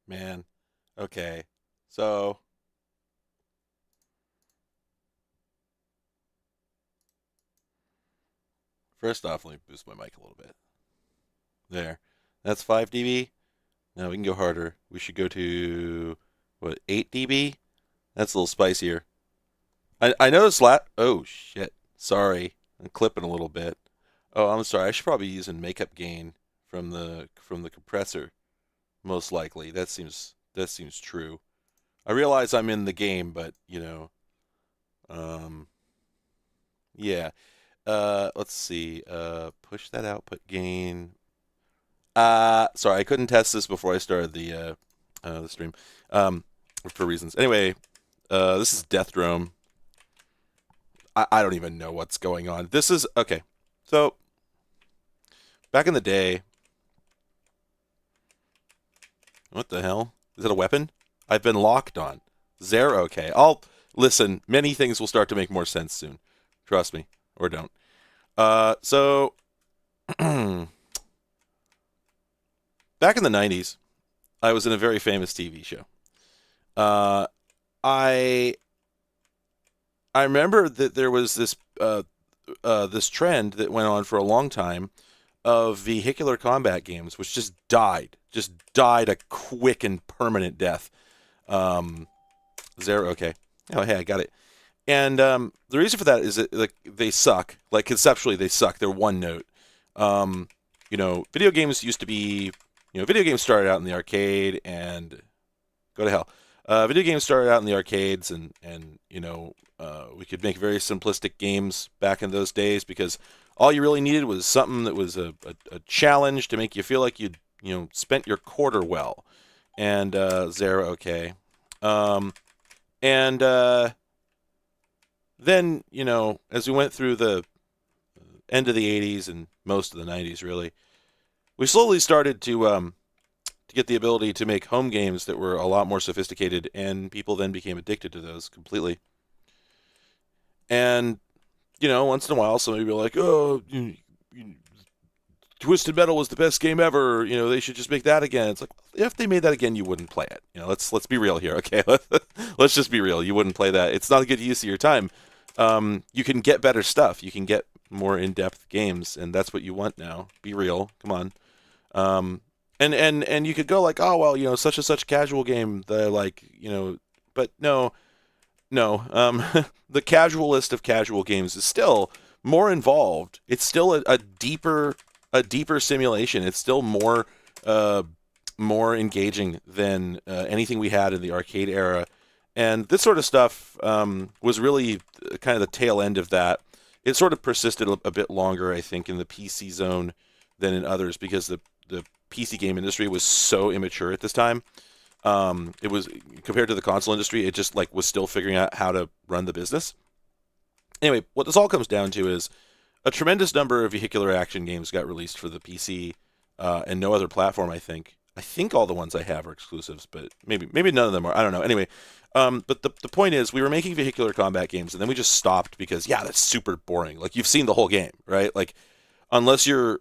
Man. Okay. So, first off, let me boost my mic a little bit. There. That's 5 dB. Now we can go harder. We should go to, what, 8 dB? That's a little spicier. I noticed oh, shit. Sorry. I'm clipping a little bit. Oh, I'm sorry. I should probably be using makeup gain from the compressor, most likely. That seems true. I realize I'm in the game, but um, yeah. Let's see. Push that output gain. Sorry, I couldn't test this before I started the stream, um, for reasons. Anyway, this is Death Drome. I don't even know what's going on. This is okay. So back in the day, what the hell? Is it a weapon? I've been locked on. Zero. Okay. I'll listen. Many things will start to make more sense soon. Trust me, or don't. So back in the '90s, I was in a very famous TV show. Uh, I I remember that there was this trend that went on for a long time of vehicular combat games, which just died a quick and permanent death. Um, Zero, okay. Oh, hey, I got it. And the reason for that is that like they suck. Like conceptually, they suck. They're one note. Video games used to be, video games started out in the arcade and go to hell. Video games started out in the arcades, and we could make very simplistic games back in those days because all you really needed was something that was a challenge to make you feel like you'd spent your quarter well. And Zero, okay. Um, and then as we went through the end of the '80s and most of the '90s, really, we slowly started to get the ability to make home games that were a lot more sophisticated, and people then became addicted to those completely. And once in a while, somebody will be like, "Oh, Twisted Metal was the best game ever. They should just make that again." It's like, if they made that again, you wouldn't play it. Let's be real here, okay? Let's just be real. You wouldn't play that. It's not a good use of your time. You can get better stuff. You can get more in-depth games, and that's what you want now. Be real. Come on. And you could go like, oh well, such and such casual game that I like, but no, no. The casualist of casual games is still more involved. It's still a deeper simulation. It's still more engaging than anything we had in the arcade era. And this sort of stuff was really kind of the tail end of that. It sort of persisted a bit longer, I think, in the PC zone than in others because the PC game industry was so immature at this time. It was compared to the console industry, it just like was still figuring out how to run the business. Anyway, what this all comes down to is a tremendous number of vehicular action games got released for the PC and no other platform. I think all the ones I have are exclusives, but maybe none of them are. I don't know. Anyway, but the point is, we were making vehicular combat games, and then we just stopped because yeah, that's super boring. Like you've seen the whole game, right? Like unless you're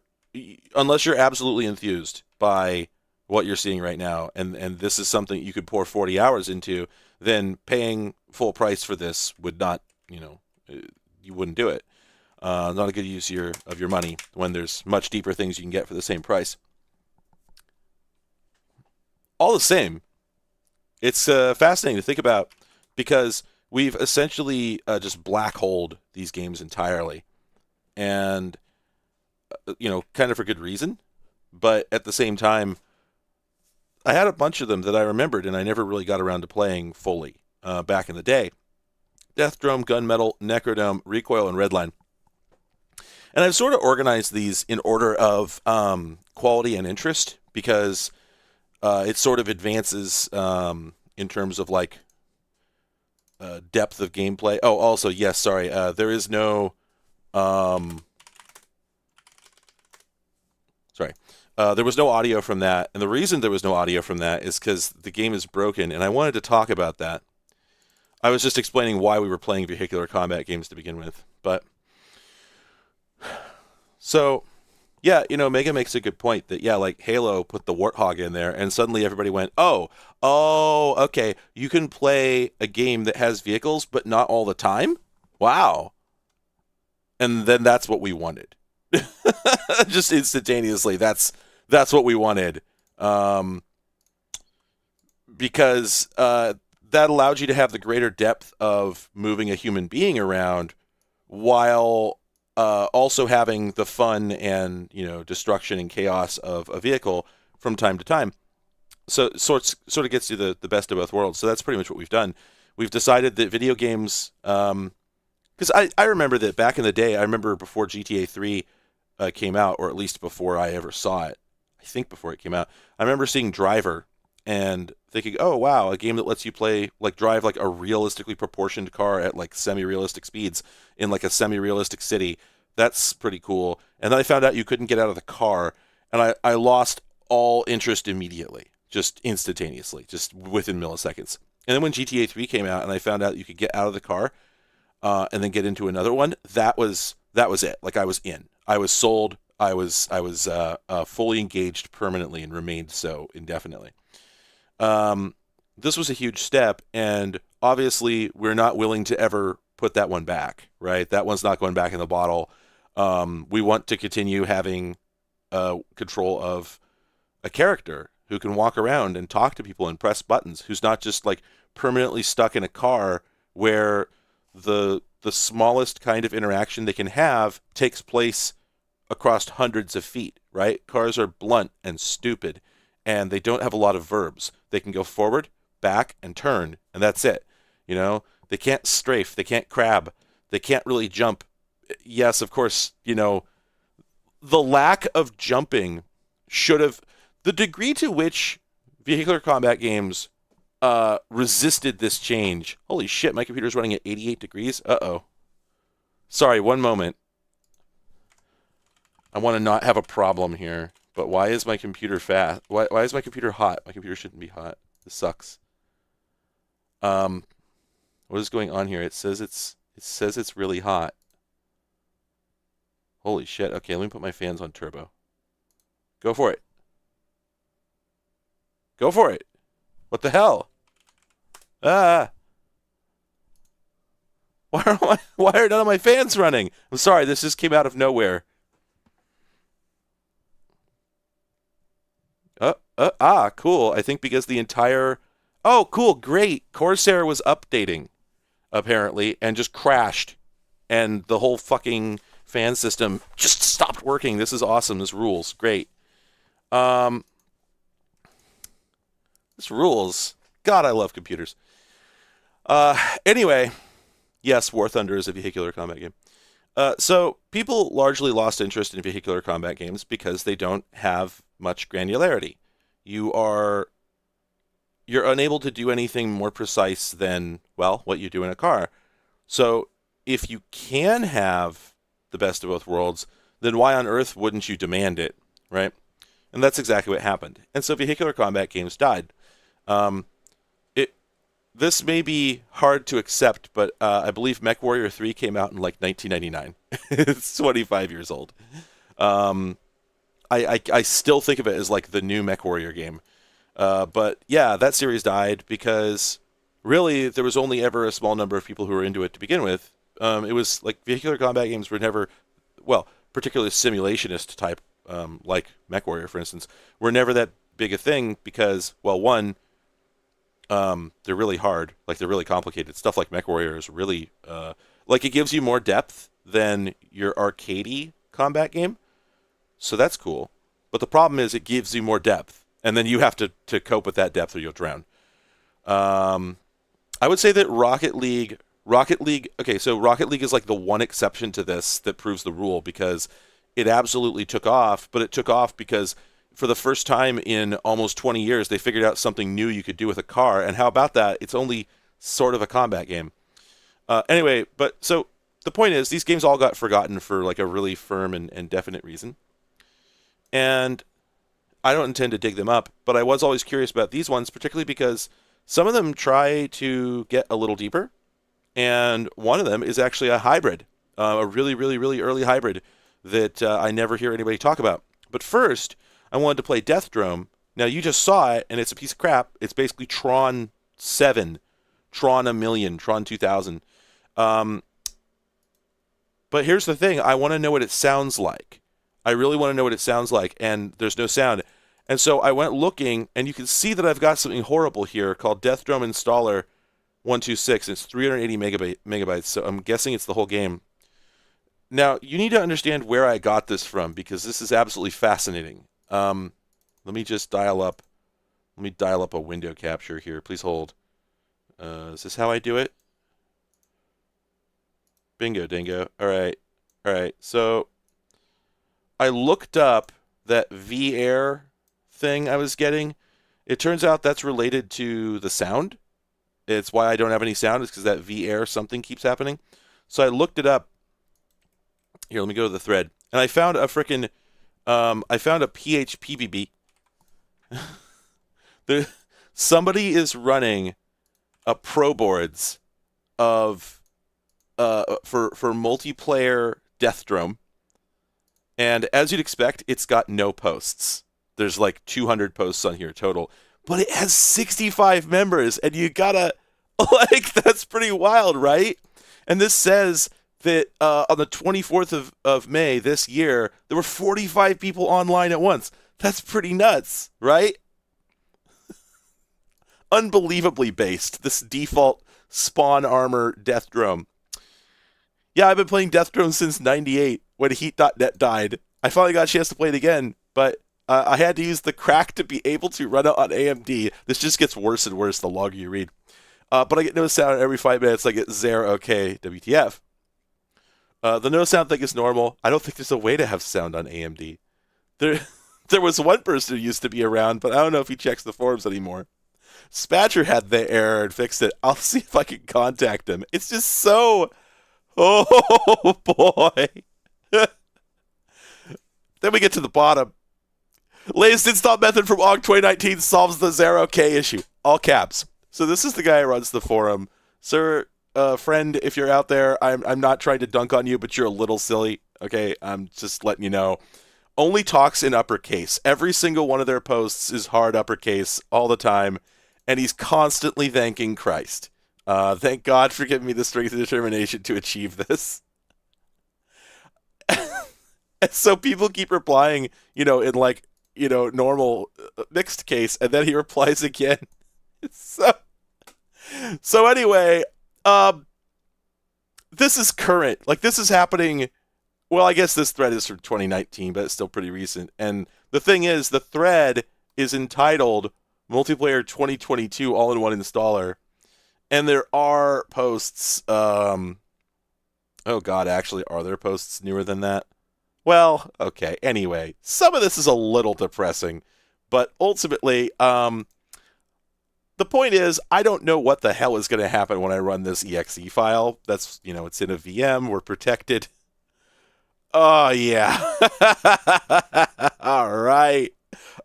unless you're absolutely enthused by what you're seeing right now, and this is something you could pour 40 hours into, then paying full price for this would not, you wouldn't do it. Not a good use of your money when there's much deeper things you can get for the same price. All the same, it's fascinating to think about because we've essentially just black holed these games entirely, and kind of for good reason. But at the same time, I had a bunch of them that I remembered, and I never really got around to playing fully back in the day. Death Drum, Gunmetal, Necrodome, Recoil, and Redline. And I've sort of organized these in order of quality and interest because it sort of advances in terms of like depth of gameplay. Oh, also, yes, sorry, there is no. Sorry. There was no audio from that, and the reason there was no audio from that is because the game is broken, and I wanted to talk about that. I was just explaining why we were playing vehicular combat games to begin with. But so Yeah, Mega makes a good point that, yeah, like Halo put the Warthog in there, and suddenly everybody went, okay, you can play a game that has vehicles, but not all the time? Wow. And then that's what we wanted. Just instantaneously, that's what we wanted. Um, because that allowed you to have the greater depth of moving a human being around while also having the fun and destruction and chaos of a vehicle from time to time. So it sort of gets you the best of both worlds. So that's pretty much what we've done. We've decided that video games, because I remember that back in the day, I remember before GTA 3 came out, or at least before I ever saw it, I think before it came out, I remember seeing Driver and thinking, oh wow, a game that lets you drive like a realistically proportioned car at like semi-realistic speeds in like a semi-realistic city. That's pretty cool. And then I found out you couldn't get out of the car, and I lost all interest immediately, just instantaneously, just within milliseconds. And then when GTA 3 came out and I found out you could get out of the car and then get into another one, that was it. Like I was in. I was sold. I was fully engaged permanently and remained so indefinitely. This was a huge step, and obviously we're not willing to ever put that one back, right? That one's not going back in the bottle. We want to continue having control of a character who can walk around and talk to people and press buttons, who's not just like permanently stuck in a car where the smallest kind of interaction they can have takes place across hundreds of feet, right? Cars are blunt and stupid, and they don't have a lot of verbs. They can go forward, back, and turn, and that's it. They can't strafe, they can't crab, they can't really jump. Yes, of course, the lack of jumping should have... The degree to which vehicular combat games resisted this change. Holy shit, my computer's running at 88 degrees. Uh-oh. Sorry, one moment. I want to not have a problem here. But why is my computer fast? Why is my computer hot? My computer shouldn't be hot. This sucks. What is going on here? It says it's really hot. Holy shit. Okay, let me put my fans on turbo. Go for it. Go for it. What the hell? Ah. Why are none of my fans running? I'm sorry, this just came out of nowhere. Cool. I think because the entire... Oh, cool, great. Corsair was updating, apparently, and just crashed. And the whole fucking fan system just stopped working. This is awesome. This rules. Great. This rules. God, I love computers. Anyway, yes, War Thunder is a vehicular combat game. So people largely lost interest in vehicular combat games because they don't have much granularity. You're unable to do anything more precise than, well, what you do in a car. So if you can have the best of both worlds, then why on earth wouldn't you demand it, right? And that's exactly what happened. And so vehicular combat games died. This may be hard to accept, but I believe MechWarrior 3 came out in like 1999. It's 25 years old. I still think of it as like the new MechWarrior game. But yeah, that series died because really there was only ever a small number of people who were into it to begin with. It was like vehicular combat games were never, well, particularly simulationist type, like MechWarrior, for instance, were never that big a thing because, well, one, they're really hard, like they're really complicated. Stuff like MechWarrior is really, like it gives you more depth than your arcadey combat game. So that's cool. But the problem is it gives you more depth, and then you have to cope with that depth or you'll drown. I would say that Rocket League, okay, so Rocket League is like the one exception to this that proves the rule because it absolutely took off, but it took off because for the first time in almost 20 years, they figured out something new you could do with a car, and how about that? It's only sort of a combat game. Anyway, but so the point is, these games all got forgotten for like a really firm and definite reason. And I don't intend to dig them up, but I was always curious about these ones, particularly because some of them try to get a little deeper, and one of them is actually a hybrid, a really, really, really early hybrid that I never hear anybody talk about. But first, I wanted to play Death Drome. Now, you just saw it, and it's a piece of crap. It's basically Tron 7, Tron 1,000,000, Tron 2000. But here's the thing. I want to know what it sounds like. I really want to know what it sounds like, and there's no sound. And so I went looking, and you can see that I've got something horrible here called Death Drome Installer 126. It's 380 megabytes, so I'm guessing it's the whole game. Now, you need to understand where I got this from, because this is absolutely fascinating. Let me just dial up. Let me dial up a window capture here. Please hold. Is this how I do it? Bingo, dingo. All right. All right. So I looked up that V-Air thing I was getting. It turns out that's related to the sound. It's why I don't have any sound. It's because that V-Air something keeps happening. So I looked it up. Here, let me go to the thread. And I found a freaking, I found a PHPBB. Somebody is running a pro boards of for multiplayer Death Drome, and as you'd expect, it's got no posts. There's like 200 posts on here total, but it has 65 members, and you gotta like that's pretty wild, right? And this says that on the 24th of May this year, there were 45 people online at once. That's pretty nuts, right? Unbelievably based, this default spawn armor Death Drome. Yeah, I've been playing Death Drome since 98 when Heat.net died. I finally got a chance to play it again, but I had to use the crack to be able to run it on AMD. This just gets worse and worse the longer you read. But I get no sound every 5 minutes. I get 0, okay, WTF. The no sound thing is normal. I don't think there's a way to have sound on AMD. There was one person who used to be around, but I don't know if he checks the forums anymore. Spatcher had the error and fixed it. I'll see if I can contact him. It's just so... Oh, boy. Then we get to the bottom. Latest install method from AUG 2019 solves the 0K issue. All caps. So this is the guy who runs the forum. Sir, friend, if you're out there, I'm not trying to dunk on you, but you're a little silly. Okay, I'm just letting you know. Only talks in uppercase. Every single one of their posts is hard uppercase all the time, and he's constantly thanking Christ. Thank God for giving me the strength and determination to achieve this. And so people keep replying, in like, normal mixed case, and then he replies again. So anyway, this is current. Like, this is happening. Well, I guess this thread is from 2019, but it's still pretty recent. And the thing is, the thread is entitled Multiplayer 2022 All-in-One Installer. And there are posts, oh God, actually, are there posts newer than that? Well, okay, anyway, some of this is a little depressing, but ultimately, the point is, I don't know what the hell is going to happen when I run this exe file. That's, it's in a VM, we're protected. Oh, yeah. All right.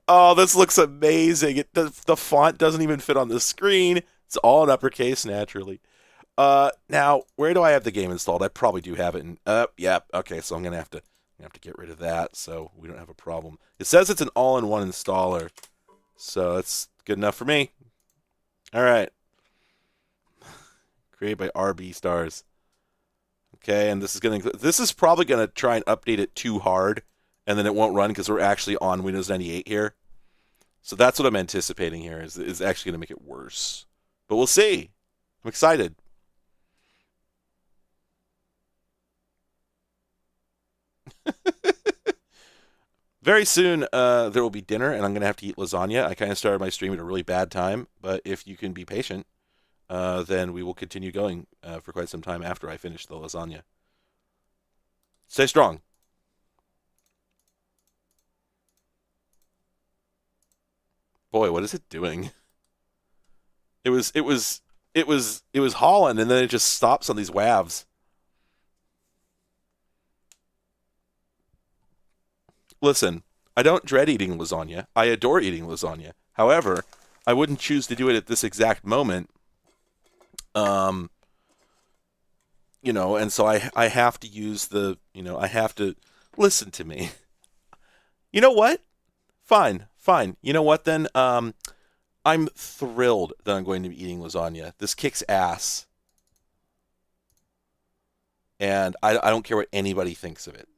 Oh, this looks amazing. The font doesn't even fit on the screen. It's all in uppercase, naturally. Now, where do I have the game installed? I probably do have it in... yeah, okay, so I'm going to have to get rid of that so we don't have a problem. It says it's an all-in-one installer, so that's good enough for me. All right. Created by RB Stars. Okay, and this is probably going to try and update it too hard, and then it won't run because we're actually on Windows 98 here. So that's what I'm anticipating here, is actually going to make it worse. But we'll see. I'm excited. Very soon, there will be dinner, and I'm going to have to eat lasagna. I kind of started my stream at a really bad time, but if you can be patient, then we will continue going for quite some time after I finish the lasagna. Stay strong. Boy, what is it doing? It was hauling, and then it just stops on these WAVs. Listen, I don't dread eating lasagna. I adore eating lasagna. However, I wouldn't choose to do it at this exact moment. And so I have to use I have to Listen to me. You know what? Fine. You know what then? I'm thrilled that I'm going to be eating lasagna. This kicks ass. And I don't care what anybody thinks of it.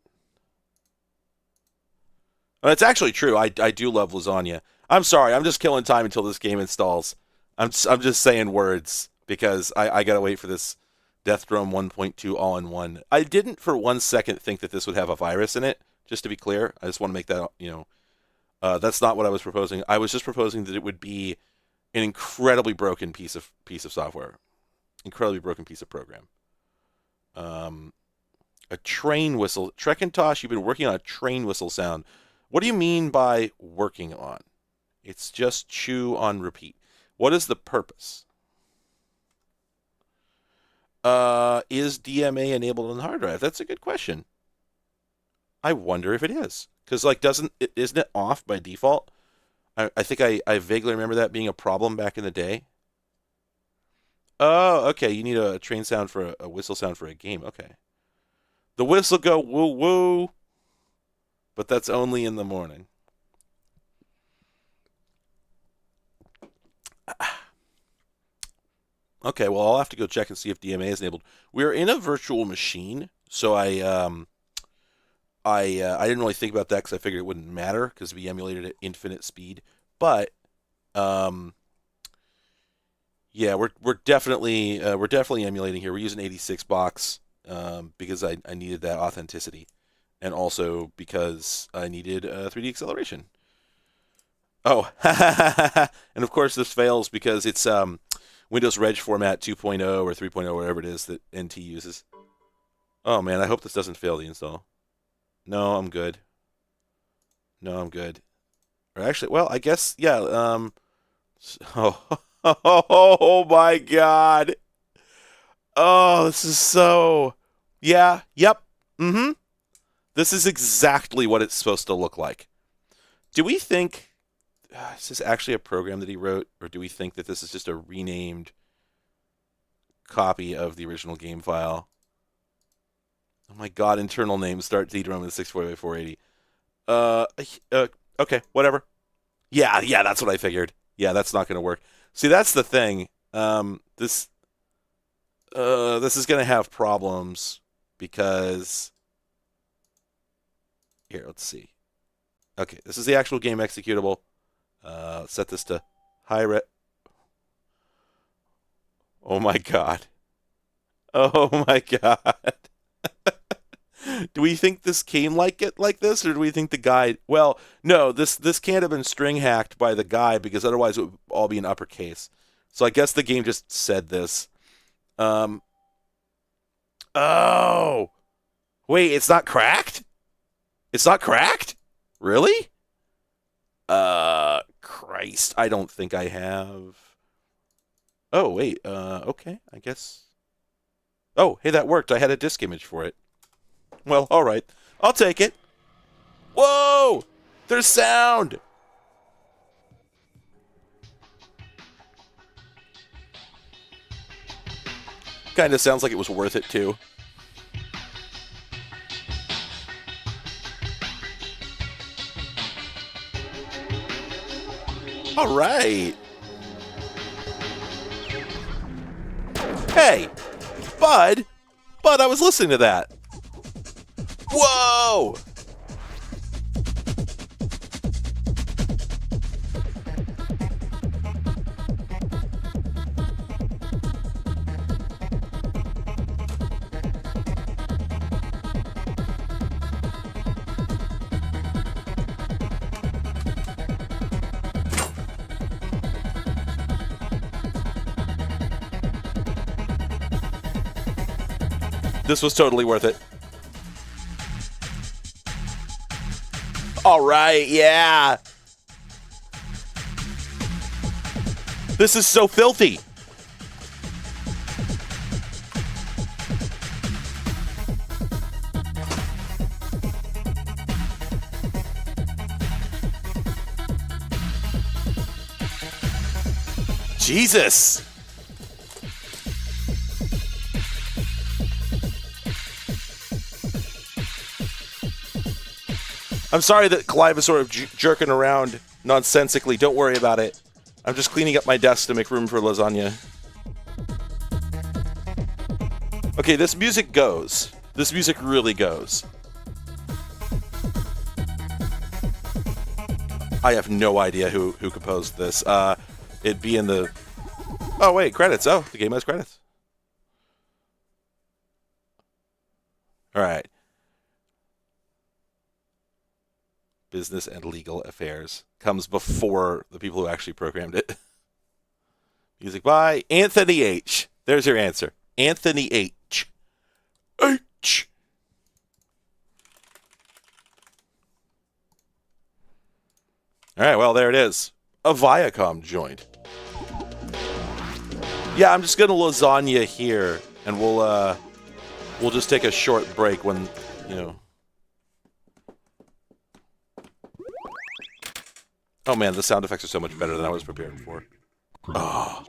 Well, it's actually true. I do love lasagna. I'm sorry. I'm just killing time until this game installs. I'm just saying words because I got to wait for this Death Drome 1.2 all-in-one. I didn't for 1 second think that this would have a virus in it, just to be clear. I just want to make that, that's not what I was proposing. I was just proposing that it would be an incredibly broken piece of software. Incredibly broken piece of program. A train whistle. Trekkintosh, you've been working on a train whistle sound. What do you mean by working on? It's just chew on repeat. What is the purpose? Is DMA enabled on the hard drive? That's a good question. I wonder if it is. Because, isn't it off by default? I think I vaguely remember that being a problem back in the day. Oh, okay. You need a train sound for a whistle sound for a game. Okay. The whistle go woo woo, but that's only in the morning. Okay, well, I'll have to go check and see if DMA is enabled. We're in a virtual machine, so I didn't really think about that because I figured it wouldn't matter because we emulated at infinite speed. But yeah, we're definitely emulating here. We're using 86 box because I needed that authenticity, and also because I needed 3D acceleration. Oh, and of course this fails because it's Windows Reg format 2.0 or 3.0, whatever it is that NT uses. Oh man, I hope this doesn't fail the install. No, I'm good. Or actually, well, I guess, yeah. Oh my God. Oh, this is so. Yeah, yep. Mm-hmm. This is exactly what it's supposed to look like. Do we think is this actually a program that he wrote, or do we think that this is just a renamed copy of the original game file? Oh my God, internal name, start Drome in 640 by 480. Okay, whatever. Yeah, that's what I figured. Yeah, that's not going to work. See, that's the thing. This is going to have problems because here, let's see. Okay, this is the actual game executable. Let's set this to high res. Oh my God. Oh my God. Do we think this came like this, or do we think the guy? Well, no. This can't have been string hacked by the guy because otherwise it would all be in uppercase. So I guess the game just said this. Oh, wait, it's not cracked? It's not cracked? Really? Christ, I don't think I have. Oh, wait, okay, I guess. Oh, hey, that worked. I had a disk image for it. Well, all right. I'll take it. Whoa! There's sound! Kind of sounds like it was worth it, too. All right. Hey, Bud, I was listening to that. Whoa! This was totally worth it. All right, yeah. This is so filthy. Jesus. I'm sorry that Clive is sort of jerking around nonsensically. Don't worry about it. I'm just cleaning up my desk to make room for lasagna. Okay, this music goes. This music really goes. I have no idea who composed this. It'd be in the... Oh, wait, credits. Oh, the game has credits. All right. Business and legal affairs comes before the people who actually programmed it. Music by Anthony H. There's your answer. Anthony H. H. All right, well, there it is. A Viacom joint. Yeah, I'm just gonna lasagna here, and we'll just take a short break when, you know. Oh man, the sound effects are so much better than I was prepared for. Oh.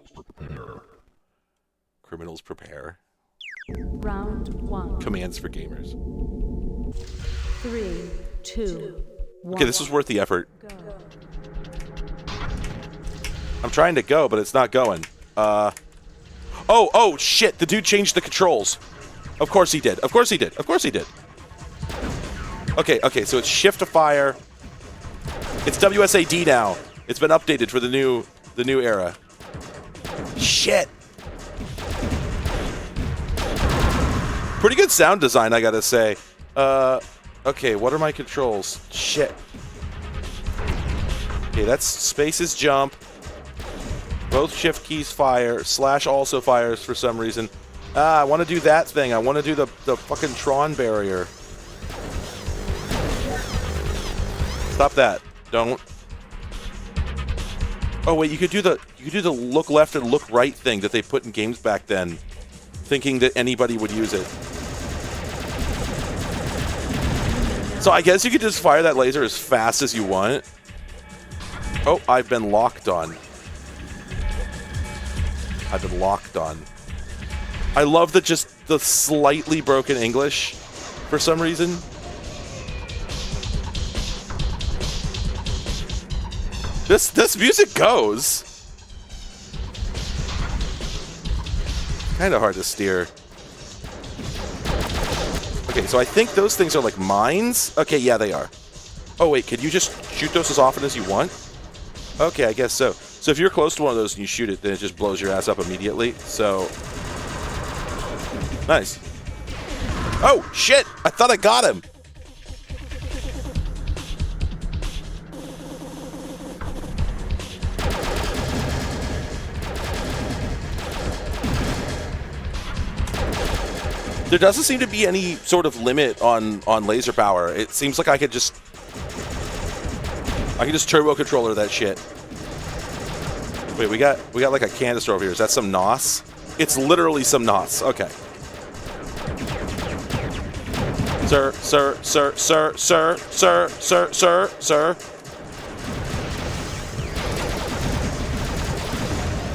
Criminals prepare. Round 1. Commands for gamers. 3, 2, 1. Okay, this was worth the effort. Go. I'm trying to go, but it's not going. Oh, shit! The dude changed the controls. Of course he did. Of course he did. Of course he did. Okay, so it's shift to fire. It's WSAD now. It's been updated for the new era. Shit. Pretty good sound design, I gotta say. Okay, what are my controls? Shit. Okay, that's space is jump. Both shift keys fire. Slash also fires for some reason. I want to do that thing. I want to do the fucking Tron barrier. Stop that. Don't. Oh wait, you could do the look left and look right thing that they put in games back then, thinking that anybody would use it. So I guess you could just fire that laser as fast as you want. Oh, I've been locked on. I've been locked on. I love the slightly broken English for some reason. This music goes. Kind of hard to steer. Okay, so I think those things are like mines. Okay, yeah, they are. Oh wait, can you just shoot those as often as you want? Okay, I guess so. So if you're close to one of those and you shoot it, then it just blows your ass up immediately. So nice. Oh shit! I thought I got him. There doesn't seem to be any sort of limit on laser power. It seems like I could just turbo controller that shit. Wait, we got like a canister over here. Is that some NOS? It's literally some NOS. Okay. Sir.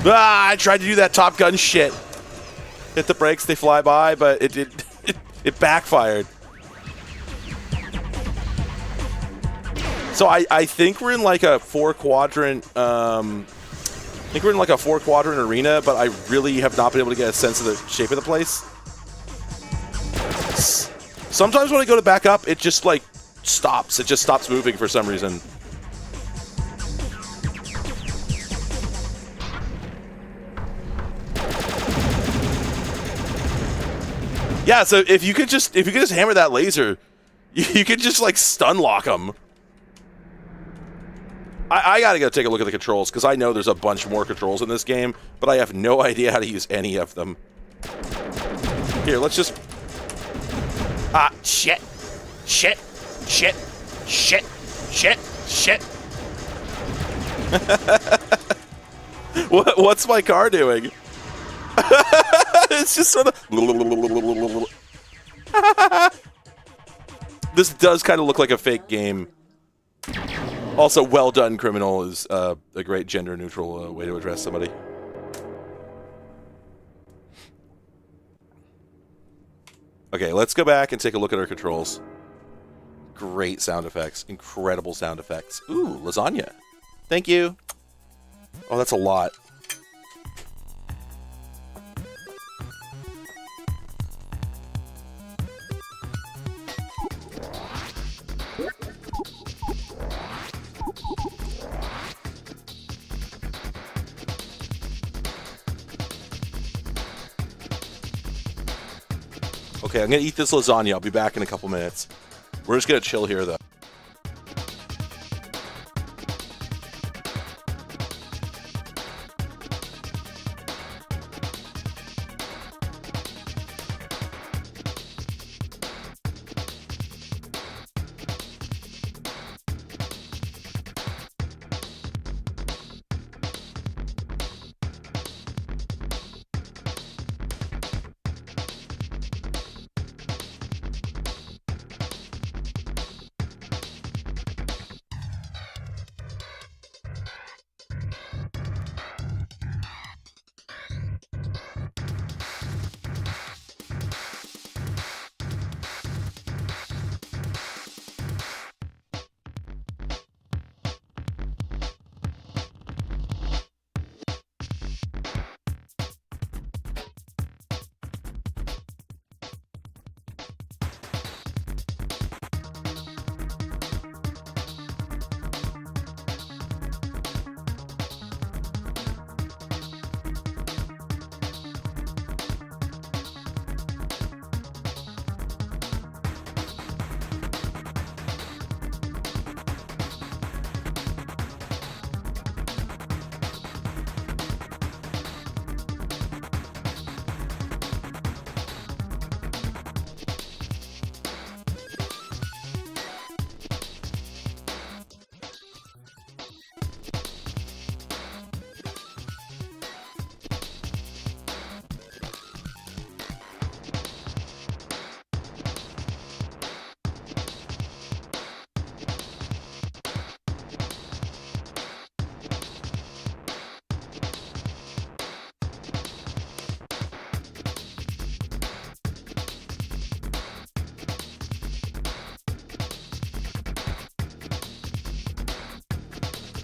Ah, I tried to do that Top Gun shit. Hit the brakes, they fly by, but it backfired. So I think we're in like a four quadrant arena, but I really have not been able to get a sense of the shape of the place. Sometimes when I go to back up, it just like stops. It just stops moving for some reason. Yeah, so if you could just hammer that laser, you could just like stun lock them. I gotta go take a look at the controls because I know there's a bunch more controls in this game, but I have no idea how to use any of them. Here, let's just. Shit. What's my car doing? It's just sort of. This does kind of look like a fake game. Also, well done, Criminal is a great gender-neutral way to address somebody. Okay, let's go back and take a look at our controls. Great sound effects. Incredible sound effects. Ooh, lasagna. Thank you. Oh, that's a lot. Okay, I'm going to eat this lasagna. I'll be back in a couple minutes. We're just going to chill here, though.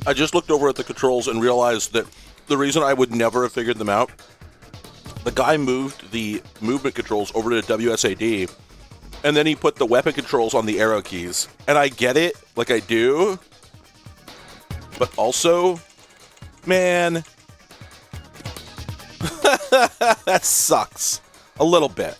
I just looked over at the controls and realized that the reason I would never have figured them out, the guy moved the movement controls over to WSAD, and then he put the weapon controls on the arrow keys. And I get it, like I do, but also, man, that sucks. A little bit.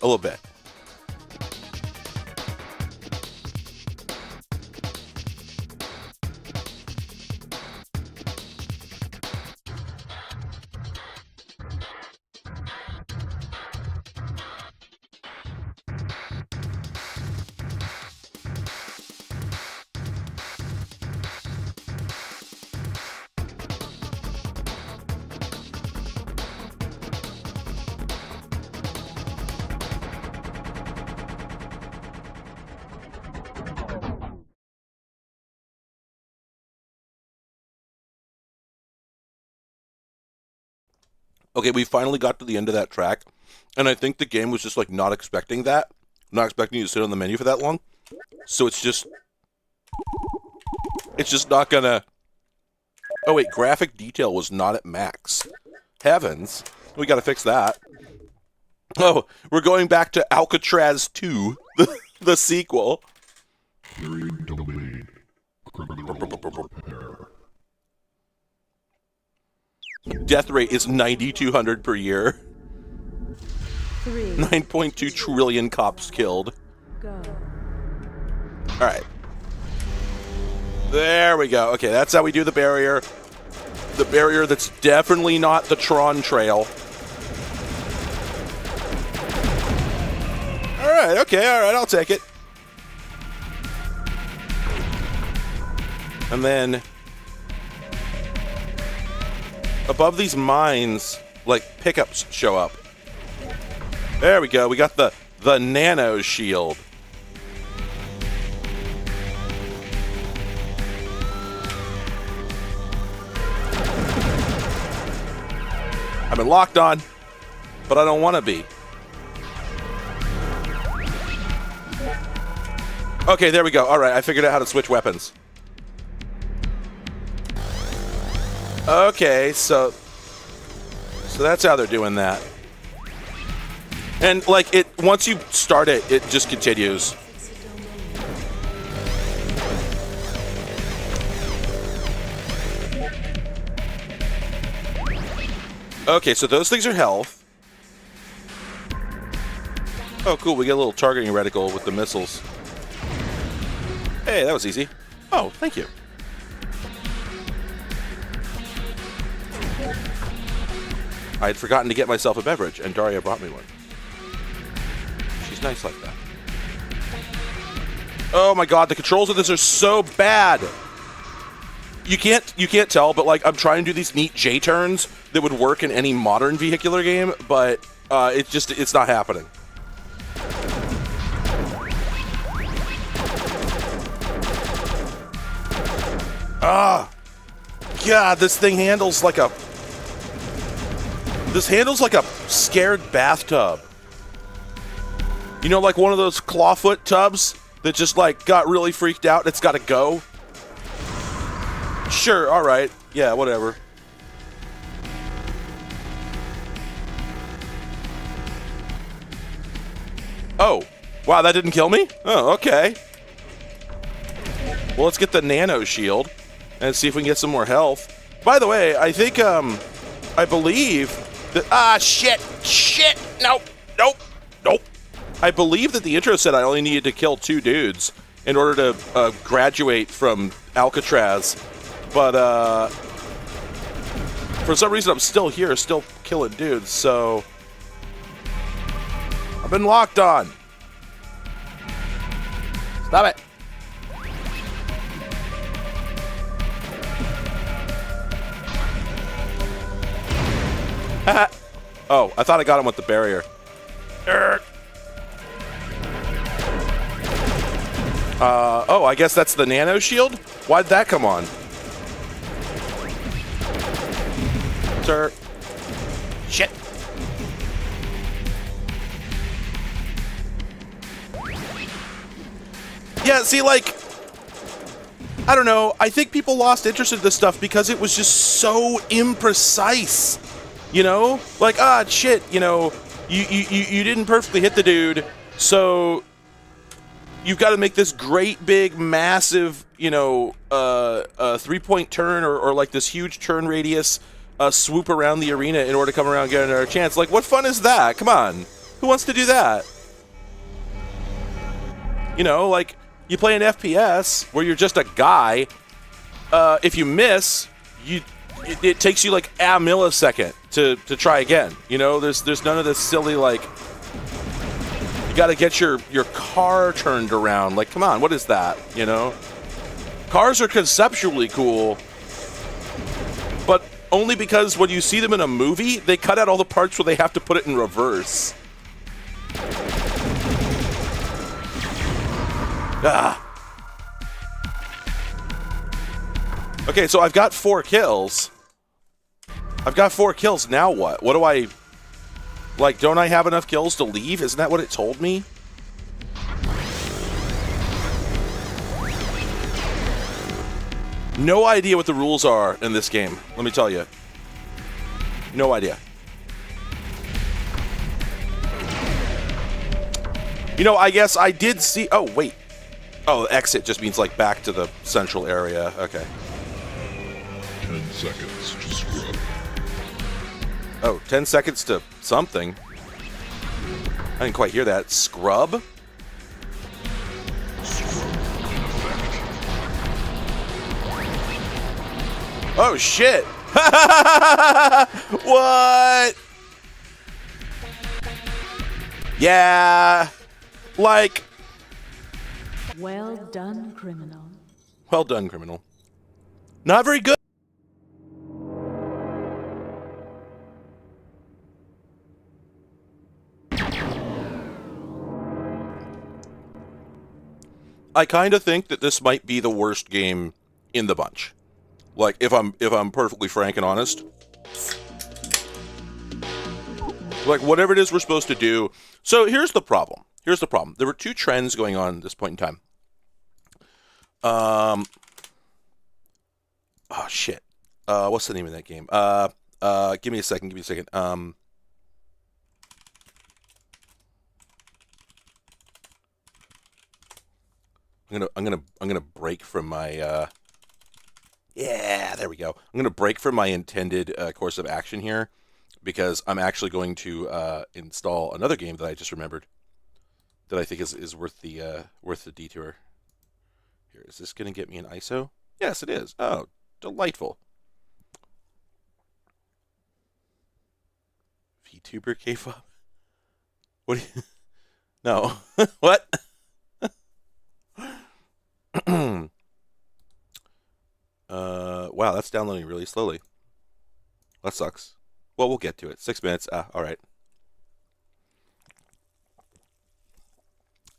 Okay, we finally got to the end of that track, and I think the game was just like not expecting you to sit on the menu for that long. So it's just not gonna. Oh wait, graphic detail was not at max. Heavens, we got to fix that. Oh, we're going back to Alcatraz 2, the sequel. Death rate is 9,200 per year. 9.2 trillion cops killed. Go. All right. There we go. Okay, that's how we do the barrier. The barrier that's definitely not the Tron Trail. All right, okay, all right, I'll take it. And then above these mines, like, pickups show up. There we go. We got the nano shield. I've been locked on, but I don't want to be. Okay, there we go. All right, I figured out how to switch weapons. Okay, so that's how they're doing that. And like it, once you start it, it just continues. Okay, so those things are health. Oh, cool. We get a little targeting reticle with the missiles. Hey, that was easy. Oh, thank you. I had forgotten to get myself a beverage, and Daria brought me one. She's nice like that. Oh my god, the controls of this are so bad. You can't tell, but like I'm trying to do these neat J turns that would work in any modern vehicular game, but it's not happening. Ah, God, this thing handles like a scared bathtub. You know, like one of those clawfoot tubs that just like got really freaked out. It's got to go. Sure, all right, yeah, whatever. Oh, wow, that didn't kill me? Oh, okay. Well, let's get the nano shield and see if we can get some more health. By the way, I think, I believe that, shit, nope. I believe that the intro said I only needed to kill 2 dudes in order to graduate from Alcatraz, but for some reason I'm still here, still killing dudes, so I've been locked on. Stop it. Oh, I thought I got him with the barrier. Oh, I guess that's the nano shield? Why'd that come on? Sir. Shit. Yeah, see, like, I don't know. I think people lost interest in this stuff because it was just so imprecise. You know, like, shit, you know, you didn't perfectly hit the dude, so you've got to make this great big massive, you know, 3-point turn or like this huge turn radius swoop around the arena in order to come around and get another chance. Like, what fun is that? Come on, who wants to do that? You know, like, you play an FPS where you're just a guy. If you miss, it takes you like a millisecond to try again. You know, there's none of this silly, like, you got to get your car turned around. Like, come on, what is that? You know, cars are conceptually cool, but only because when you see them in a movie, they cut out all the parts where they have to put it in reverse. Ah. Okay, so I've got 4 kills. Now what? What do I... Like, don't I have enough kills to leave? Isn't that what it told me? No idea what the rules are in this game, let me tell you. No idea. You know, I guess I did see... Oh, wait. Oh, exit just means, like, back to the central area. Okay. 10 seconds to scrub. Oh, 10 seconds to something. I didn't quite hear that. Scrub? Oh, shit. What? Yeah. Like... Well done, criminal. Well done, criminal. Not very good. I kind of think that this might be the worst game in the bunch. Like, if I'm perfectly frank and honest. Like, whatever it is we're supposed to do. So here's the problem. There were 2 trends going on at this point in time. Oh shit. What's the name of that game? Give me a second. Give me a second. I'm gonna break from my. Yeah, there we go. I'm gonna break from my intended course of action here because I'm actually going to install another game that I just remembered that I think is worth the detour. Here, is this gonna get me an ISO? Yes, it is. Oh, delightful. VTuber K-pop. What? Do you... No. What? Wow, that's downloading really slowly. That sucks. Well, we'll get to it. 6 minutes. All right.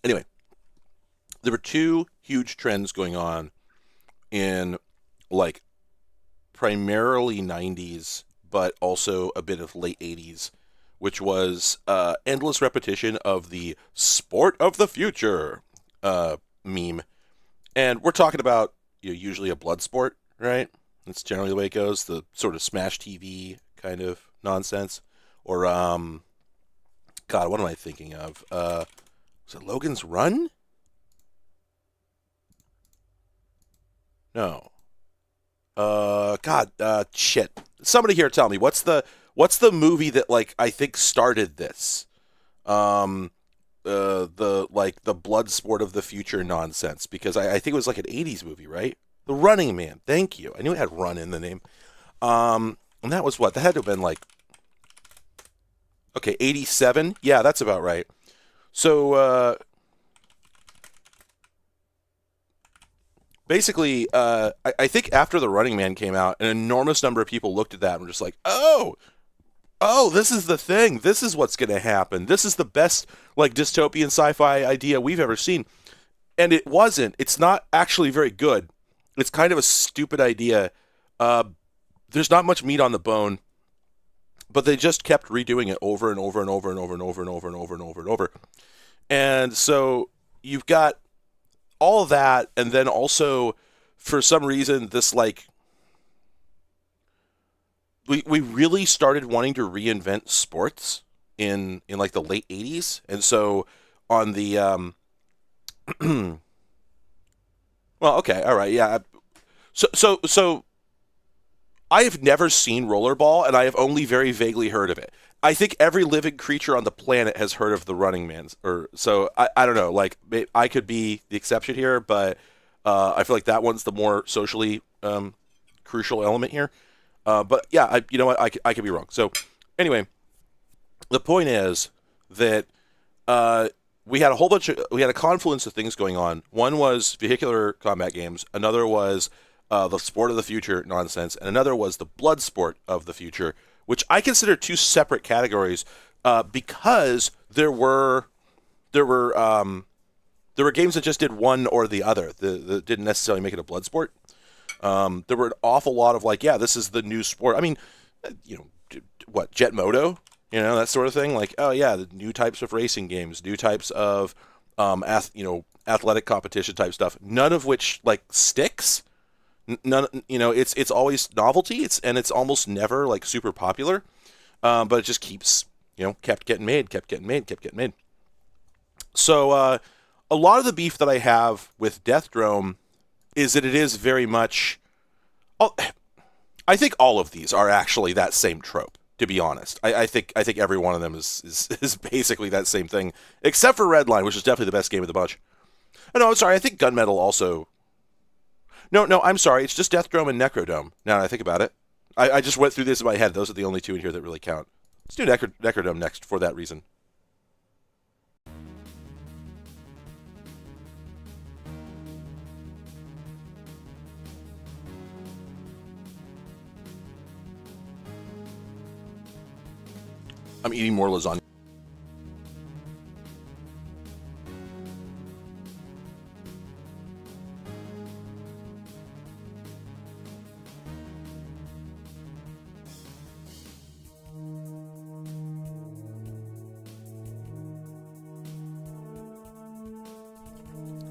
Anyway, there were two huge trends going on in, like, primarily 90s, but also a bit of late 80s, which was endless repetition of the sport of the future meme. And we're talking about usually a blood sport, right? That's generally the way it goes. The sort of Smash TV kind of nonsense. Or, God, what am I thinking of? Was it Logan's Run? No. God, shit. Somebody here tell me, what's the movie that, like, I think started this? The blood sport of the future nonsense, because I think it was like an 80s movie, right? The Running Man. Thank you. I knew it had run in the name. And that was what? That had to have been like, okay, 87? Yeah, that's about right. So, basically, I think after The Running Man came out, an enormous number of people looked at that and were just like, oh, this is the thing. This is what's going to happen. This is the best, like, dystopian sci-fi idea we've ever seen. And it wasn't. It's not actually very good. It's kind of a stupid idea. There's not much meat on the bone, but they just kept redoing it over and over and over and over and over and over and over and over and over. And so you've got all of that, and then also, for some reason, this, like, we really started wanting to reinvent sports in like the late 80s. And so on the well, okay, all right, yeah. So I have never seen rollerball, and I have only very vaguely heard of it. I think every living creature on the planet has heard of the Running Man, or so I don't know. Like, I could be the exception here, but I feel like that one's the more socially crucial element here. But yeah, you know what? I could be wrong. So anyway, the point is that we had a confluence of things going on. One was vehicular combat games. Another was the sport of the future nonsense, and another was the blood sport of the future, which I consider two separate categories because there were games that just did one or the other. That didn't necessarily make it a blood sport. There were an awful lot of, like, yeah, this is the new sport. I mean, what, Jet Moto? That sort of thing. Like, oh yeah, the new types of racing games, new types of athletic competition type stuff. None of which, like, sticks. None, it's always novelty. It's almost never, like, super popular. But it just keeps, kept getting made. So a lot of the beef that I have with Death Drome is that it is very much. I think all of these are actually that same trope. To be honest, I think every one of them is basically that same thing, except for Redline, which is definitely the best game of the bunch. Oh, no, I'm sorry. I think Gunmetal also. No, I'm sorry. It's just Death Drome and Necrodome. Now that I think about it, I just went through this in my head. Those are the only two in here that really count. Let's do Necrodome next for that reason. I'm eating more lasagna.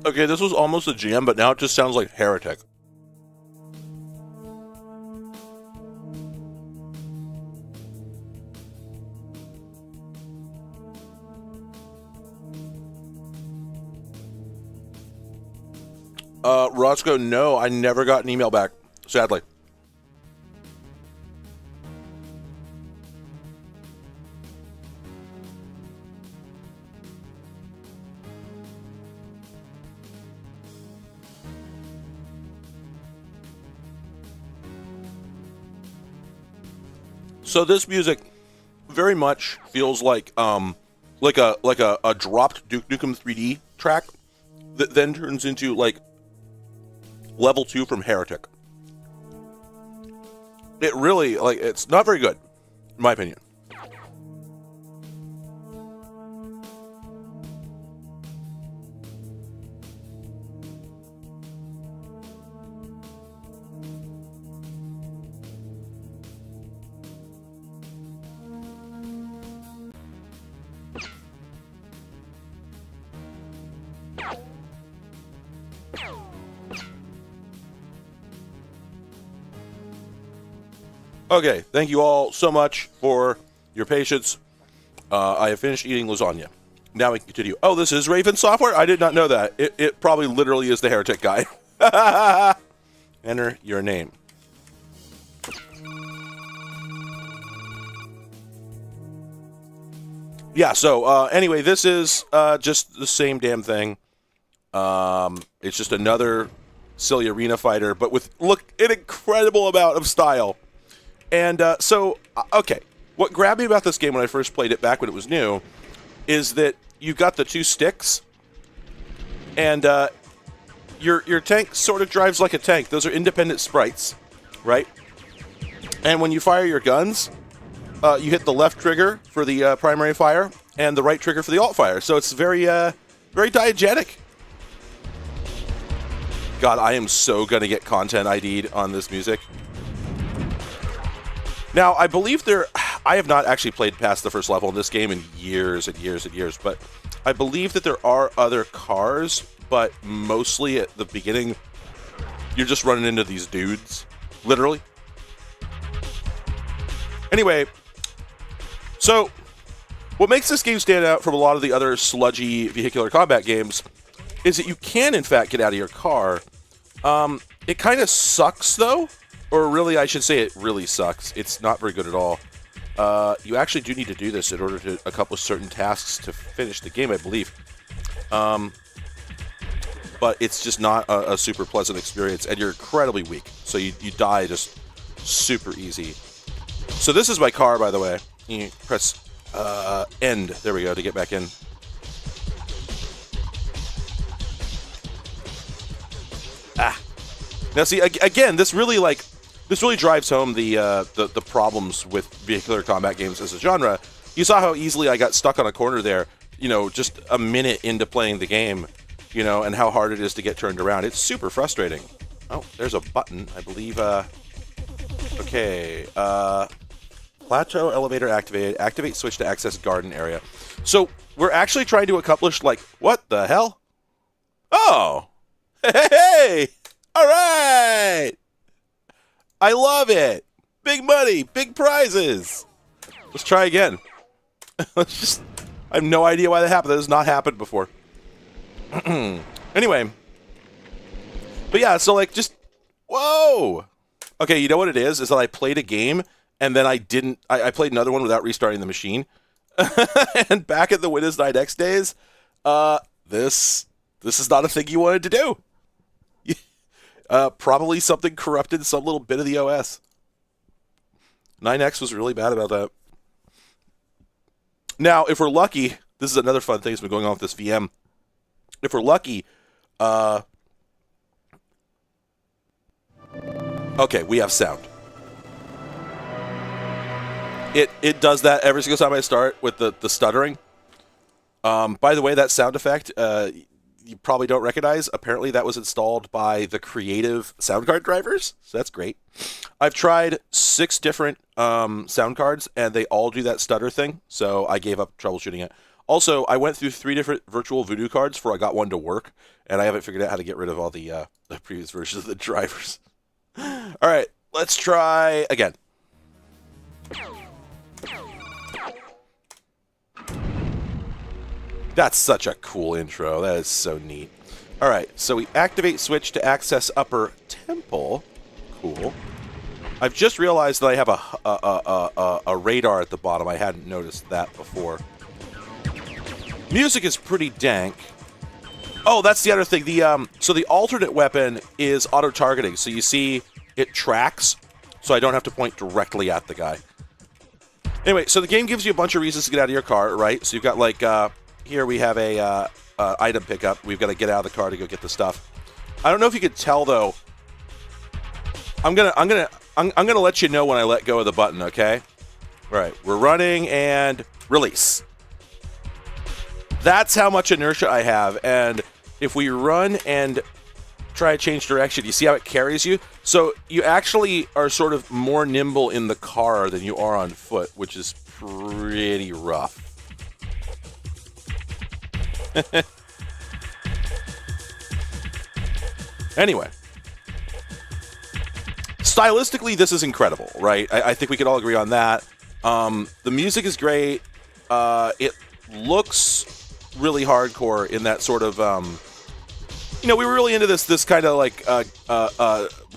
Okay, this was almost a jam, but now it just sounds like Heretic. Roscoe, no, I never got an email back, sadly. So this music very much feels like a dropped Duke Nukem 3D track that then turns into like level 2 from Heretic. It really, like, it's not very good, in my opinion. Okay, thank you all so much for your patience. I have finished eating lasagna. Now we can continue. Oh, this is Raven Software? I did not know that. It probably literally is the Heretic guy. Enter your name. Yeah, so anyway, this is just the same damn thing. It's just another silly arena fighter, but with, look, an incredible amount of style. And okay, what grabbed me about this game when I first played it back when it was new is that you've got the two sticks, and your tank sort of drives like a tank. Those are independent sprites, right? And when you fire your guns, you hit the left trigger for the primary fire and the right trigger for the alt fire. So it's very, very diegetic. God, I am so gonna get content ID'd on this music. Now, I believe I have not actually played past the first level in this game in years and years and years, but I believe that there are other cars, but mostly at the beginning, you're just running into these dudes, literally. Anyway, so what makes this game stand out from a lot of the other sludgy vehicular combat games is that you can, in fact, get out of your car. It kind of sucks, though. Or really, I should say it really sucks. It's not very good at all. You actually do need to do this in order to accomplish certain tasks to finish the game, I believe. But it's just not a super pleasant experience, and you're incredibly weak. So you die just super easy. So this is my car, by the way. You press end. There we go, to get back in. Ah. Now see, again, this really drives home the problems with vehicular combat games as a genre. You saw how easily I got stuck on a corner there, you know, just a minute into playing the game, you know, and how hard it is to get turned around. It's super frustrating. Oh, there's a button, I believe. Okay. Plateau elevator activated. Activate switch to access garden area. So we're actually trying to accomplish, like, what the hell? Oh! Hey! All right! I love it! Big money, big prizes! Let's try again. Let's just... I have no idea why that happened. That has not happened before. Anyway. But yeah, so like, just... Whoa! Okay, you know what it is? Is that I played a game, and then I didn't... I played another one without restarting the machine. And back at the Windows 9X days, this is not a thing you wanted to do. Probably something corrupted some little bit of the OS. 9X was really bad about that. Now, if we're lucky, this is another fun thing that's been going on with this VM. If we're lucky, okay, we have sound. It does that every single time I start with the stuttering. By the way, that sound effect, you probably don't recognize. Apparently that was installed by the creative sound card drivers, so that's great. I've tried 6 different sound cards, and they all do that stutter thing, so I gave up troubleshooting it. Also, I went through 3 different virtual voodoo cards before I got one to work, and I haven't figured out how to get rid of all the previous versions of the drivers. All right, let's try again. That's such a cool intro. That is so neat. All right, so we activate switch to access upper temple. Cool. I've just realized that I have a radar at the bottom. I hadn't noticed that before. Music is pretty dank. Oh, that's the other thing. So the alternate weapon is auto-targeting. So you see it tracks, so I don't have to point directly at the guy. Anyway, so the game gives you a bunch of reasons to get out of your car, right? So you've got like here we have a item pickup. We've got to get out of the car to go get the stuff. I don't know if you could tell though. I'm gonna let you know when I let go of the button. Okay. All right. We're running and release. That's how much inertia I have. And if we run and try to change direction, you see how it carries you? So you actually are sort of more nimble in the car than you are on foot, which is pretty rough. Anyway. Stylistically, this is incredible, right? I think we could all agree on that. The music is great. It looks really hardcore in that sort of, we were really into this kind of like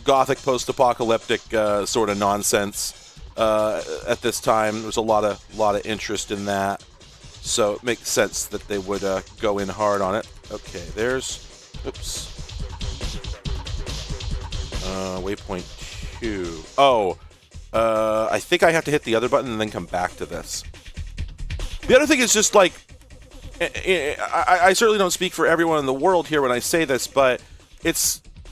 gothic post-apocalyptic sort of nonsense at this time. There was a lot of interest in that, so it makes sense that they would go in hard on it. Okay, there's, oops, waypoint 2. Oh, I think I have to hit the other button and then come back to this. The other thing is just like, I certainly don't speak for everyone in the world here when I say this, but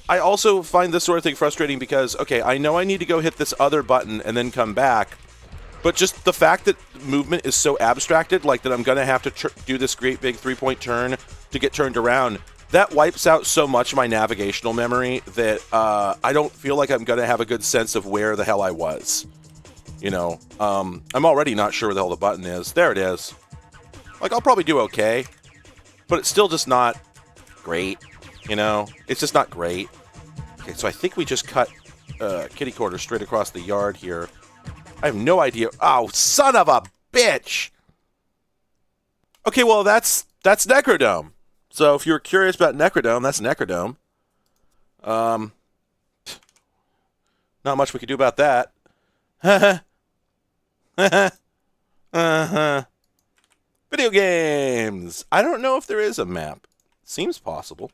I also find this sort of thing frustrating because, okay, I know I need to go hit this other button and then come back, but just the fact that movement is so abstracted, like that I'm going to have to do this great big 3-point turn to get turned around, that wipes out so much of my navigational memory that I don't feel like I'm going to have a good sense of where the hell I was. I'm already not sure where the hell the button is. There it is. Like, I'll probably do okay, but it's still just not great, It's just not great. Okay, so I think we just cut kitty corner straight across the yard here. I have no idea. Oh, son of a bitch! Okay, well, that's Necrodome. So if you're curious about Necrodome, that's Necrodome. Not much we could do about that. Video games! I don't know if there is a map. Seems possible.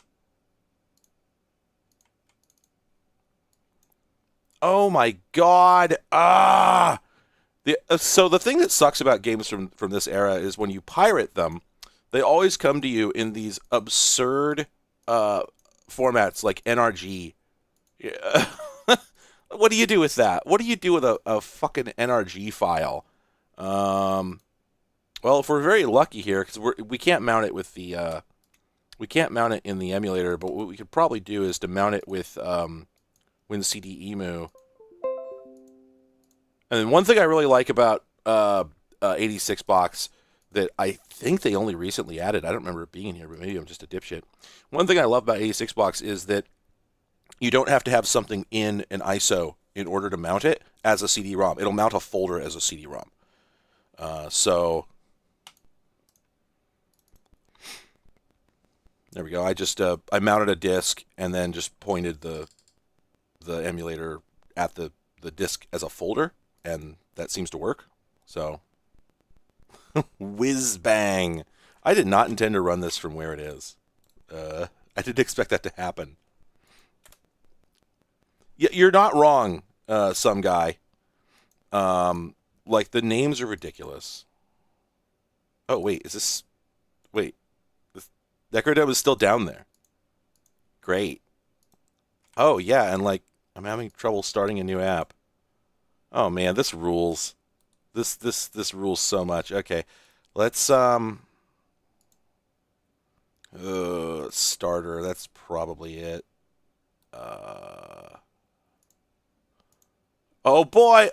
Oh my god! So the thing that sucks about games from this era is when you pirate them, they always come to you in these absurd formats like NRG. Yeah. What do you do with that? What do you do with a fucking NRG file? Well, if we're very lucky here, because we can't mount it with the we can't mount it in the emulator, but what we could probably do is to mount it with WinCDEmu. And then one thing I really like about 86 box that I think they only recently added, I don't remember it being in here, but maybe I'm just a dipshit. One thing I love about 86 box is that you don't have to have something in an ISO in order to mount it as a CD-ROM. It'll mount a folder as a CD-ROM. So there we go. I just I mounted a disk and then just pointed the emulator at the disk as a folder, and that seems to work. So whiz bang! I did not intend to run this from where it is. I didn't expect that to happen. You're not wrong, some guy. Like, the names are ridiculous. Oh, wait, is this... Wait. This Necrodome is still down there. Great. Oh, yeah, and, like, I'm having trouble starting a new app. Oh, man, this rules. This rules so much. Okay, let's, Starter. That's probably it. Oh boy.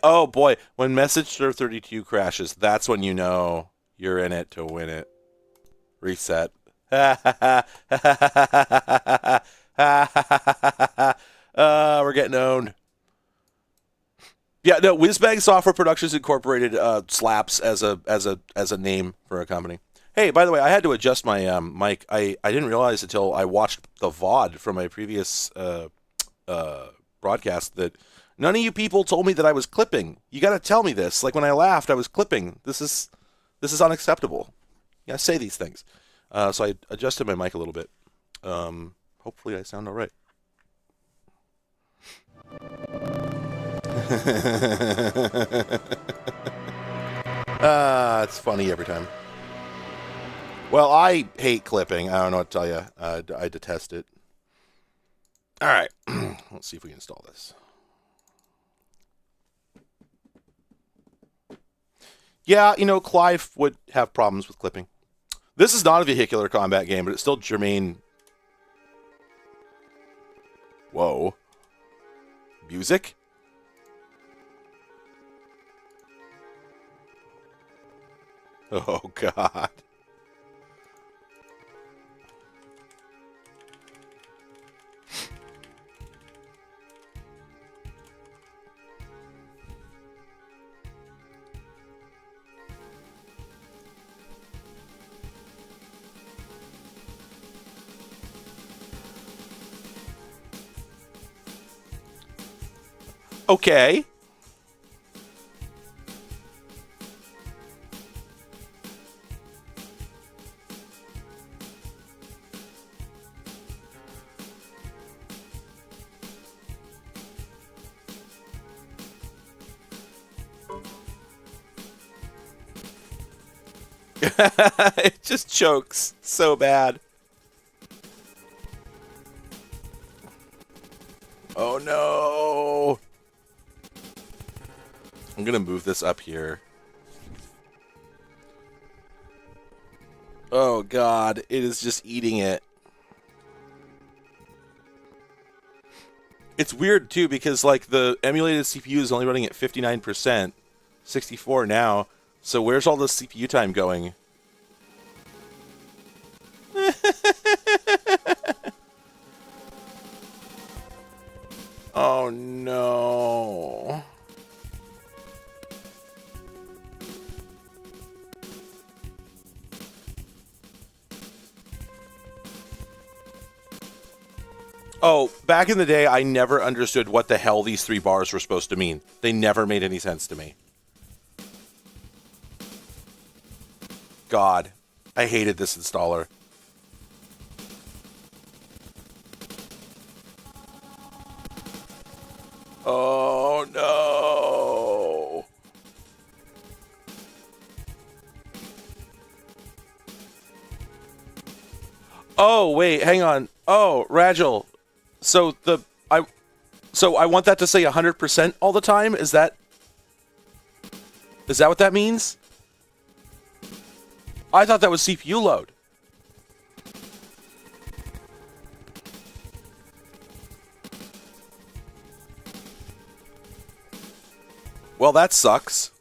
When message server 32 crashes, that's when you know you're in it to win it. Reset. We're getting owned. Yeah, no. Whizbang Software Productions Incorporated slaps as a name for a company. Hey, by the way, I had to adjust my mic. I didn't realize until I watched the VOD from my previous broadcast that none of you people told me that I was clipping. You got to tell me this. Like when I laughed, I was clipping. This is unacceptable. You got to say these things. So I adjusted my mic a little bit. Hopefully I sound all right. It's funny every time. Well, I hate clipping. I don't know what to tell you. I detest it. All right. Let's see if we can install this. Yeah, Clive would have problems with clipping. This is not a vehicular combat game, but it's still germane. Whoa. Music? Oh, God. Okay. It just chokes so bad. Oh no. I'm going to move this up here. Oh God, it is just eating it. It's weird too because like the emulated CPU is only running at 59%, 64 now. So where's all the CPU time going? Oh no. Oh, back in the day, I never understood what the hell these 3 bars were supposed to mean. They never made any sense to me. God, I hated this installer. Oh, no. Oh, wait, hang on. Oh, Ragil. So I want that to say 100% all the time? Is that what that means? I thought that was CPU load. Well, that sucks.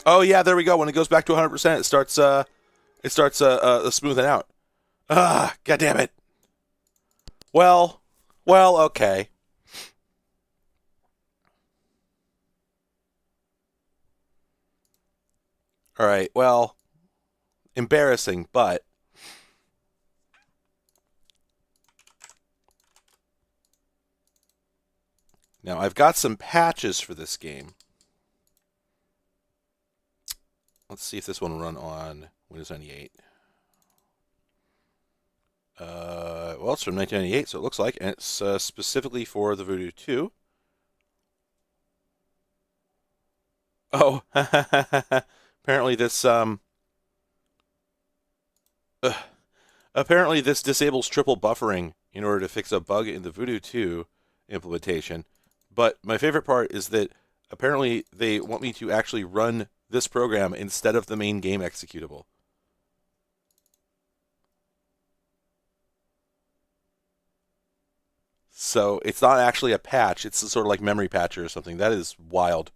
Oh yeah, there we go. When it goes back to 100%, it starts smoothing out. Ah, god damn it. Well, okay. All right. Well, embarrassing, but now I've got some patches for this game. Let's see if this one will run on Windows 98. Well, it's from 1998, so it looks like, and it's specifically for the Voodoo 2. Oh, apparently this apparently this disables triple buffering in order to fix a bug in the Voodoo 2 implementation. But my favorite part is that apparently they want me to actually run this program instead of the main game executable. So it's not actually a patch. It's sort of like memory patcher or something. That is wild.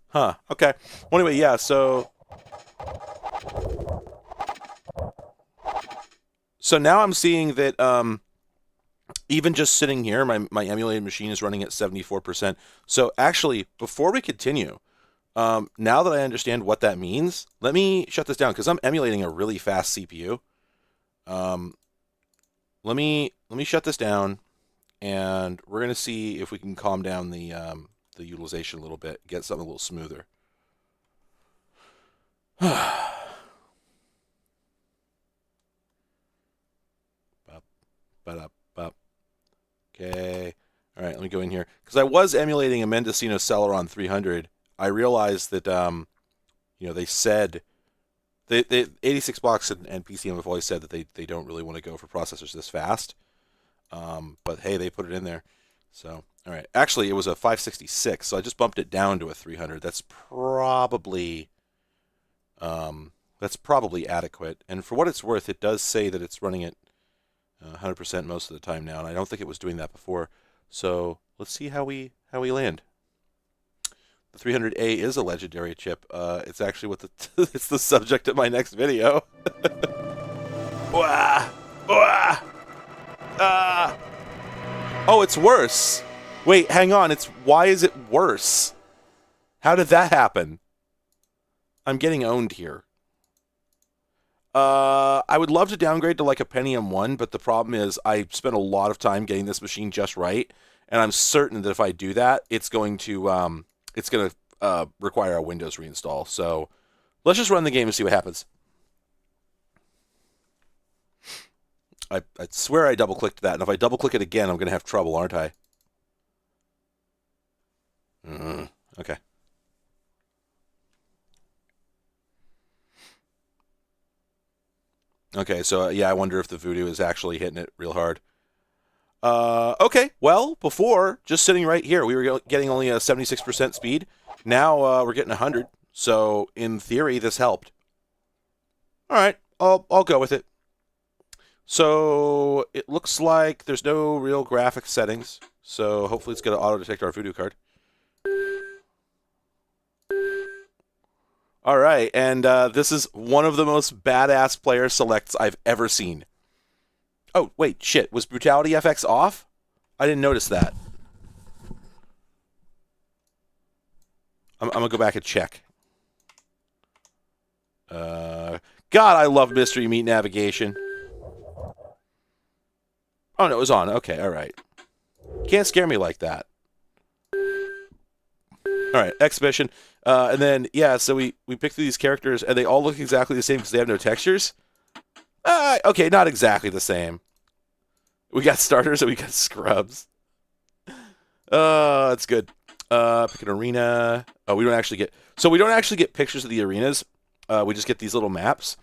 Huh. Okay. Well, anyway, yeah. So now I'm seeing that even just sitting here, my emulated machine is running at 74%. So actually, before we continue, now that I understand what that means, let me shut this down because I'm emulating a really fast CPU. Let me shut this down, and we're gonna see if we can calm down the utilization a little bit, get something a little smoother. Okay. All right, let me go in here because I was emulating a Mendocino Celeron 300. I realized that they said they 86 Box and PCM have always said that they don't really want to go for processors this fast. But hey, they put it in there. So, all right. Actually, it was a 566, so I just bumped it down to a 300. That's probably adequate. And for what it's worth, it does say that it's running at 100% most of the time now, and I don't think it was doing that before. So let's see how we land. The 300A is a legendary chip. It's actually it's the subject of my next video. Wah! Wah! Ah! Oh, it's worse. Wait, hang on. Why is it worse? How did that happen? I'm getting owned here. I would love to downgrade to like a Pentium 1, but the problem is I spent a lot of time getting this machine just right, and I'm certain that if I do that, it's going to require a Windows reinstall. So let's just run the game and see what happens. I swear I double-clicked that, and if I double-click it again, I'm going to have trouble, aren't I? Okay. Okay, so yeah, I wonder if the Voodoo is actually hitting it real hard. Okay, well, before, just sitting right here, we were getting only a 76% speed. Now we're getting 100, so in theory, this helped. All right, I'll go with it. So it looks like there's no real graphics settings, so hopefully it's going to auto-detect our Voodoo card. All right, and this is one of the most badass player selects I've ever seen. Oh, wait, shit. Was Brutality FX off? I didn't notice that. I'm going to go back and check. God, I love Mystery Meat Navigation. Oh, no, it was on. Okay, all right. Can't scare me like that. All right, Exhibition. And then, yeah, so we picked through these characters, and they all look exactly the same because they have no textures. Okay, not exactly the same. We got starters and we got scrubs. That's good. Pick an arena. Oh, we don't actually get pictures of the arenas. We just get these little maps.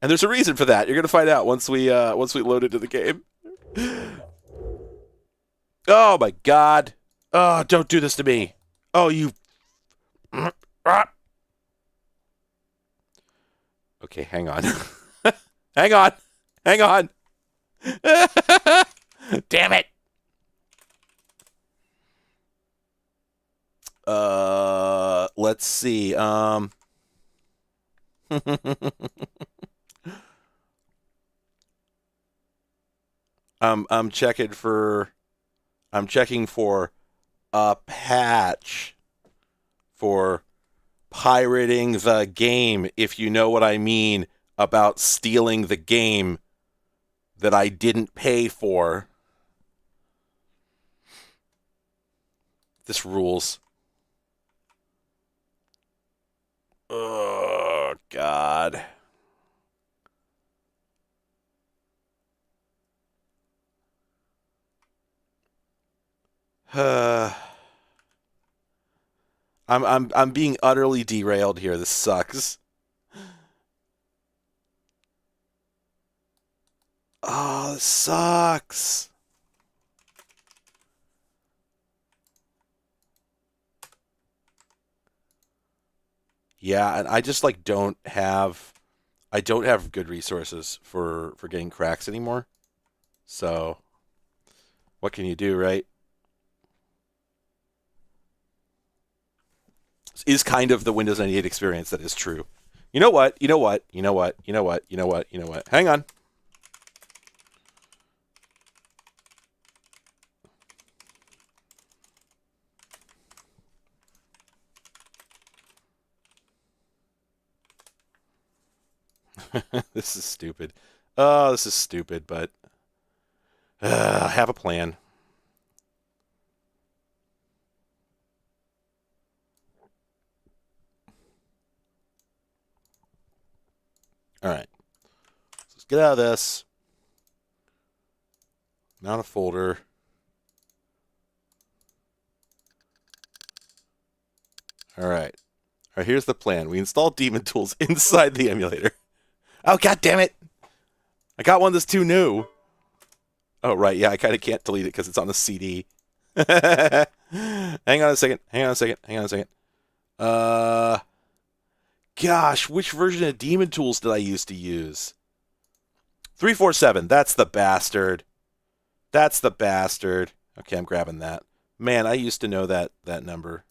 And there's a reason for that. You're going to find out once we load into the game. Oh, my God. Oh, don't do this to me. Oh, you... Okay, hang on. Hang on. Hang on. Damn it. Let's see. I'm checking for a patch for pirating the game, if you know what I mean about stealing the game that I didn't pay for. This rules. Oh, God. I'm being utterly derailed here. This sucks. Oh, this sucks. Yeah, and I just like don't have I don't have good resources for getting cracks anymore. So what can you do, right? Is kind of the Windows 98 experience that is true. You know what? You know what? You know what? You know what? You know what? You know what? Hang on. This is stupid. Oh, this is stupid, but I have a plan. All right. Let's get out of this. Mount a folder. All right. All right, here's the plan. We install daemon tools inside the emulator. Oh, god damn it. I got one that's too new. Oh, right. Yeah, I kind of can't delete it because it's on the CD. Hang on a second. Hang on a second. Hang on a second. Gosh, which version of daemon tools did I used to use? 347. That's the bastard. That's the bastard. Okay, I'm grabbing that. Man, I used to know that number.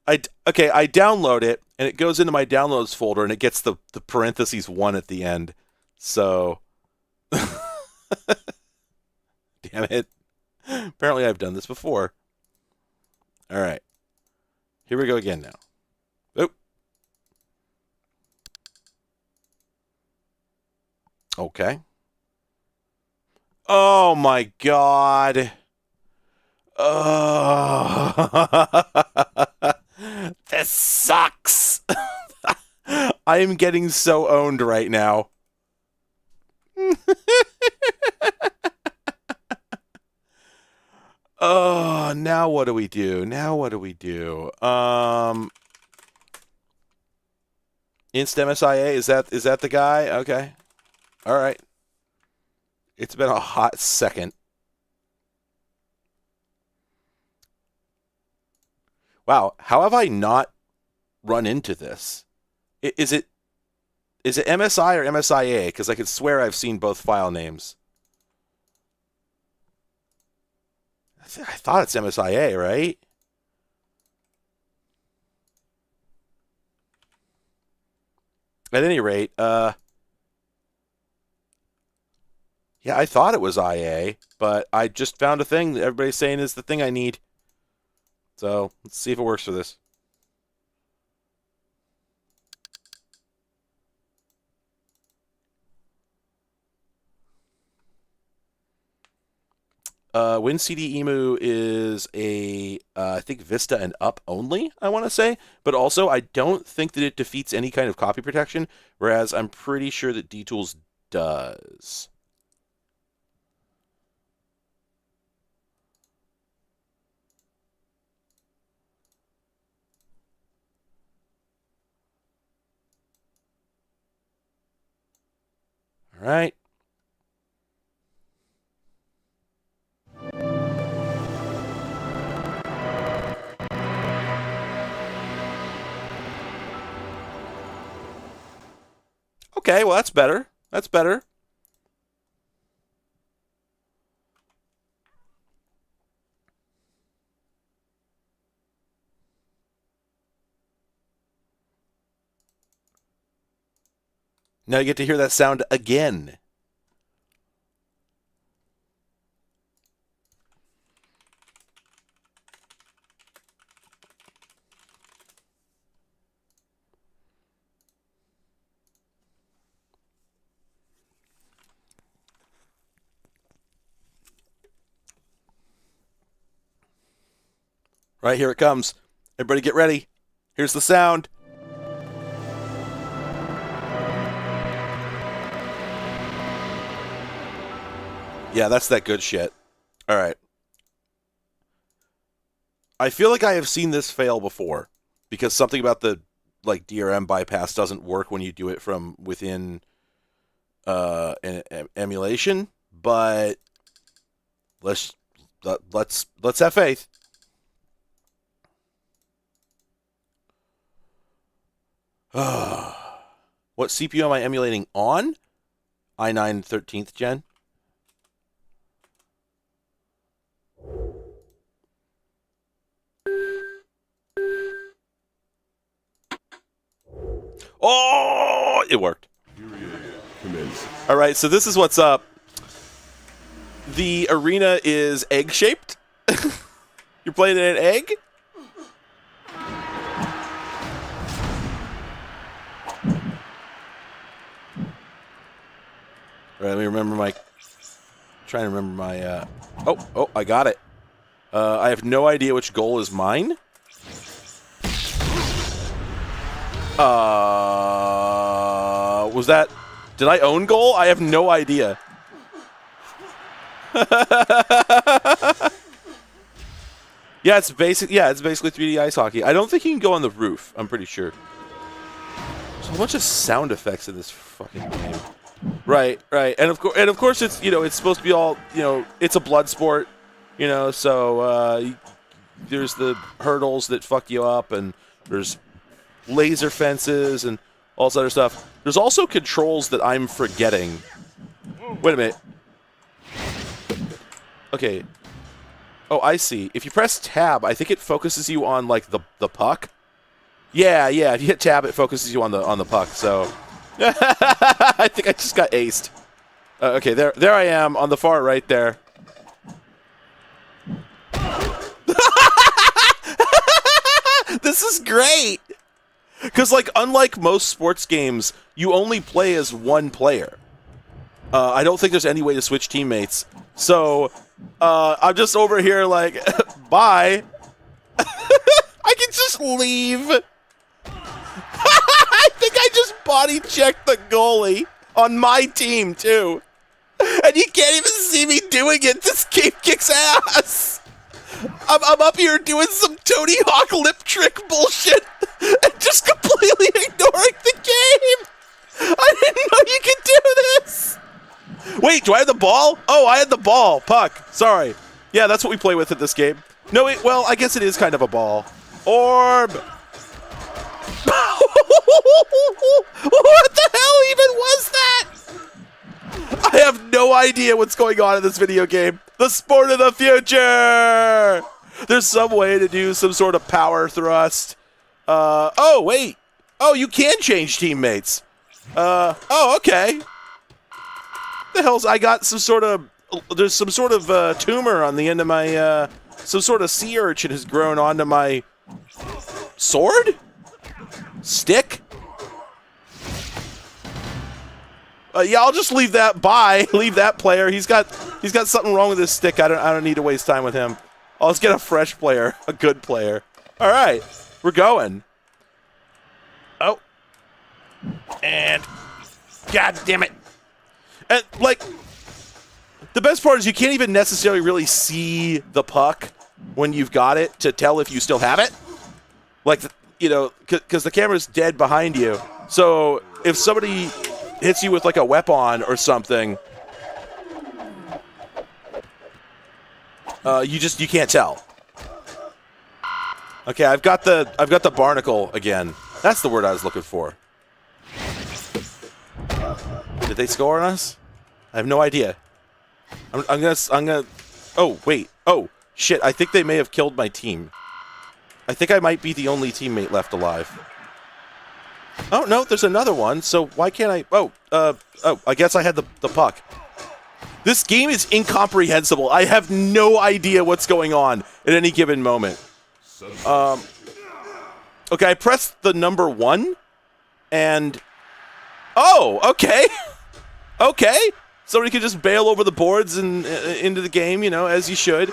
I download it, and it goes into my downloads folder, and it gets the parentheses 1 at the end. So, damn it. Apparently I've done this before. All right. Here we go again now. Oop. Okay. Oh, my God. Oh. This sucks. I am getting so owned right now. Oh, now what do we do? Now what do we do? Inst MSIA, is that the guy? Okay. All right. It's been a hot second. Wow, how have I not run into this? Is it MSI or MSIA? Because I could swear I've seen both file names. I thought it's MSIA, right? At any rate, yeah, I thought it was IA, but I just found a thing that everybody's saying is the thing I need. So let's see if it works for this. WinCDEmu is I think Vista and up only, I want to say. But also, I don't think that it defeats any kind of copy protection, whereas I'm pretty sure that DTools does. All right. Okay, well, that's better. That's better. Now you get to hear that sound again. Right, here it comes. Everybody get ready. Here's the sound. Yeah, that's that good shit. All right. I feel like I have seen this fail before because something about the DRM bypass doesn't work when you do it from within an emulation, but let's have faith. Well, What CPU am I emulating on? i9 13th gen. Oh, it worked. All right, so this is what's up. The arena is egg-shaped. You're playing in an egg? All right, let me remember my... trying to remember my... Oh, I got it. I have no idea which goal is mine. Was that... Did I own goal? I have no idea. Yeah, it's basically 3D ice hockey. I don't think you can go on the roof. I'm pretty sure. There's a whole bunch of sound effects in this fucking game. Right, and of course, it's it's supposed to be all it's a blood sport, So there's the hurdles that fuck you up, and there's laser fences and all this other stuff. There's also controls that I'm forgetting. Wait a minute. Okay. Oh, I see. If you press tab, I think it focuses you on like the puck. Yeah. If you hit tab, it focuses you on the puck. So I think I just got aced. Okay, there I am on the far right there. This is great. Because unlike most sports games, you only play as one player. I don't think there's any way to switch teammates. So I'm just over here like, bye. I can just leave. I think I just body checked the goalie on my team too. And you can't even see me doing it. This game kicks ass. I'm up here doing some Tony Hawk lip trick bullshit and just completely ignoring the game. I didn't know you could do this. Wait, do I have the ball? Oh, I had the ball. Puck. Sorry. Yeah, that's what we play with in this game. No, well, I guess it is kind of a ball. Orb. What the hell even was that? I have no idea what's going on in this video game. The sport of the future. There's some way to do some sort of power thrust. Oh, wait. Oh, you can change teammates. Oh, okay. The hell's I got some sort of there's some sort of tumor on the end of my some sort of sea urchin has grown onto my sword? Stick? Yeah, I'll just leave that by. Leave that player. He's got something wrong with his stick. I don't need to waste time with him. Let's get a fresh player, a good player. All right, we're going. Oh, and God damn it! And the best part is you can't even necessarily really see the puck when you've got it to tell if you still have it. Because the camera's dead behind you. So if somebody hits you with a weapon or something, you can't tell. Okay, I've got the barnacle again. That's the word I was looking for. Did they score on us? I have no idea. I'm gonna. Oh wait. Oh shit! I think they may have killed my team. I think I might be the only teammate left alive. Oh no, there's another one. So why can't I? Oh, I guess I had the puck. This game is incomprehensible. I have no idea what's going on at any given moment. Okay, I pressed the number 1, and okay, okay. Somebody could just bail over the boards and into the game, as you should.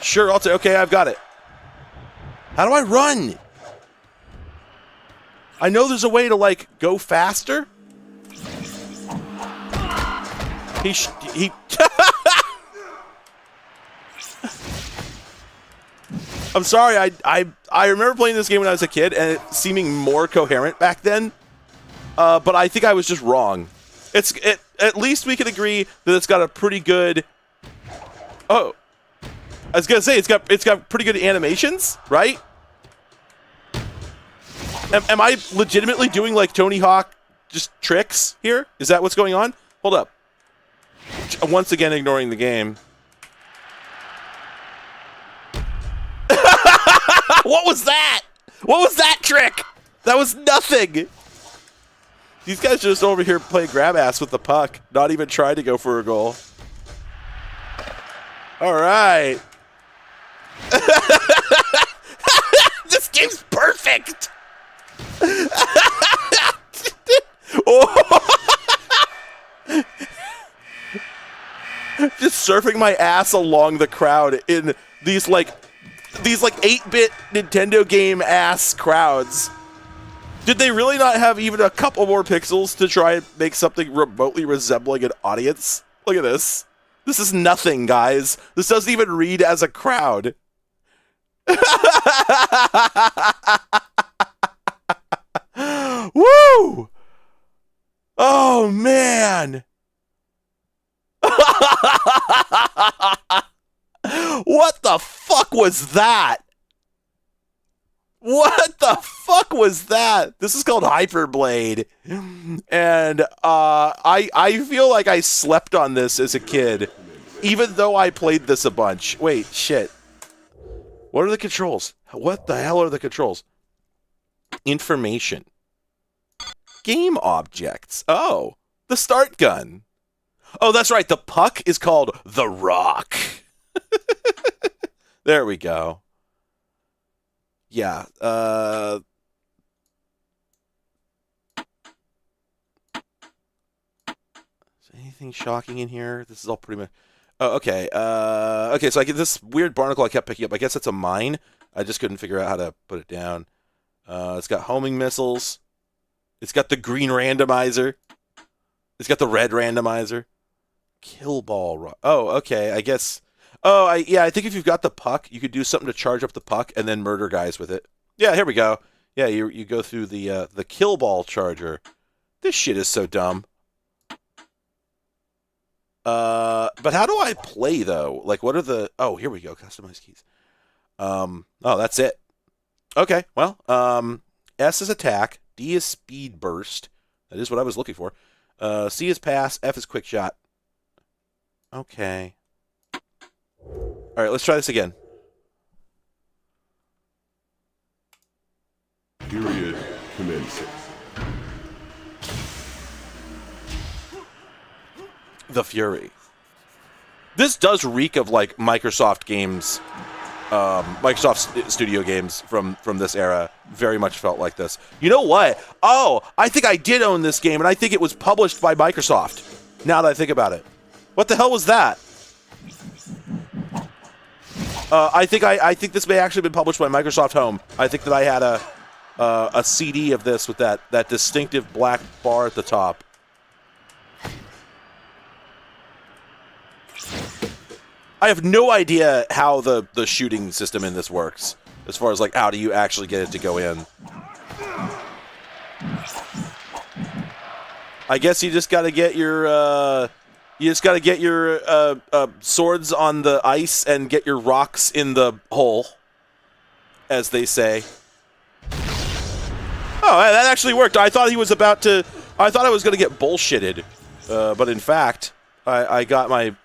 Sure, I'll take. Okay, I've got it. How do I run? I know there's a way to go faster. He I'm sorry. I remember playing this game when I was a kid and it seeming more coherent back then. But I think I was just wrong. At least we can agree that it's got a pretty good. Oh, I was gonna say it's got pretty good animations, right? Am I legitimately doing like Tony Hawk just tricks here? Is that what's going on? Hold up. Once again, ignoring the game. What was that? What was that trick? That was nothing. These guys just over here play grab ass with the puck, not even trying to go for a goal. All right. This game's perfect. Oh. Just surfing my ass along the crowd in these like 8-bit Nintendo game ass crowds. Did they really not have even a couple more pixels to try and make something remotely resembling an audience? Look at this. This is nothing, guys. This doesn't even read as a crowd. Woo! Oh, man. What the fuck was that? What the fuck was that? This is called Hyperblade. And I feel like I slept on this as a kid, even though I played this a bunch. Wait, shit. What are the controls? What the hell are the controls? Information. Game objects. Oh, the start gun. Oh, that's right. The puck is called the Rock. There we go. Yeah. Is anything shocking in here? This is all pretty much... Oh, okay. Okay, so I get this weird barnacle I kept picking up. I guess it's a mine. I just couldn't figure out how to put it down. It's got homing missiles. It's got the green randomizer. It's got the red randomizer. Kill ball. Oh, okay. I guess... Oh, I think if you've got the puck, you could do something to charge up the puck and then murder guys with it. Yeah, here we go. Yeah, you go through the kill ball charger. This shit is so dumb. But how do I play though? Like, what are the? Oh, here we go. Customize keys. Oh, that's it. Okay. Well, S is attack. D is speed burst. That is what I was looking for. C is pass. F is quick shot. Okay. All right, let's try this again. Period commencing. The Fury. This does reek of like Microsoft games, Microsoft Studio games from this era. Very much felt like this. You know what? Oh, I think I did own this game, and I think it was published by Microsoft. Now that I think about it, what the hell was that? I think this may actually have been published by Microsoft Home. I think that I had a CD of this with that distinctive black bar at the top. I have no idea how the shooting system in this works, as far as like how do you actually get it to go in. I guess you just got to get your swords on the ice and get your rocks in the hole, as they say. Oh, that actually worked. I thought he was about to. I thought I was going to get bullshitted, but in fact, I got my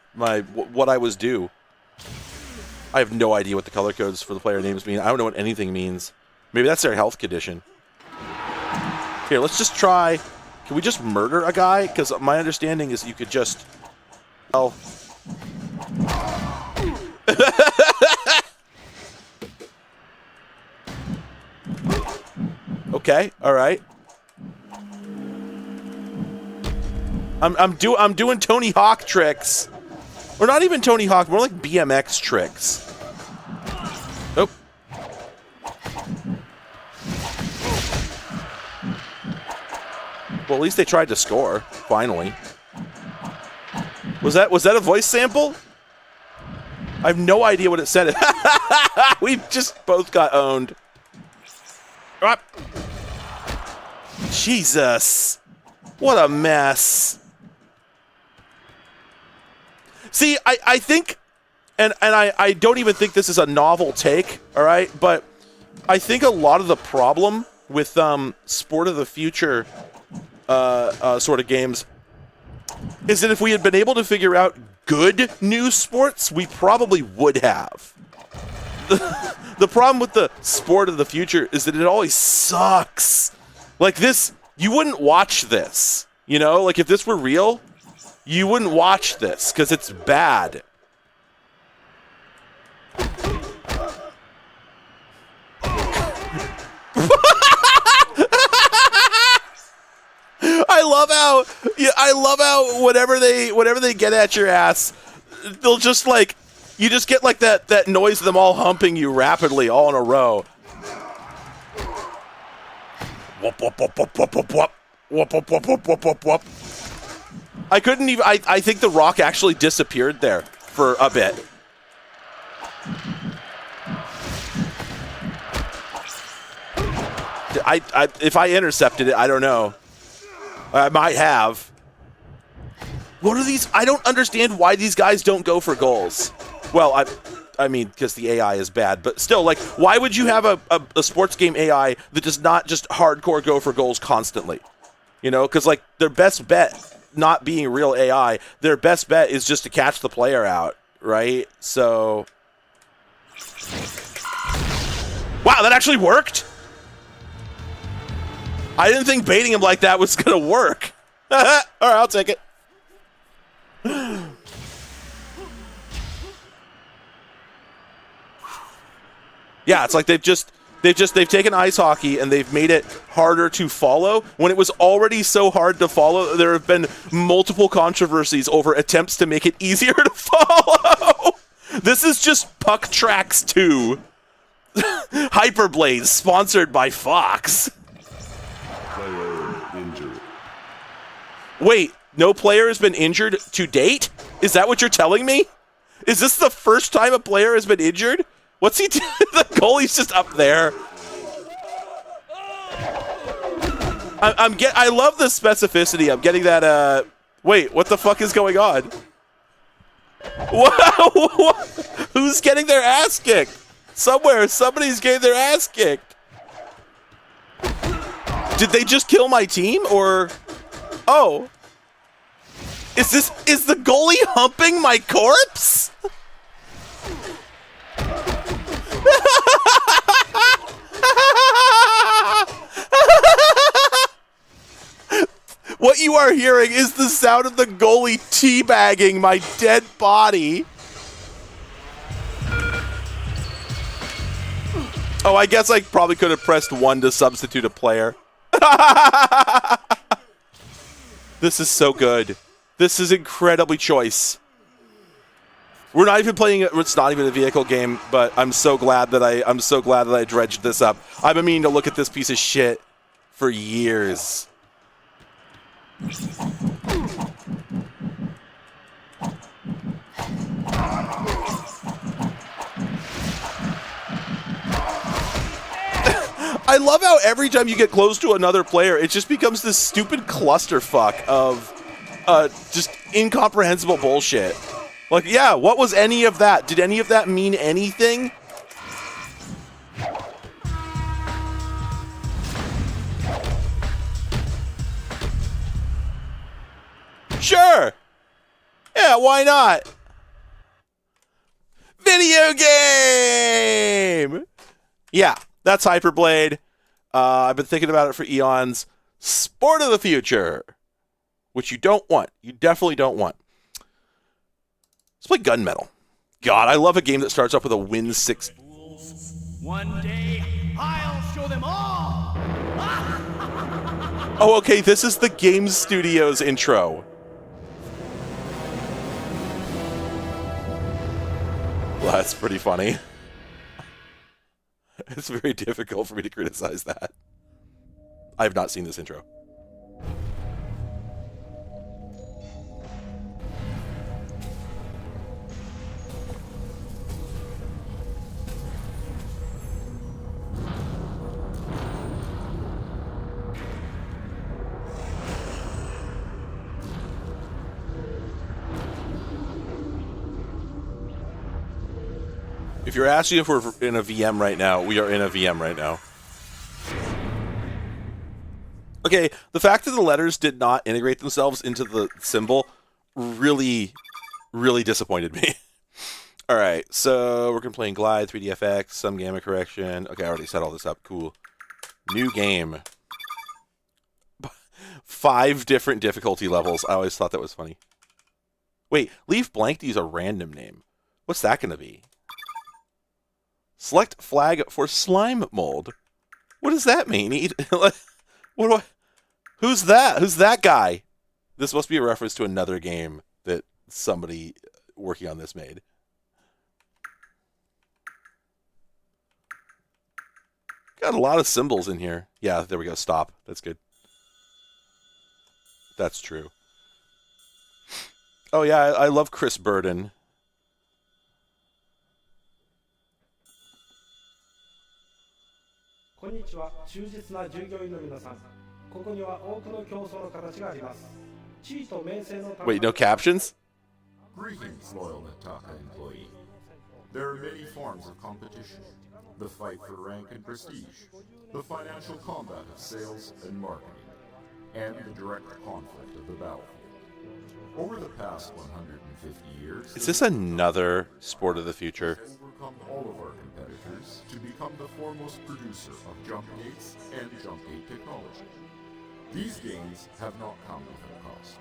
what I was due. I have no idea what the color codes for the player names mean. I don't know what anything means. Maybe that's their health condition. Here, let's just try. Can we just murder a guy? Because my understanding is you could just... Well... Okay, all right. I'm doing Tony Hawk tricks. Or not even Tony Hawk, more like BMX tricks. Nope. Well, at least they tried to score, finally. Was that a voice sample? I have no idea what it said. We just both got owned. Jesus. What a mess. See, I think, and I don't even think this is a novel take, all right? But I think a lot of the problem with Sport of the Future sort of games is that if we had been able to figure out good new sports, we probably would have. The problem with the Sport of the Future is that it always sucks. Like this, you wouldn't watch this. You know, like if this were real, you wouldn't watch this because it's bad. I love how whenever they get at your ass, they'll just like you just get like that noise of them all humping you rapidly all in a row. Whoop, whoop, whoop, whoop, whoop, whoop, whoop. Whoop, whoop, whoop, whoop, whoop, whoop, whoop. I couldn't even I think the rock actually disappeared there for a bit. If I intercepted it, I don't know. I might have. What are these? I don't understand why these guys don't go for goals. Well, I mean, because the AI is bad, but still, like, why would you have a sports game AI that does not just hardcore go for goals constantly? You know, because, like, their best bet, not being real AI, their best bet is just to catch the player out, right? So... Wow, that actually worked? I didn't think baiting him like that was going to work. All right, I'll take it. Yeah, it's like they've taken ice hockey and they've made it harder to follow when it was already so hard to follow. There have been multiple controversies over attempts to make it easier to follow. This is just Puck Tracks 2. Hyperblade, sponsored by Fox. Player injured. Wait, no player has been injured to date? Is that what you're telling me? Is this the first time a player has been injured? What's he doing? The goalie's just up there. I love the specificity. I'm getting that, wait, what the fuck is going on? What? Who's getting their ass kicked? Somebody's getting their ass kicked. Did they just kill my team, or... Oh. Is the goalie humping my corpse? What you are hearing is the sound of the goalie teabagging my dead body. Oh, I guess I probably could have pressed 1 to substitute a player. This is so good. This is incredibly choice. We're not even playing it. It's not even a vehicle game, but I'm so glad that I dredged this up. I've been meaning to look at this piece of shit for years. I love how every time you get close to another player, it just becomes this stupid clusterfuck of just incomprehensible bullshit. Like, yeah, what was any of that? Did any of that mean anything? Sure. Yeah, why not? Video game! Yeah, that's Hyperblade. I've been thinking about it for eons. Sport of the Future. Which you don't want. You definitely don't want. Let's play Gunmetal. God, I love a game that starts off with a win 6. One day, I'll show them all! Oh, okay, this is the Game Studios intro. Well, that's pretty funny. It's very difficult for me to criticize that. I have not seen this intro. If you're asking if we're in a VM right now, we are in a VM right now. Okay, the fact that the letters did not integrate themselves into the symbol really, really disappointed me. All right, so we're going to play in Glide, 3DFX, some gamma correction. Okay, I already set all this up. Cool. New game. 5 different difficulty levels. I always thought that was funny. Wait, leave blank to use a random name. What's that going to be? Select flag for slime mold. What does that mean? What do I... Who's that? Who's that guy? This must be a reference to another game that somebody working on this made. Got a lot of symbols in here. Yeah, there we go. Stop. That's good. That's true. Oh, yeah, I love Chris Burden. こんにちは、忠実な従業員の皆さん。ここには多くの競争の形があります。地位と名声のため Wait, no captions? Greetings, loyal Nataka employee. There are many forms of competition. The fight for rank and prestige, the financial combat of sales and marketing, and the direct conflict of the battlefield. Over the past 150 years, Is this another Sport of the Future? has overcome all of our competitors to become the foremost producer of jump gates and jump gate technology. These gains have not come without cost.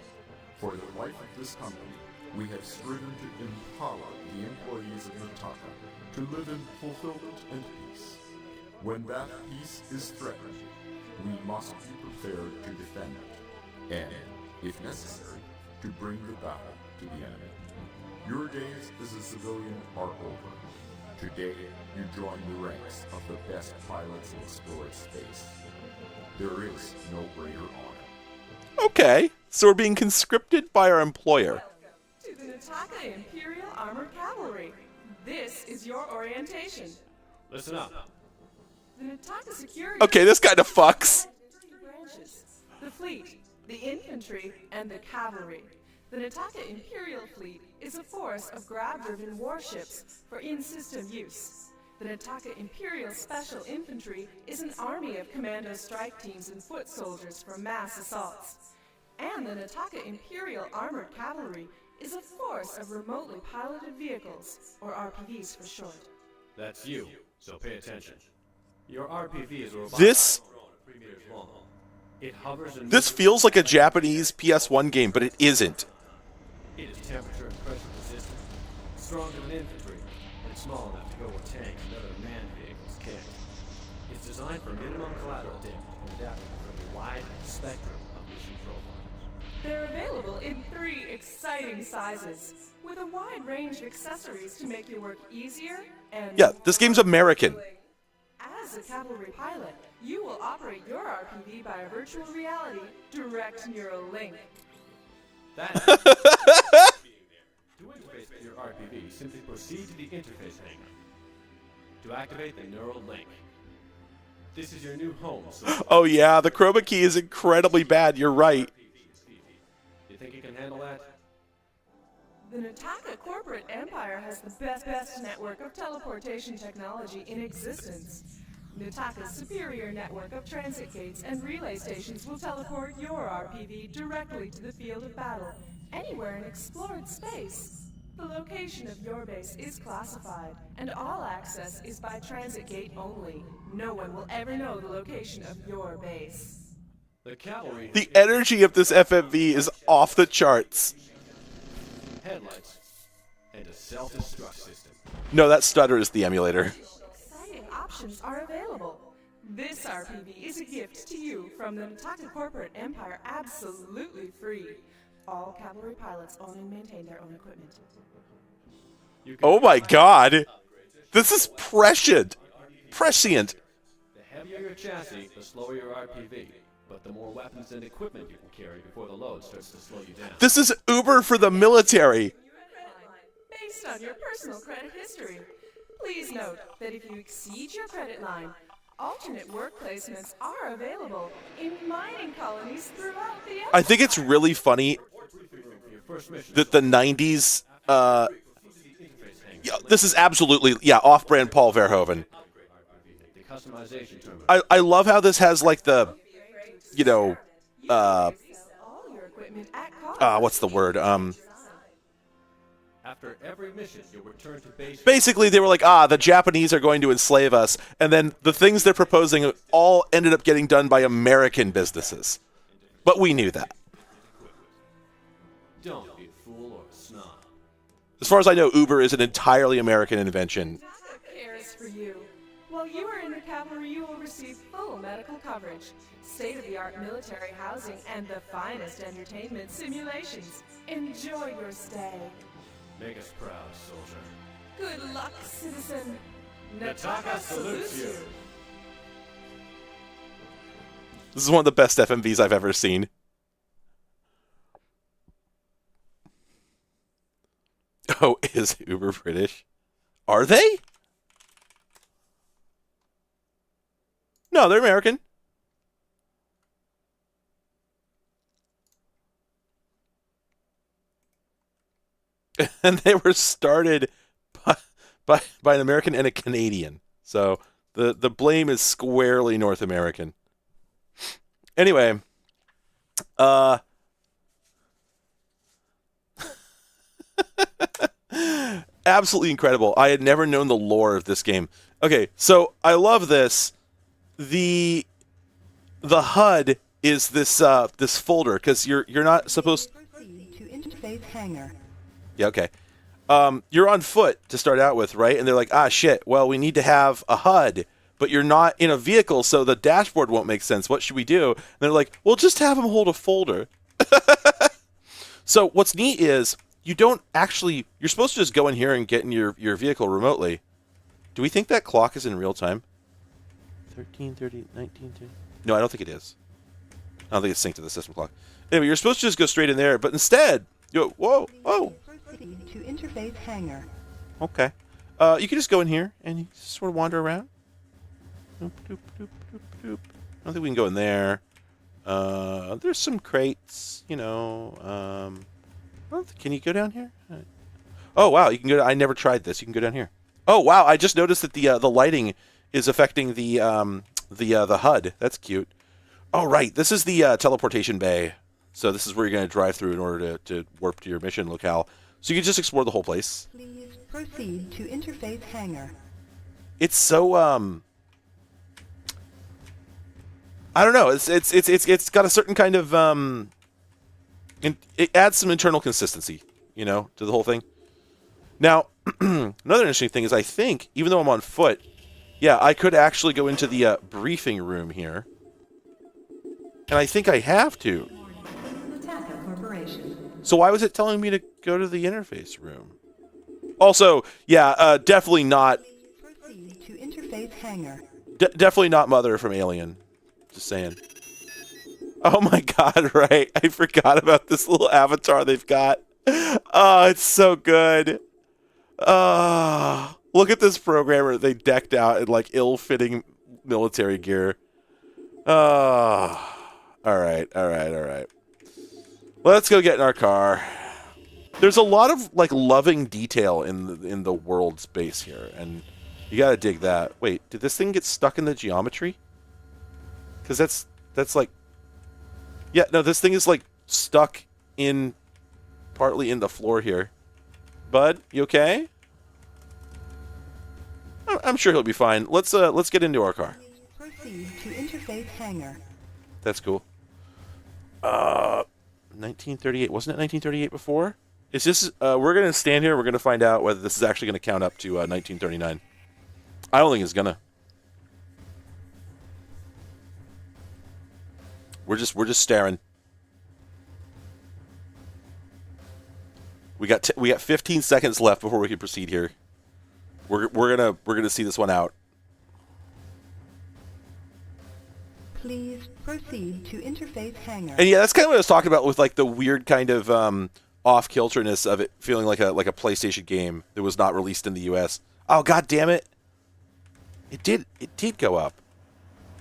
For the life of this company, we have striven to empower the employees of Nataka to live in fulfillment and peace. When that peace is threatened, we must be prepared to defend it, and, if necessary, to bring the battle to the enemy. Your days as a civilian are over. Today, you join the ranks of the best pilots in explored space. There is no greater honor. Okay, so we're being conscripted by our employer. To the Nataka Imperial Armored Cavalry. This is your orientation. Listen up. The Nataka Security Okay, this kind of fucks. branches. The fleet, the infantry, and the cavalry. The Nataka Imperial Fleet is a force of grav-driven warships for in-system use. The Nataka Imperial Special Infantry is an army of commando strike teams and foot soldiers for mass assaults. And the Nataka Imperial Armored Cavalry is a force of remotely piloted vehicles, or RPVs for short. That's you, so pay attention. Your RPV is a robotic This drone 3 meters long. It hovers and this feels like a Japanese PS1 game, but it isn't. It is temperature and pressure resistant, stronger than infantry, and small enough to go where tanks and other manned vehicles can't. It's designed for minimum collateral damage and adapted for the wide spectrum of mission profiles. They're available in 3 exciting sizes, with a wide range of accessories to make your work easier and Yeah, this game's American. As a cavalry pilot, you will operate your RPV by a virtual reality direct neural link. That to interface with your RPV, simply proceed to the interface hanger. To activate the neural link. This is your new home, so Oh yeah, the chroma key is incredibly bad. You're right. you think you can handle that? The Nataka corporate empire has the best network of teleportation technology in existence. Nataka's superior network of transit gates and relay stations will teleport your RPV directly to the field of battle, anywhere in explored space. The location of your base is classified, and all access is by transit gate only. No one will ever know the location of your base. The cavalry The energy of this FMV is off the charts. headlights and a self-destruct system. No, that stutter is the emulator. Exciting options are available. This RPV is a gift to you from the Nataka corporate empire, absolutely free. All cavalry pilots own and maintain their own equipment. You can Oh my god. This is prescient. Prescient. The heavier your chassis, the slower your RPV. But the more weapons and equipment you can carry before the load starts to slow you down. This is Uber for the military. Based on your personal credit history. Please note that if you exceed your credit line, alternate work placements are available in mining colonies throughout the I think it's really funny For your first mission, that the 90s, yeah, this is absolutely, yeah, off-brand Paul Verhoeven. the customization terminal. I love how this has like the you know, All your equipment at cost. what's the word? After every mission, you'll return to base. Basically, they were like, the Japanese are going to enslave us, and then the things they're proposing all ended up getting done by American businesses. But we knew that. Don't be a fool or a snob. As far as I know, Uber is an entirely American invention. Naka cares for you. While you are in the cavalry, you will receive full medical coverage, state-of-the-art military housing, and the finest entertainment simulations. Enjoy your stay. Make us proud, soldier. Good luck, citizen. Nataka salutes you. This is one of the best FMVs I've ever seen. Oh, is Uber British? Are they? No, they're American. And they were started by an American and a Canadian. So the blame is squarely North American. Anyway, absolutely incredible. I had never known the lore of this game. Okay, so I love this. The HUD is this this folder because you're not supposed to interface hangar. Yeah, okay. You're on foot to start out with, right? And they're like, shit, well, we need to have a HUD, but you're not in a vehicle, so the dashboard won't make sense. What should we do? And they're like, well, just have them hold a folder. So what's neat is you don't actually, you're supposed to just go in here and get in your vehicle remotely. Do we think that clock is in real time? 13:30, 19:30? No, I don't think it is. I don't think it's synced to the system clock. Anyway, you're supposed to just go straight in there, but instead, you go, whoa. Proceed to interface hangar. Okay. You can just go in here and you just sort of wander around. Doop, doop, doop, doop, doop. I don't think we can go in there. There's some crates, you know. Can you go down here? Oh wow, you can go. I never tried this. You can go down here. Oh wow, I just noticed that the lighting is affecting the HUD. That's cute. Oh right, this is the teleportation bay. So this is where you're going to drive through in order to warp to your mission locale. So you can just explore the whole place. Please proceed to interface hangar. It's so I don't know. It's got a certain kind of it adds some internal consistency, you know, to the whole thing. Now, another interesting thing is I think even though I'm on foot, yeah, I could actually go into the briefing room here. And I think I have to. So why was it telling me to go to the interface room? Also, yeah, definitely not. Proceed to interface hangar. Definitely not Mother from Alien. Just saying. Oh my god, right. I forgot about this little avatar they've got. Oh, it's so good. Look at this programmer they decked out in like ill-fitting military gear. Alright. Let's go get in our car. There's a lot of like loving detail in the world space here, and you gotta dig that. Wait, did this thing get stuck in the geometry? Because that's like, yeah, no, this thing is like stuck in partly in the floor here. Bud, you okay? I'm sure he'll be fine. Let's get into our car. Proceed to interface hangar. That's cool. 1938. Wasn't it 1938 before? Is this? We're gonna stand here. We're gonna find out whether this is actually gonna count up to 1939. I don't think it's gonna. We're just staring. We got 15 seconds left before we can proceed here. We're gonna see this one out. Please proceed to interface hangar. And yeah, that's kind of what I was talking about with like the weird kind of off-kilterness of it feeling like a PlayStation game that was not released in the US. Oh god damn it. It did go up.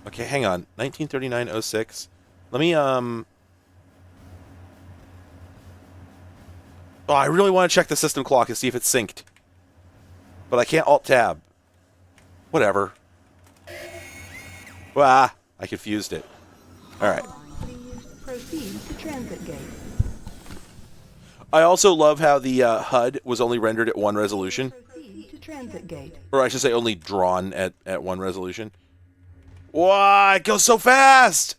Okay, hang on. 1939-06. Let me Oh, I really want to check the system clock and see if it's synced. But I can't alt-tab. Whatever. I confused it. All right. Please proceed to transit gate. I also love how the HUD was only rendered at 1 resolution. Proceed to transit gate. Or I should say only drawn at 1 resolution. Wow, it goes so fast!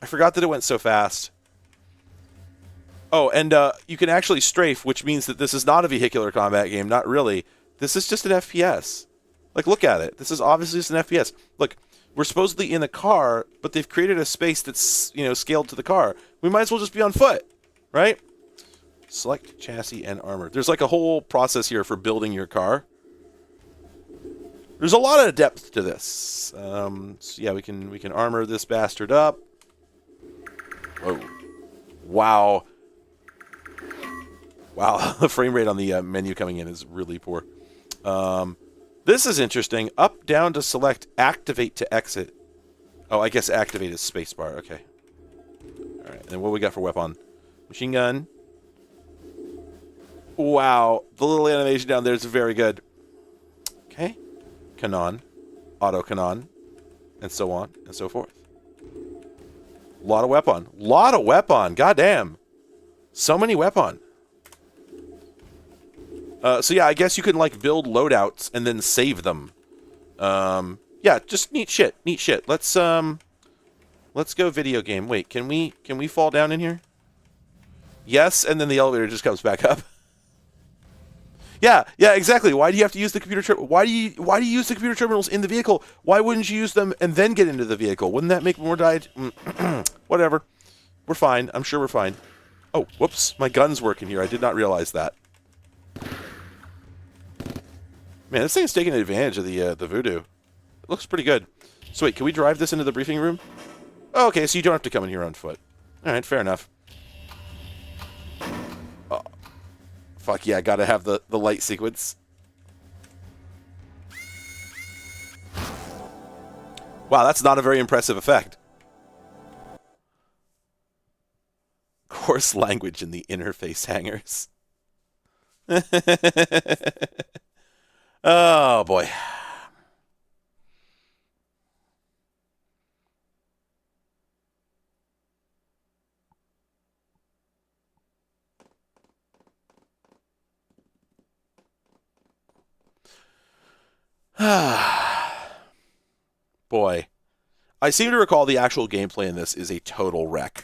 I forgot that it went so fast. Oh, and you can actually strafe, which means that this is not a vehicular combat game. Not really. This is just an FPS. Like, look at it. This is obviously just an FPS. Look, we're supposedly in a car, but they've created a space that's, you know, scaled to the car. We might as well just be on foot, right? Select chassis and armor. There's like a whole process here for building your car. There's a lot of depth to this. So yeah, we can armor this bastard up. Whoa. Wow. Wow, the frame rate on the menu coming in is really poor. This is interesting. Up, down to select, activate to exit. Oh, I guess activate is spacebar. Okay. All right, and then what we got for weapon? Machine gun. Wow, the little animation down there is very good. Okay. Canon, auto canon, and so on and so forth. Lot of weapon. Lot of weapon. Goddamn. So many weapon. So yeah, I guess you can like build loadouts and then save them. Yeah, just neat shit. Neat shit. Let's go video game. Wait, can we fall down in here? Yes, and then the elevator just comes back up. Yeah, exactly. Why do you have to use the computer why do you use the computer terminals in the vehicle? Why wouldn't you use them and then get into the vehicle? Wouldn't that make more whatever. We're fine. I'm sure we're fine. Oh, whoops. My gun's working here. I did not realize that. Man, this thing's taking advantage of the voodoo. It looks pretty good. So wait, can we drive this into the briefing room? Oh, okay, so you don't have to come in here on foot. All right, fair enough. Oh, fuck yeah, gotta have the light sequence. Wow, that's not a very impressive effect. Coarse language in the interface hangers. Oh, boy. Boy. I seem to recall the actual gameplay in this is a total wreck.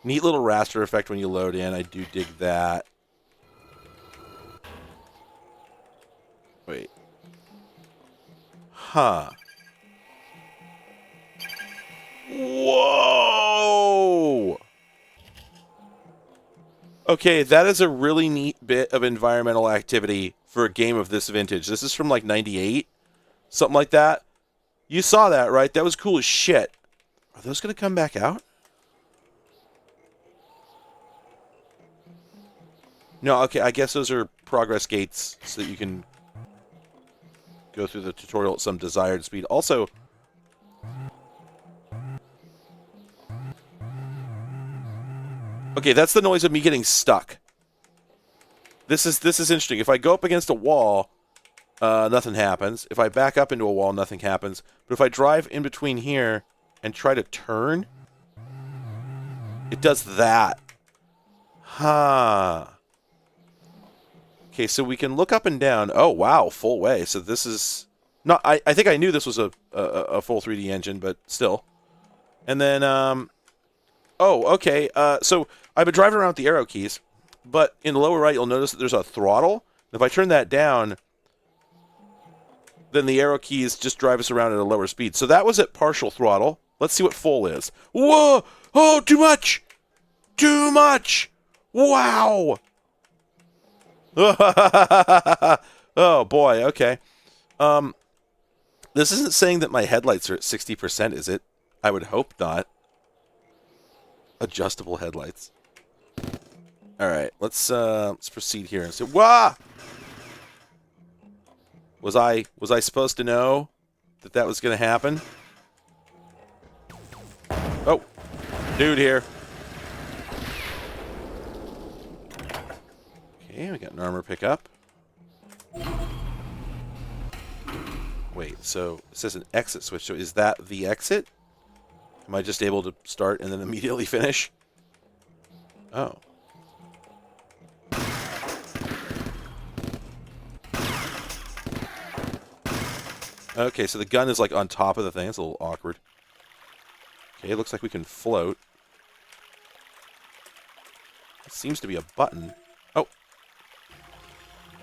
Neat little raster effect when you load in. I do dig that. Wait. Huh. Whoa! Okay, that is a really neat bit of environmental activity for a game of this vintage. This is from like 98? Something like that. You saw that, right? That was cool as shit. Are those going to come back out? No, okay, I guess those are progress gates so that you can go through the tutorial at some desired speed. Also, okay, that's the noise of me getting stuck. This is interesting. If I go up against a wall, nothing happens. If I back up into a wall, nothing happens. But if I drive in between here and try to turn, it does that. Huh. Okay, so we can look up and down. Oh, wow, full way. So this is... not. I think I knew this was a full 3D engine, but still. And then... oh, okay. So I've been driving around with the arrow keys, but in the lower right, you'll notice that there's a throttle. If I turn that down, then the arrow keys just drive us around at a lower speed. So that was at partial throttle. Let's see what full is. Whoa! Oh, too much! Too much! Wow! Oh, boy. Okay. This isn't saying that my headlights are at 60%, is it? I would hope not. Adjustable headlights. All right, let's proceed here and say, "Wah!" Was I supposed to know that that was going to happen? Oh, dude here. Okay, we got an armor pickup. Wait, so it says an exit switch. So is that the exit? Am I just able to start and then immediately finish? Oh. Okay, so the gun is like on top of the thing. It's a little awkward. Okay, it looks like we can float. It seems to be a button. Oh.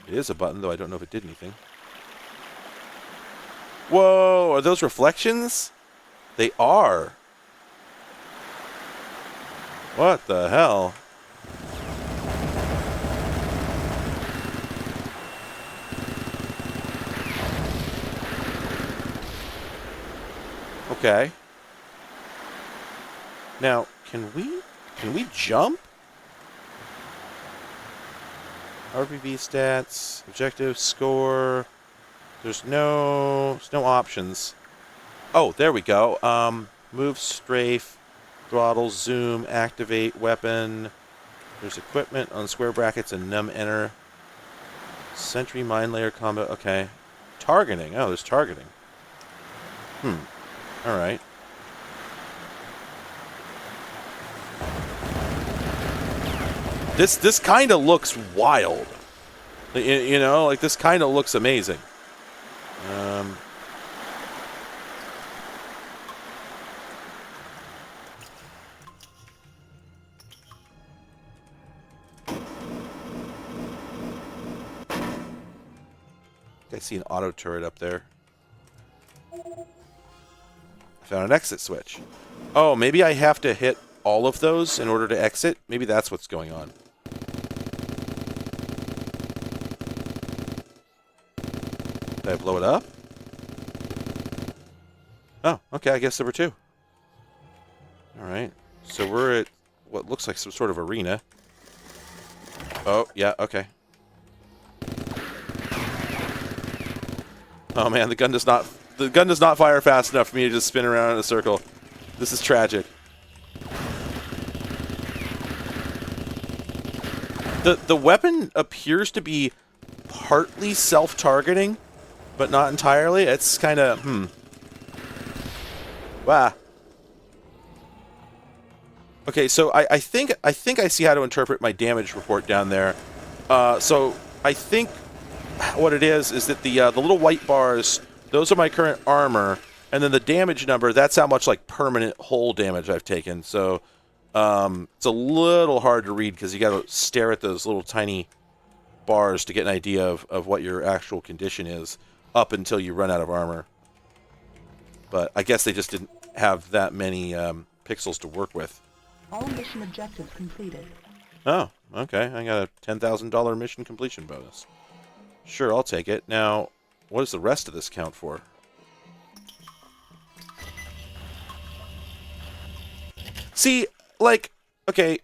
It is a button, though I don't know if it did anything. Whoa, are those reflections? They are. What the hell? Okay. Now, can we jump? RPV stats, objective, score. There's no options. Oh, there we go. Move, strafe, throttle, zoom, activate, weapon. There's equipment on square brackets and num enter. Sentry, mine layer, combo. Okay. Targeting. Oh, there's targeting. All right. This kind of looks wild. You know, like this kind of looks amazing. I see an auto turret up there. I found an exit switch. Oh, maybe I have to hit all of those in order to exit? Maybe that's what's going on. Did I blow it up? Oh, okay, I guess there were two. Alright, so we're at what looks like some sort of arena. Oh, yeah, okay. Oh man, the gun does not fire fast enough for me to just spin around in a circle. This is tragic. The weapon appears to be partly self-targeting, but not entirely. It's kind of Wow. Okay, so I think I see how to interpret my damage report down there. So I think what it is that the little white bars, those are my current armor, and then the damage number, that's how much like permanent hull damage I've taken. So it's a little hard to read because you got to stare at those little tiny bars to get an idea of what your actual condition is up until you run out of armor. But I guess they just didn't have that many pixels to work with. All mission objectives completed. Oh, okay. I got a $10,000 mission completion bonus. Sure, I'll take it. Now, what does the rest of this count for? See, like, okay,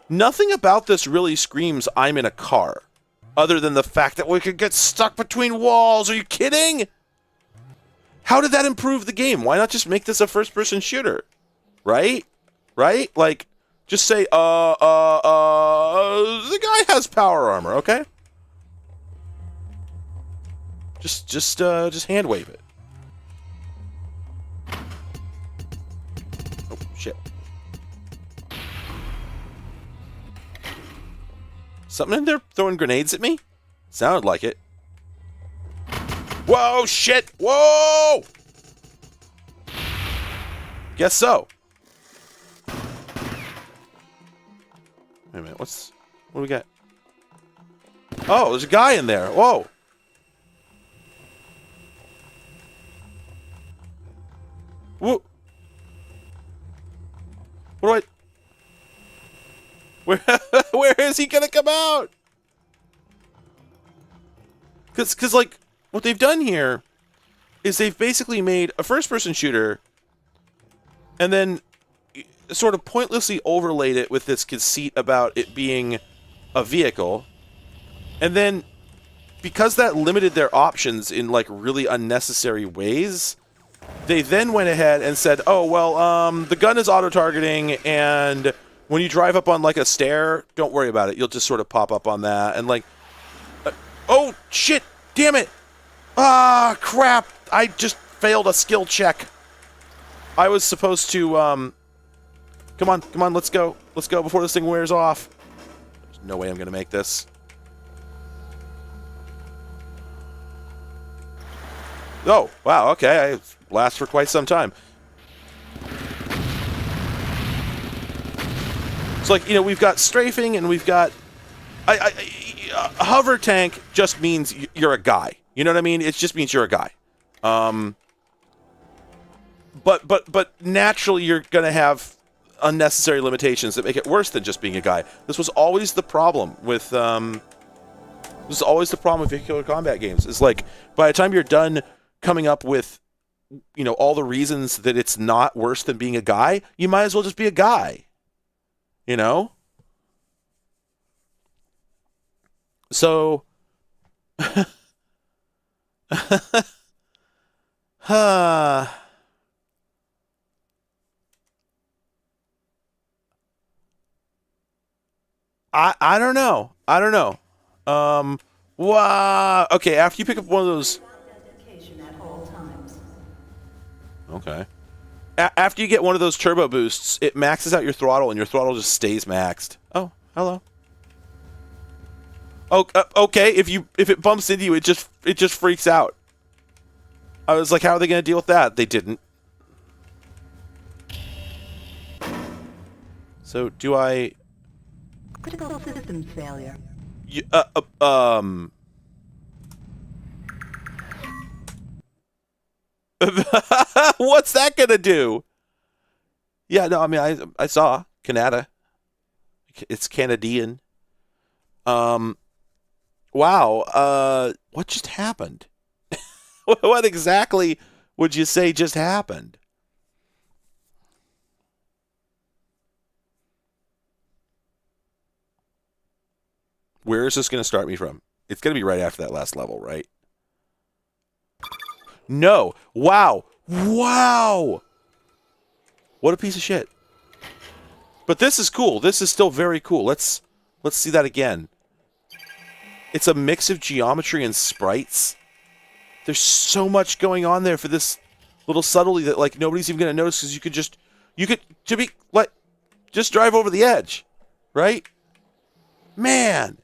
nothing about this really screams I'm in a car, other than the fact that we could get stuck between walls. Are you kidding? How did that improve the game? Why not just make this a first-person shooter? Right? Right? Like, just say, the guy has power armor, okay? Just hand wave it. Oh, shit. Something in there throwing grenades at me? Sounded like it. Whoa, shit! Whoa! Guess so. Wait a minute, what do we got? Oh, there's a guy in there. Whoa! Whoa! What do I... Where is he gonna come out? Cause like, what they've done here is they've basically made a first-person shooter and then sort of pointlessly overlaid it with this conceit about it being a vehicle. And then, because that limited their options in, like, really unnecessary ways, they then went ahead and said, oh, well, the gun is auto-targeting, and when you drive up on, like, a stair, don't worry about it. You'll just sort of pop up on that. And, like, oh, shit, damn it. Ah, crap. I just failed a skill check. I was supposed to, come on, let's go before this thing wears off. There's no way I'm gonna make this. Oh, wow, okay, I last for quite some time. It's like, you know, we've got strafing and we've got... a hover tank just means you're a guy. You know what I mean? It just means you're a guy. But naturally you're going to have unnecessary limitations that make it worse than just being a guy. This was always the problem with vehicular combat games. It's like by the time you're done coming up with, you know, all the reasons that it's not worse than being a guy, you might as well just be a guy. You know? So I don't know. Okay, after you pick up one of those... Okay. After you get one of those turbo boosts, it maxes out your throttle, and your throttle just stays maxed. Oh, hello. Oh, okay, if it bumps into you, it just freaks out. I was like, how are they going to deal with that? They didn't. So, do I... Critical system failure. What's that gonna do? Yeah, no, I mean, I saw Canada. It's Canadian. Wow. What just happened? What exactly would you say just happened? Where is this going to start me from? It's going to be right after that last level, right? No. Wow. Wow. What a piece of shit. But this is cool. This is still very cool. Let's see that again. It's a mix of geometry and sprites. There's so much going on there for this little subtlety that like nobody's even going to notice because you could just drive over the edge, right? Man.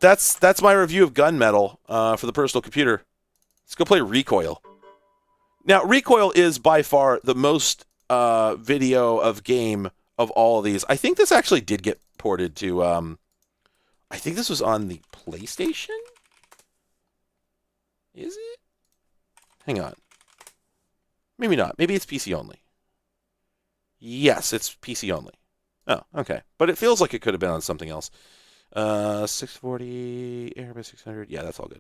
That's my review of Gunmetal for the personal computer. Let's go play Recoil. Now, Recoil is by far the most video of game of all of these. I think this actually did get ported to... I think this was on the PlayStation? Is it? Hang on. Maybe not. Maybe it's PC only. Yes, it's PC only. Oh, okay. But it feels like it could have been on something else. 640, Airbus 600. Yeah, that's all good.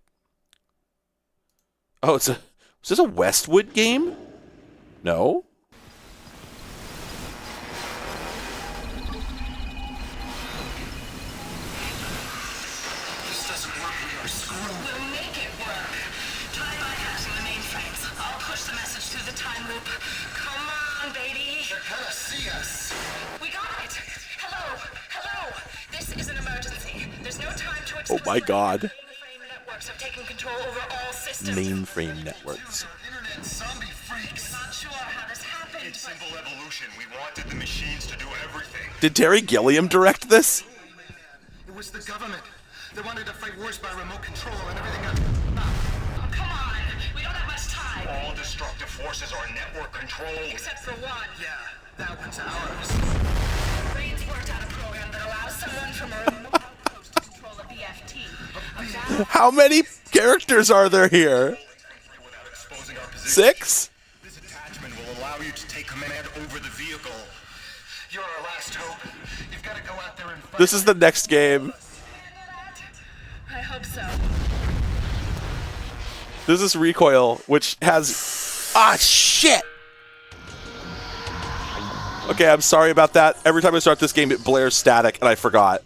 Oh, is this a Westwood game? No? This doesn't work. We are screwed. We'll make it work. Try bypassing the mainframes. I'll push the message through the time loop. Come on, baby. They're gonna see us. We got it. Hello. This is an emergency. There's no time to explain. Oh my God. Mainframe networks have taken control over all systems. Mainframe networks. Internet zombie freaks. I'm not sure how this happened. It's simple evolution. We wanted the machines to do everything. Did Terry Gilliam direct this? It was the government. They wanted to fight wars by remote control and everything else. Oh, come on. We don't have much time. All destructive forces are network controlled. Except for one. Yeah, that one's ours. Brains worked out a program that allows someone from a remote outpost to control a BFT. How many characters are there here? Without exposing our position. 6? This attachment will allow you to take command over the vehicle. You're our last hope. You've got to go out there and fight. This is the next game. I hope so. This is Recoil, which has... Ah, shit! Okay, I'm sorry about that. Every time I start this game, it blares static, and I forgot.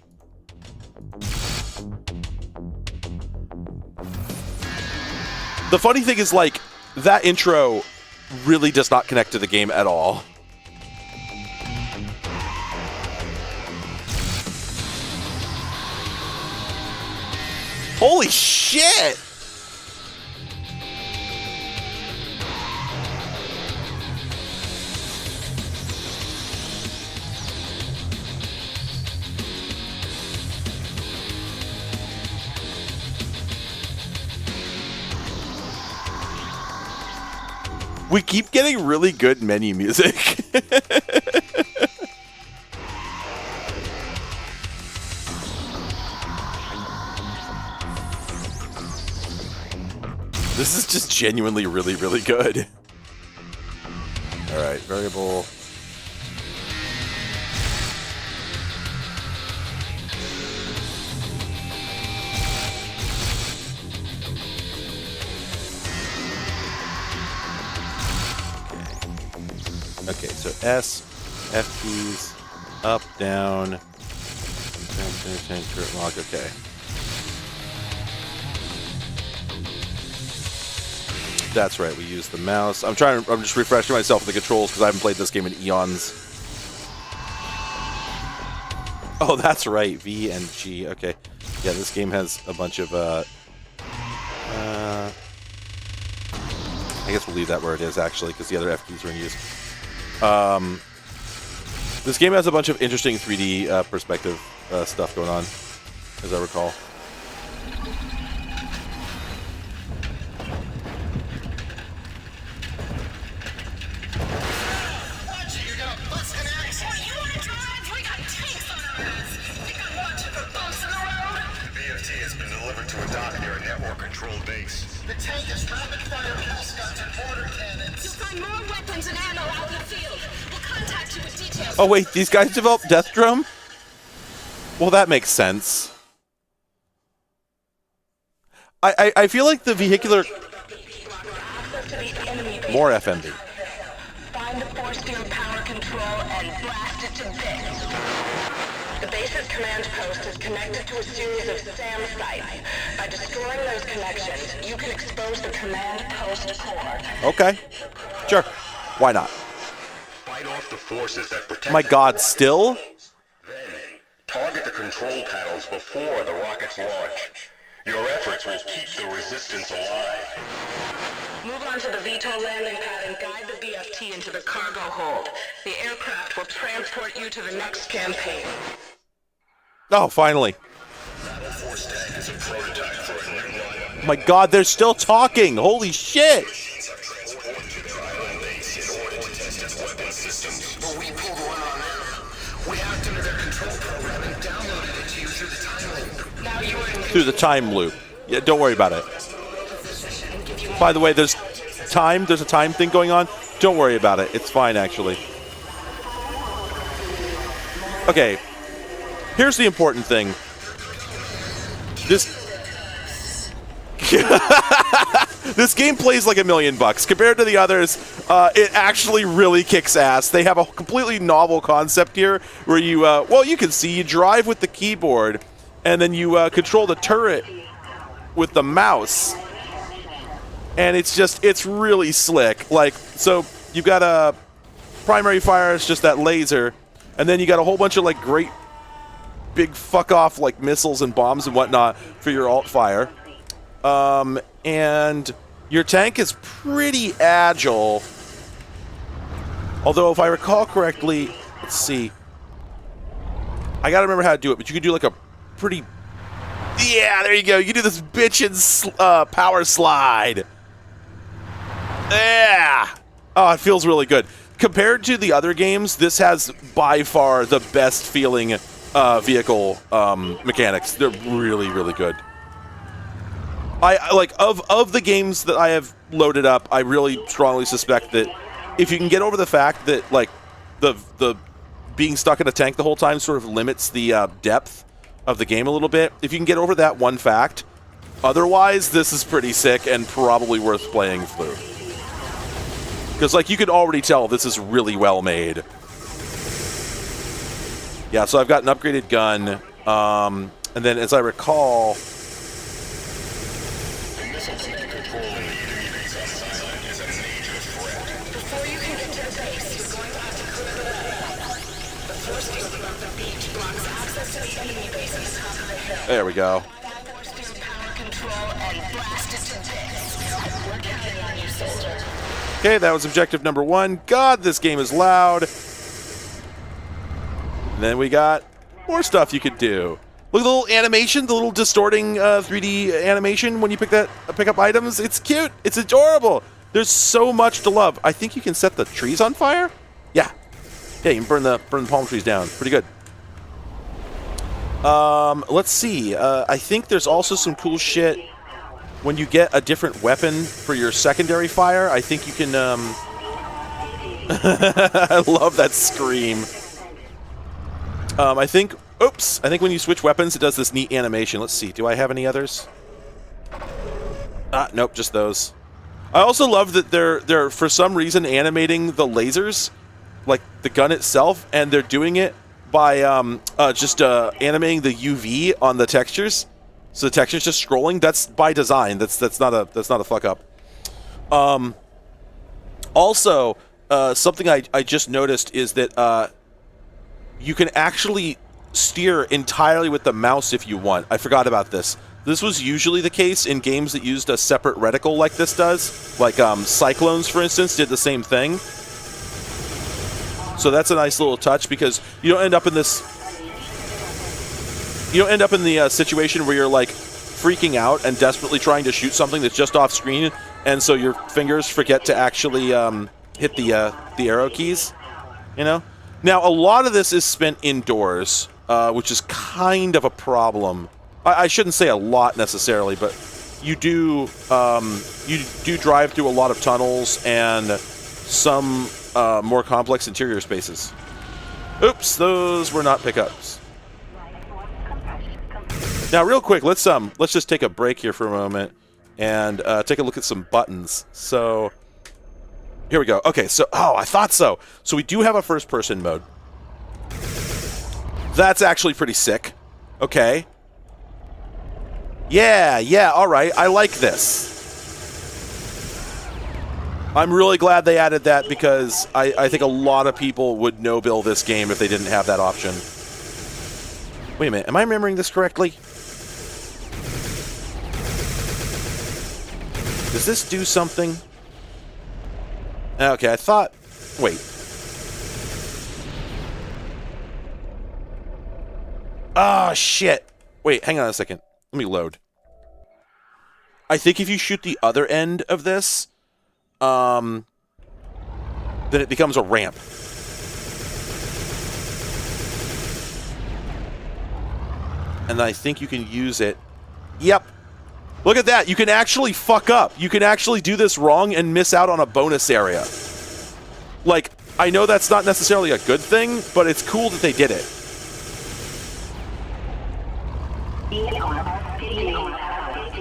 The funny thing is, like, that intro really does not connect to the game at all. Holy shit! We keep getting really good menu music. This is just genuinely really, really good. Alright, variable. Okay, so S, F keys, up, down, lock, okay. That's right, we use the mouse. I'm just refreshing myself with the controls because I haven't played this game in eons. Oh, that's right, V and G, okay. Yeah, this game has a bunch of, I guess we'll leave that where it is, actually, because the other F keys are in use. This game has a bunch of interesting 3D perspective stuff going on, as I recall. The tank is rapid-fire pulse guns and mortar cannons. You'll find more weapons and ammo out in the field. We'll contact you with details. Oh wait, these guys developed Death Drome? Well, that makes sense. I feel like the vehicular... More FMV. Find the force field power control and blast it to bits. The base's command post is connected to a series of SAM sites. By destroying those connections, you can expose the command post core. Okay. Sure. Why not? Fight off the forces that protect. My god, still? Then, target the control panels before the rockets launch. Your efforts will keep the resistance alive. Move on to the VTOL landing pad and guide the BFT into the cargo hold. The aircraft will transport you to the next campaign. Oh, finally. Force tank is a prototype for a new lineup. My god, they're still talking! Holy shit! Machines are transported to their island base in order to test its weapon systems. But we pulled one on them. We hacked into their control program and downloaded it to you through the time loop. Now you are in Through the time loop. Yeah, don't worry about it. By the way, there's a time thing going on. Don't worry about it. It's fine, actually. Okay. Here's the important thing. This game plays like $1 million. Compared to the others, it actually really kicks ass. They have a completely novel concept here where you, well, you can see you drive with the keyboard and then you control the turret with the mouse. And it's really slick. Like, so you've got a primary fire, it's just that laser, and then you got a whole bunch of like great big fuck off like missiles and bombs and whatnot for your alt fire. And your tank is pretty agile. Although if I recall correctly, let's see. I gotta remember how to do it, but you can do like a pretty... Yeah, there you go. You can do this bitchin' power slide. Yeah! Oh, it feels really good. Compared to the other games, this has by far the best feeling vehicle mechanics. They're really, really good. I like of the games that I have loaded up, I really strongly suspect that if you can get over the fact that like the being stuck in a tank the whole time sort of limits the depth of the game a little bit, if you can get over that one fact, otherwise this is pretty sick and probably worth playing through. Because like you could already tell this is really well made. Yeah, so I've got an upgraded gun, and then as I recall... Before you can get to the base, you're going to have to clear the land. The force field above the beach blocks access to the enemy base at the top of the hill. There we go. Force field power Okay, that was objective number 1. God, this game is loud. And then we got more stuff you could do. Look at the little animation, the little distorting 3D animation when you pick up items. It's cute. It's adorable. There's so much to love. I think you can set the trees on fire. Yeah, you can burn the palm trees down. Pretty good. Let's see. I think there's also some cool shit when you get a different weapon for your secondary fire. I think you can. I love that scream. I think when you switch weapons, it does this neat animation. Let's see. Do I have any others? Nope, just those. I also love that they're for some reason animating the lasers, like the gun itself, and they're doing it by just animating the UV on the textures. So the texture's just scrolling. That's by design. That's not a fuck up. Also, something I just noticed is that you can actually steer entirely with the mouse if you want. I forgot about this. This was usually the case in games that used a separate reticle like this does. Like Cyclones, for instance, did the same thing. So that's a nice little touch because you don't end up in this... You don't end up in the situation where you're like freaking out and desperately trying to shoot something that's just off screen, and so your fingers forget to actually hit the arrow keys, you know? Now, a lot of this is spent indoors, which is kind of a problem. I shouldn't say a lot necessarily, but you do drive through a lot of tunnels and some more complex interior spaces. Oops, those were not pickups. Now, real quick, let's just take a break here for a moment and take a look at some buttons. So, here we go. Okay, so, I thought so. So we do have a first-person mode. That's actually pretty sick. Okay. Yeah, all right. I like this. I'm really glad they added that because I think a lot of people would no-bill this game if they didn't have that option. Wait a minute. Am I remembering this correctly? Does this do something? Okay, I thought... Wait. Ah, shit. Wait, hang on a second. Let me load. I think if you shoot the other end of this, then it becomes a ramp. And I think you can use it. Yep. Look at that. You can actually fuck up. You can actually do this wrong and miss out on a bonus area. Like, I know that's not necessarily a good thing, but it's cool that they did it.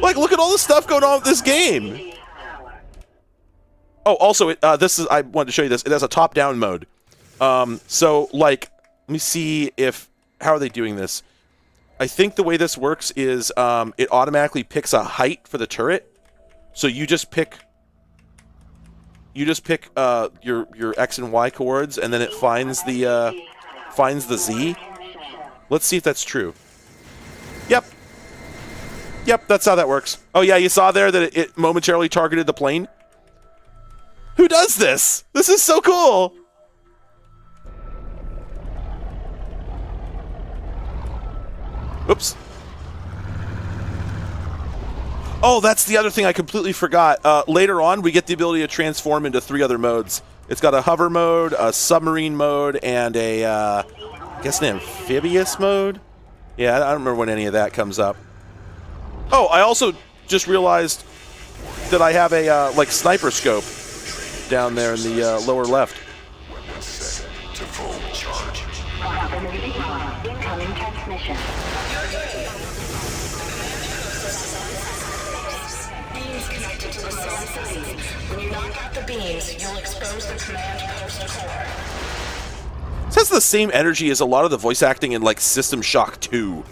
Like, look at all the stuff going on with this game. Oh, also, I wanted to show you this. It has a top-down mode. So, like, let me see how are they doing this? I think the way this works is it automatically picks a height for the turret. So you just pick your X and Y chords, and then it finds the Z. Let's see if that's true. Yep, that's how that works. Oh yeah, you saw there that it momentarily targeted the plane? Who does this? This is so cool! Oops. Oh, that's the other thing I completely forgot. Later on, we get the ability to transform into 3 other modes. It's got a hover mode, a submarine mode, and I guess an amphibious mode? Yeah, I don't remember when any of that comes up. Oh, I also just realized that I have a, sniper scope down there in the lower left. Set to full charge. Incoming transmission. Beams connected to the SAM. When you knock out the beams, you'll expose the command post core. This has the same energy as a lot of the voice acting in, like, System Shock 2.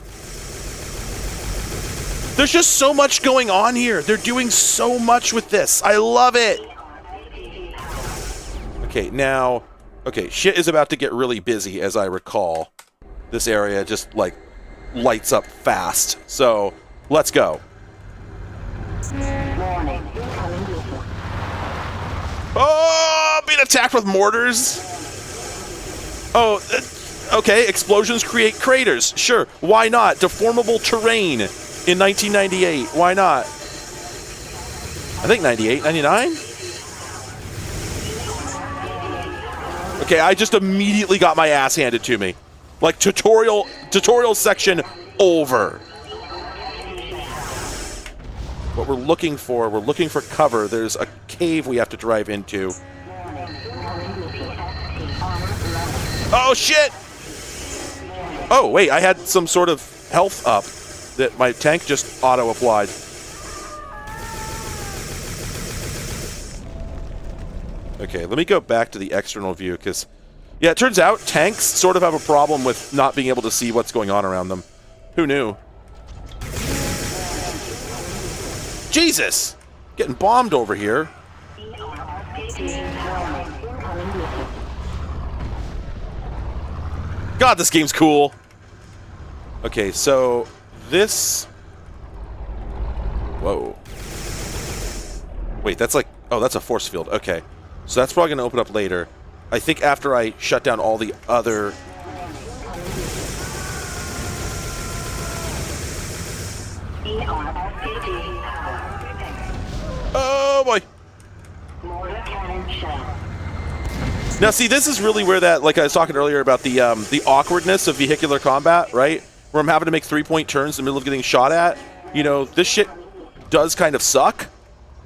There's just so much going on here. They're doing so much with this. I love it. Okay, now... Okay, shit is about to get really busy, as I recall. This area just, like, lights up fast. So, let's go. Oh, being attacked with mortars. Oh, okay. Explosions create craters. Sure. Why not? Deformable terrain in 1998. Why not? I think 98, 99? Okay, I just immediately got my ass handed to me. Like, tutorial section over. What we're looking for cover. There's a cave we have to drive into. Oh, shit! Oh, wait, I had some sort of health up that my tank just auto-applied. Okay, let me go back to the external view, because, yeah, it turns out tanks sort of have a problem with not being able to see what's going on around them. Who knew? Jesus! Getting bombed over here. God, this game's cool. Okay, so this... Whoa. Wait, that's like... Oh, that's a force field. Okay. So that's probably going to open up later. I think after I shut down all the other... Oh, boy. Now, see, this is really where that, like I was talking earlier about the awkwardness of vehicular combat, right? Where I'm having to make 3-point turns in the middle of getting shot at. You know, this shit does kind of suck,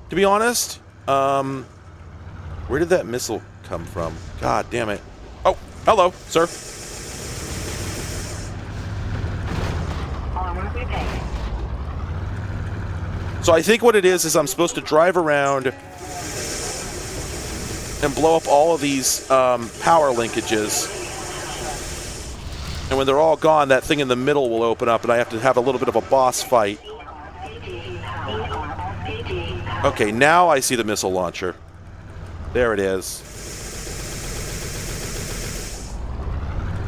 to be honest. Where did that missile come from? God damn it. Oh, hello, sir. So I think what it is I'm supposed to drive around and blow up all of these power linkages. And when they're all gone, that thing in the middle will open up and I have to have a little bit of a boss fight. Okay, now I see the missile launcher. There it is.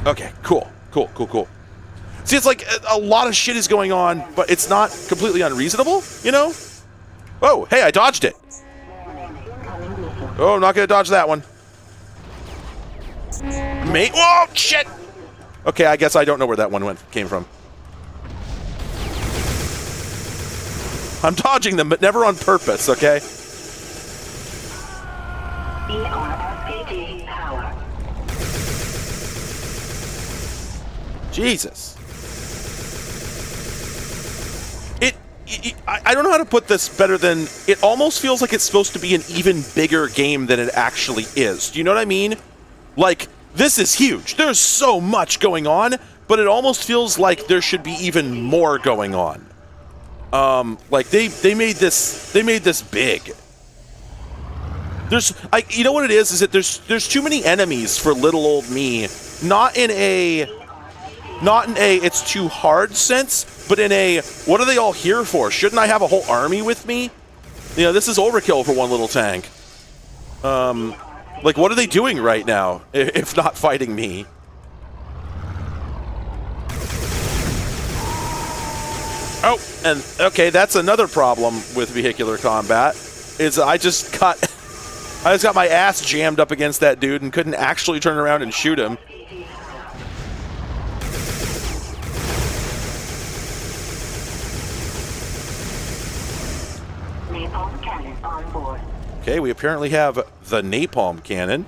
Okay, cool. See, it's like a lot of shit is going on, but it's not completely unreasonable, you know? Oh, hey, I dodged it. Oh, I'm not going to dodge that one. Whoa, shit! Okay, I guess I don't know where that one came from. I'm dodging them, but never on purpose, okay? Jesus. I don't know how to put this better than... It almost feels like it's supposed to be an even bigger game than it actually is. Do you know what I mean? Like, this is huge. There's so much going on, but it almost feels like there should be even more going on. Like, they made this big. You know what it is that there's too many enemies for little old me. Not in a it's too hard sense, but in a what are they all here for? Shouldn't I have a whole army with me? You know, this is overkill for one little tank. Like, what are they doing right now if not fighting me? Oh, and okay, that's another problem with vehicular combat. Is I just got my ass jammed up against that dude and couldn't actually turn around and shoot him. Napalm cannon on board. Okay, we apparently have the napalm cannon.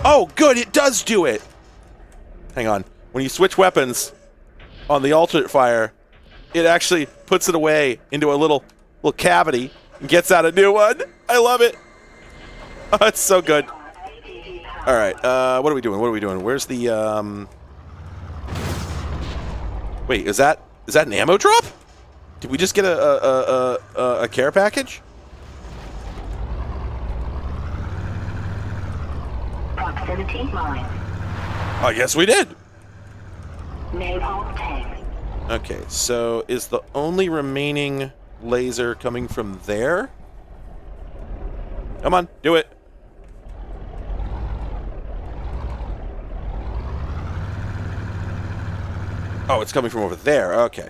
Oh, good, it does do it! Hang on. When you switch weapons on the alternate fire, it actually puts it away into a little cavity and gets out a new one. I love it. Oh, it's so good. All right, what are we doing? Where's the Wait, is that an ammo drop? Did we just get a care package? Proximity mine. I guess we did. Napalm tank. Okay, so is the only remaining laser coming from there? Come on, do it. Oh, it's coming from over there. Okay.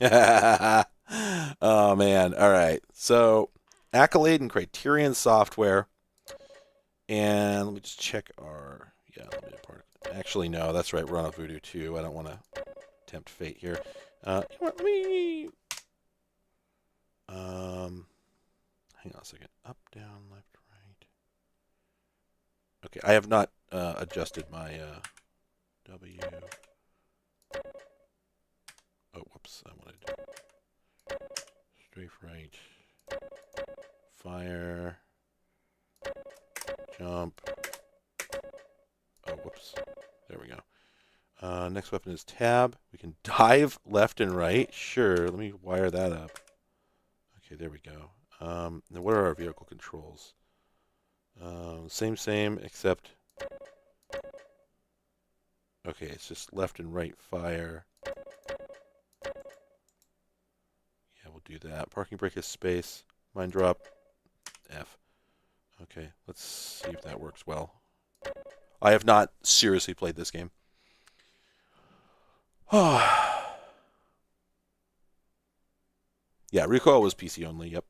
Oh, man. All right. So, Accolade and Criterion Software. And let me just check our... Yeah, let me part. Actually, no, that's right. We're on a Voodoo 2. I don't want to tempt fate here. You know what, let me... hang on a second. Up, down, left, right. Okay, I have not adjusted my W. Oh, whoops. I wanted strafe right. Fire. Jump. Oh, whoops. There we go. Next weapon is tab. We can dive left and right. Sure, let me wire that up. Okay, there we go. Now what are our vehicle controls? Same, except... Okay, it's just left and right fire. Yeah, we'll do that. Parking brake is space. Mine drop, F. Okay, let's see if that works well. I have not seriously played this game. Yeah, Recoil was PC only, yep.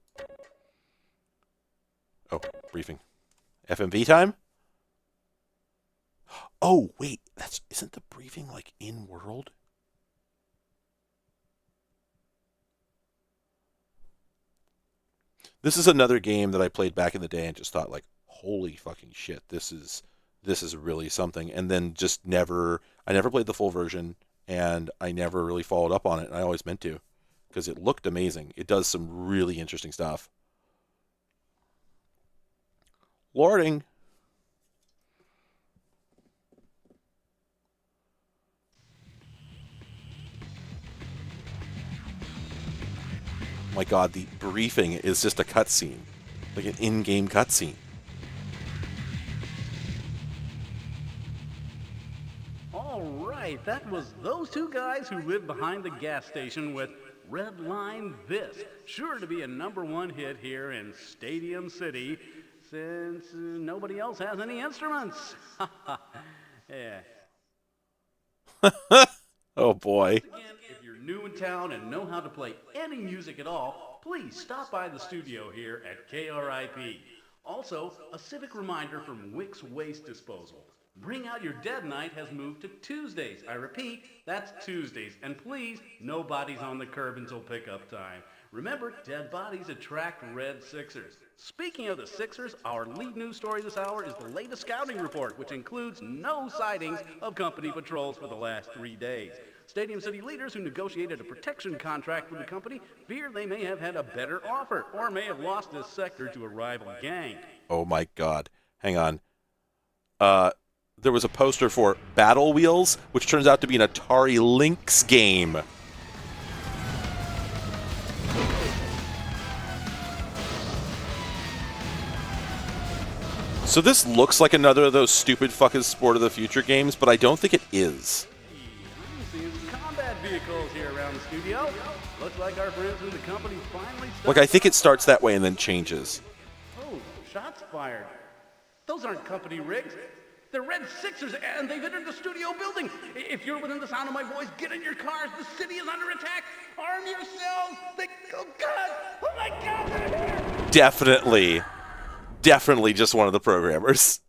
Oh, briefing. FMV time? Oh, wait, isn't the briefing like in-world? This is another game that I played back in the day and just thought like, holy fucking shit, this is really something. And then just I never played the full version, and I never really followed up on it. And I always meant to, because it looked amazing. It does some really interesting stuff. Lording. My God, the briefing is just a cutscene, like an in-game cutscene. All right, that was those two guys who lived behind the gas station with Redline This, sure to be a #1 hit here in Stadium City, since nobody else has any instruments. Yeah. Oh boy. Again, if you're new in town and know how to play any music at all, please stop by the studio here at KRIP. Also, a civic reminder from Wix Waste Disposal. Bring Out Your Dead Night has moved to Tuesdays. I repeat, that's Tuesdays. And please, no bodies on the curb until pickup time. Remember, dead bodies attract red Sixers. Speaking of the Sixers, our lead news story this hour is the latest scouting report, which includes no sightings of company patrols for the last 3 days. Stadium City leaders who negotiated a protection contract with the company fear they may have had a better offer or may have lost this sector to a rival gang. Oh my God. Hang on. There was a poster for Battle Wheels, which turns out to be an Atari Lynx game. So this looks like another of those stupid fucking Sport of the Future games, but I don't think it is. I'm seeing some combat vehicles here around the studio. Looks like our friends from the company finally Like, I think it starts that way and then changes. Oh, shots fired. Those aren't company rigs. They're red Sixers, and they've entered the studio building. If you're within the sound of my voice, get in your cars. The city is under attack. Arm yourselves. Oh, God. Oh, my God, they're here. Definitely just one of the programmers.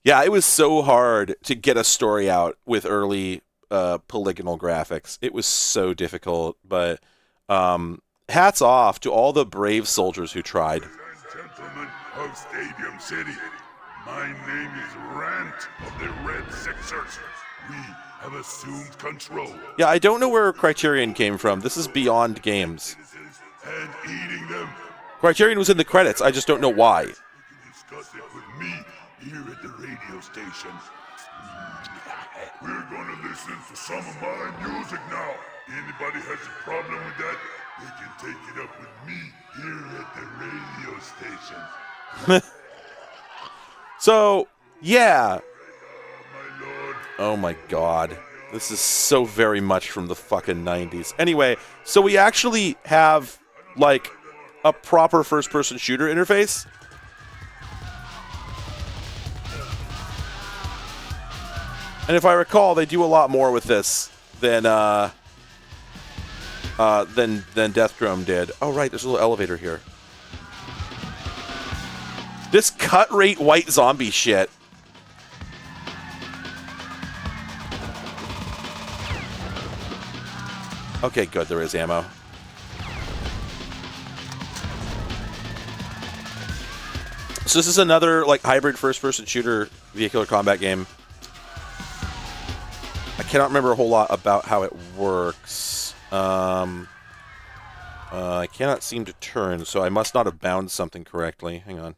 Yeah, it was so hard to get a story out with early polygonal graphics. It was so difficult, but hats off to all the brave soldiers who tried. Gentlemen of Stadium City, my name is Rant of the Red Sixers. We have assumed control. Yeah, I don't know where Criterion came from. This is beyond games. And eating them. Criterion was in the credits. I just don't know why. You can discuss it with me here at the radio station. We're going to listen to some of my music now. Anybody has a problem with that, they can take it up with me here at the radio station. So, yeah. My lord. Oh my God. This is so very much from the fucking 90s. Anyway, so we actually have, like, a proper first-person shooter interface. And if I recall, they do a lot more with this than Death Drome did. Oh, right, there's a little elevator here. This cut rate white zombie shit. Okay, good, there is ammo. So this is another like hybrid first-person shooter vehicular combat game. I cannot remember a whole lot about how it works. I cannot seem to turn, so I must not have bound something correctly. Hang on.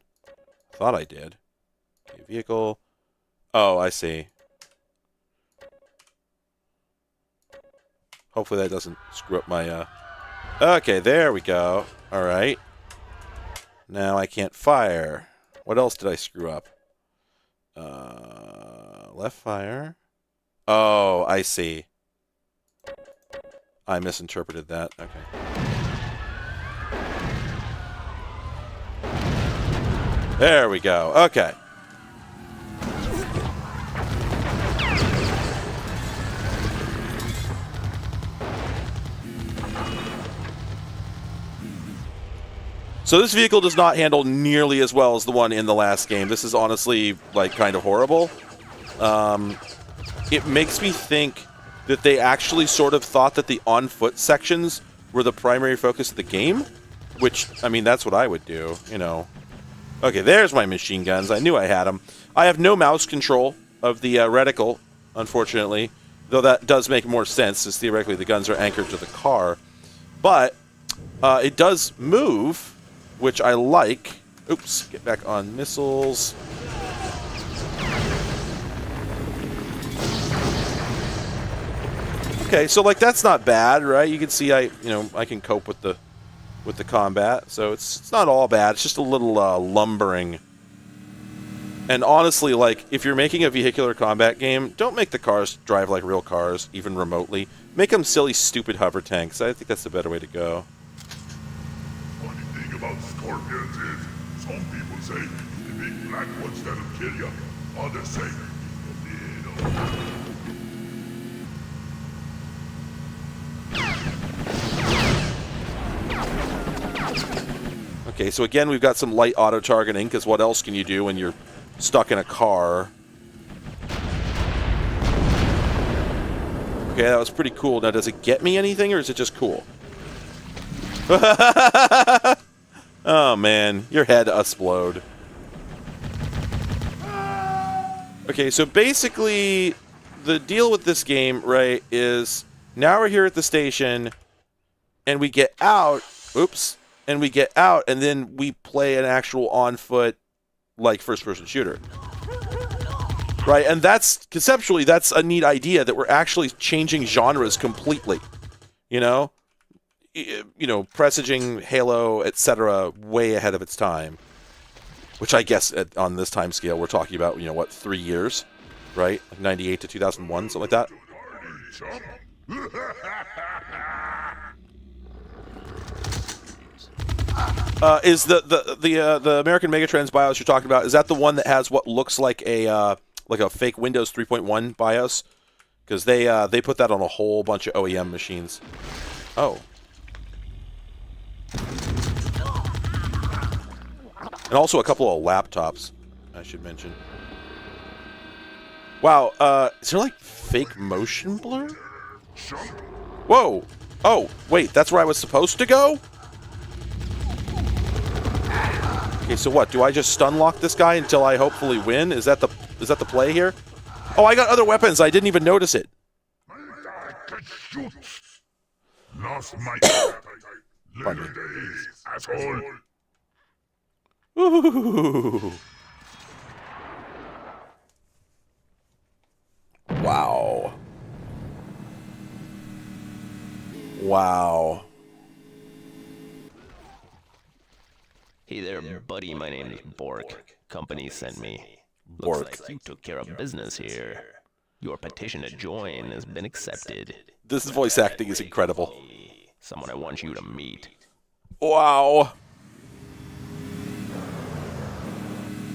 Thought I did. Okay, vehicle. Oh, I see. Hopefully that doesn't screw up my, Okay, there we go. Alright. Now I can't fire. What else did I screw up? Left fire. Oh, I see. I misinterpreted that. Okay. There we go. Okay. So this vehicle does not handle nearly as well as the one in the last game. This is honestly, like, kind of horrible. It makes me think that they actually sort of thought that the on-foot sections were the primary focus of the game. Which, I mean, that's what I would do, you know. Okay, there's my machine guns. I knew I had them. I have no mouse control of the reticle, unfortunately. Though that does make more sense, since theoretically the guns are anchored to the car. But it does move, which I like. Oops, get back on missiles. Okay, so like that's not bad, right? You can see I can cope with the combat, so it's not all bad. It's just a little lumbering. And honestly, like if you're making a vehicular combat game, don't make the cars drive like real cars, even remotely. Make them silly, stupid hover tanks. I think that's the better way to go. Funny thing about scorpions is, some people say the big black ones that'll kill you. Others say the little. Okay, so again, we've got some light auto-targeting, because what else can you do when you're stuck in a car? Okay, that was pretty cool. Now, does it get me anything, or is it just cool? Oh, man. Your head explode. Okay, so basically, the deal with this game, right, is now we're here at the station, and we get out... Oops. And we get out, and then we play an actual on-foot, like, first-person shooter. Right? And that's, conceptually, that's a neat idea, that we're actually changing genres completely. You know? You know, presaging Halo, etc., way ahead of its time. Which I guess, on this time scale, we're talking about, you know, what, 3 years? Right? Like 98 to 2001, something like that? Is the American Megatrends BIOS you're talking about, is that the one that has what looks like a fake Windows 3.1 BIOS? Because they put that on a whole bunch of OEM machines. Oh. And also a couple of laptops, I should mention. Wow, is there like fake motion blur? Whoa! Oh, wait, that's where I was supposed to go? Okay, so what? Do I just stun lock this guy until I hopefully win? Is that the play here? Oh, I got other weapons. I didn't even notice it. Lost my later days, asshole. Ooh. Wow. Wow. Hey there, buddy. My name is Bork. Company sent me. Looks like you took care of business here. Your petition to join has been accepted. This voice acting is incredible. Someone I want you to meet. Wow.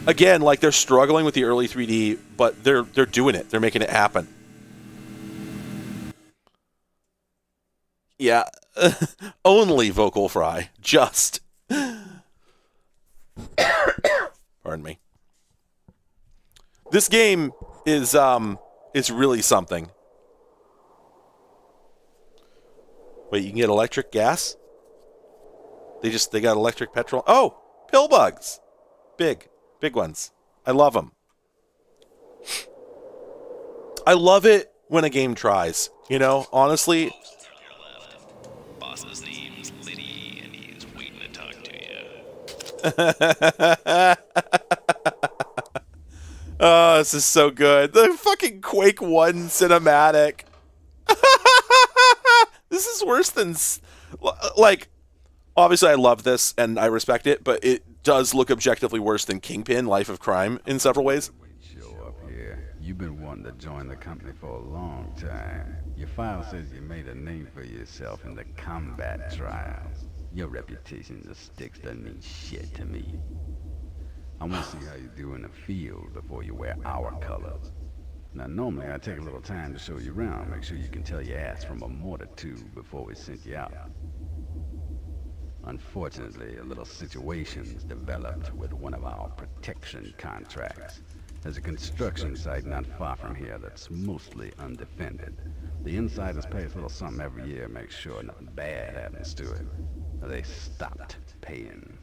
Again, like they're struggling with the early 3D, but they're doing it. They're making it happen. Yeah, only vocal fry. Just. Pardon me. This game is really something. Wait, you can get electric gas? They got electric petrol. Oh, pill bugs. Big ones. I love them. I love it when a game tries. You know, honestly. Boss's name's Liddy, and he's waiting to talk to you. Oh, this is so good. The fucking Quake 1 cinematic. This is worse than... Like, obviously I love this and I respect it, but it does look objectively worse than Kingpin, Life of Crime, in several ways. Show up here. You've been wanting to join the company for a long time. Your file says you made a name for yourself in the combat trials. Your reputation just sticks doesn't mean shit to me. I want to see how you do in the field before you wear our colors. Now, normally I take a little time to show you around, make sure you can tell your ass from a mortar tube before we send you out. Unfortunately, a little situation's developed with one of our protection contracts. There's a construction site not far from here that's mostly undefended. The insiders pay us a little something every year, make sure nothing bad happens to it. They stopped paying.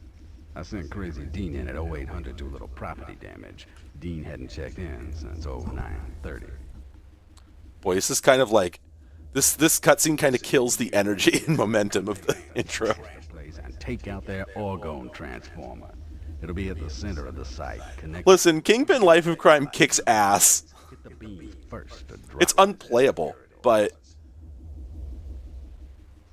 I sent Crazy Dean in at 0800 to do a little property damage. Dean hadn't checked in since 0930. Boy, this is kind of like... This cutscene kind of kills the energy and momentum of the intro. And take out their orgone transformer. It'll be at the center of the site. Listen, Kingpin Life of Crime kicks ass. It's unplayable, but...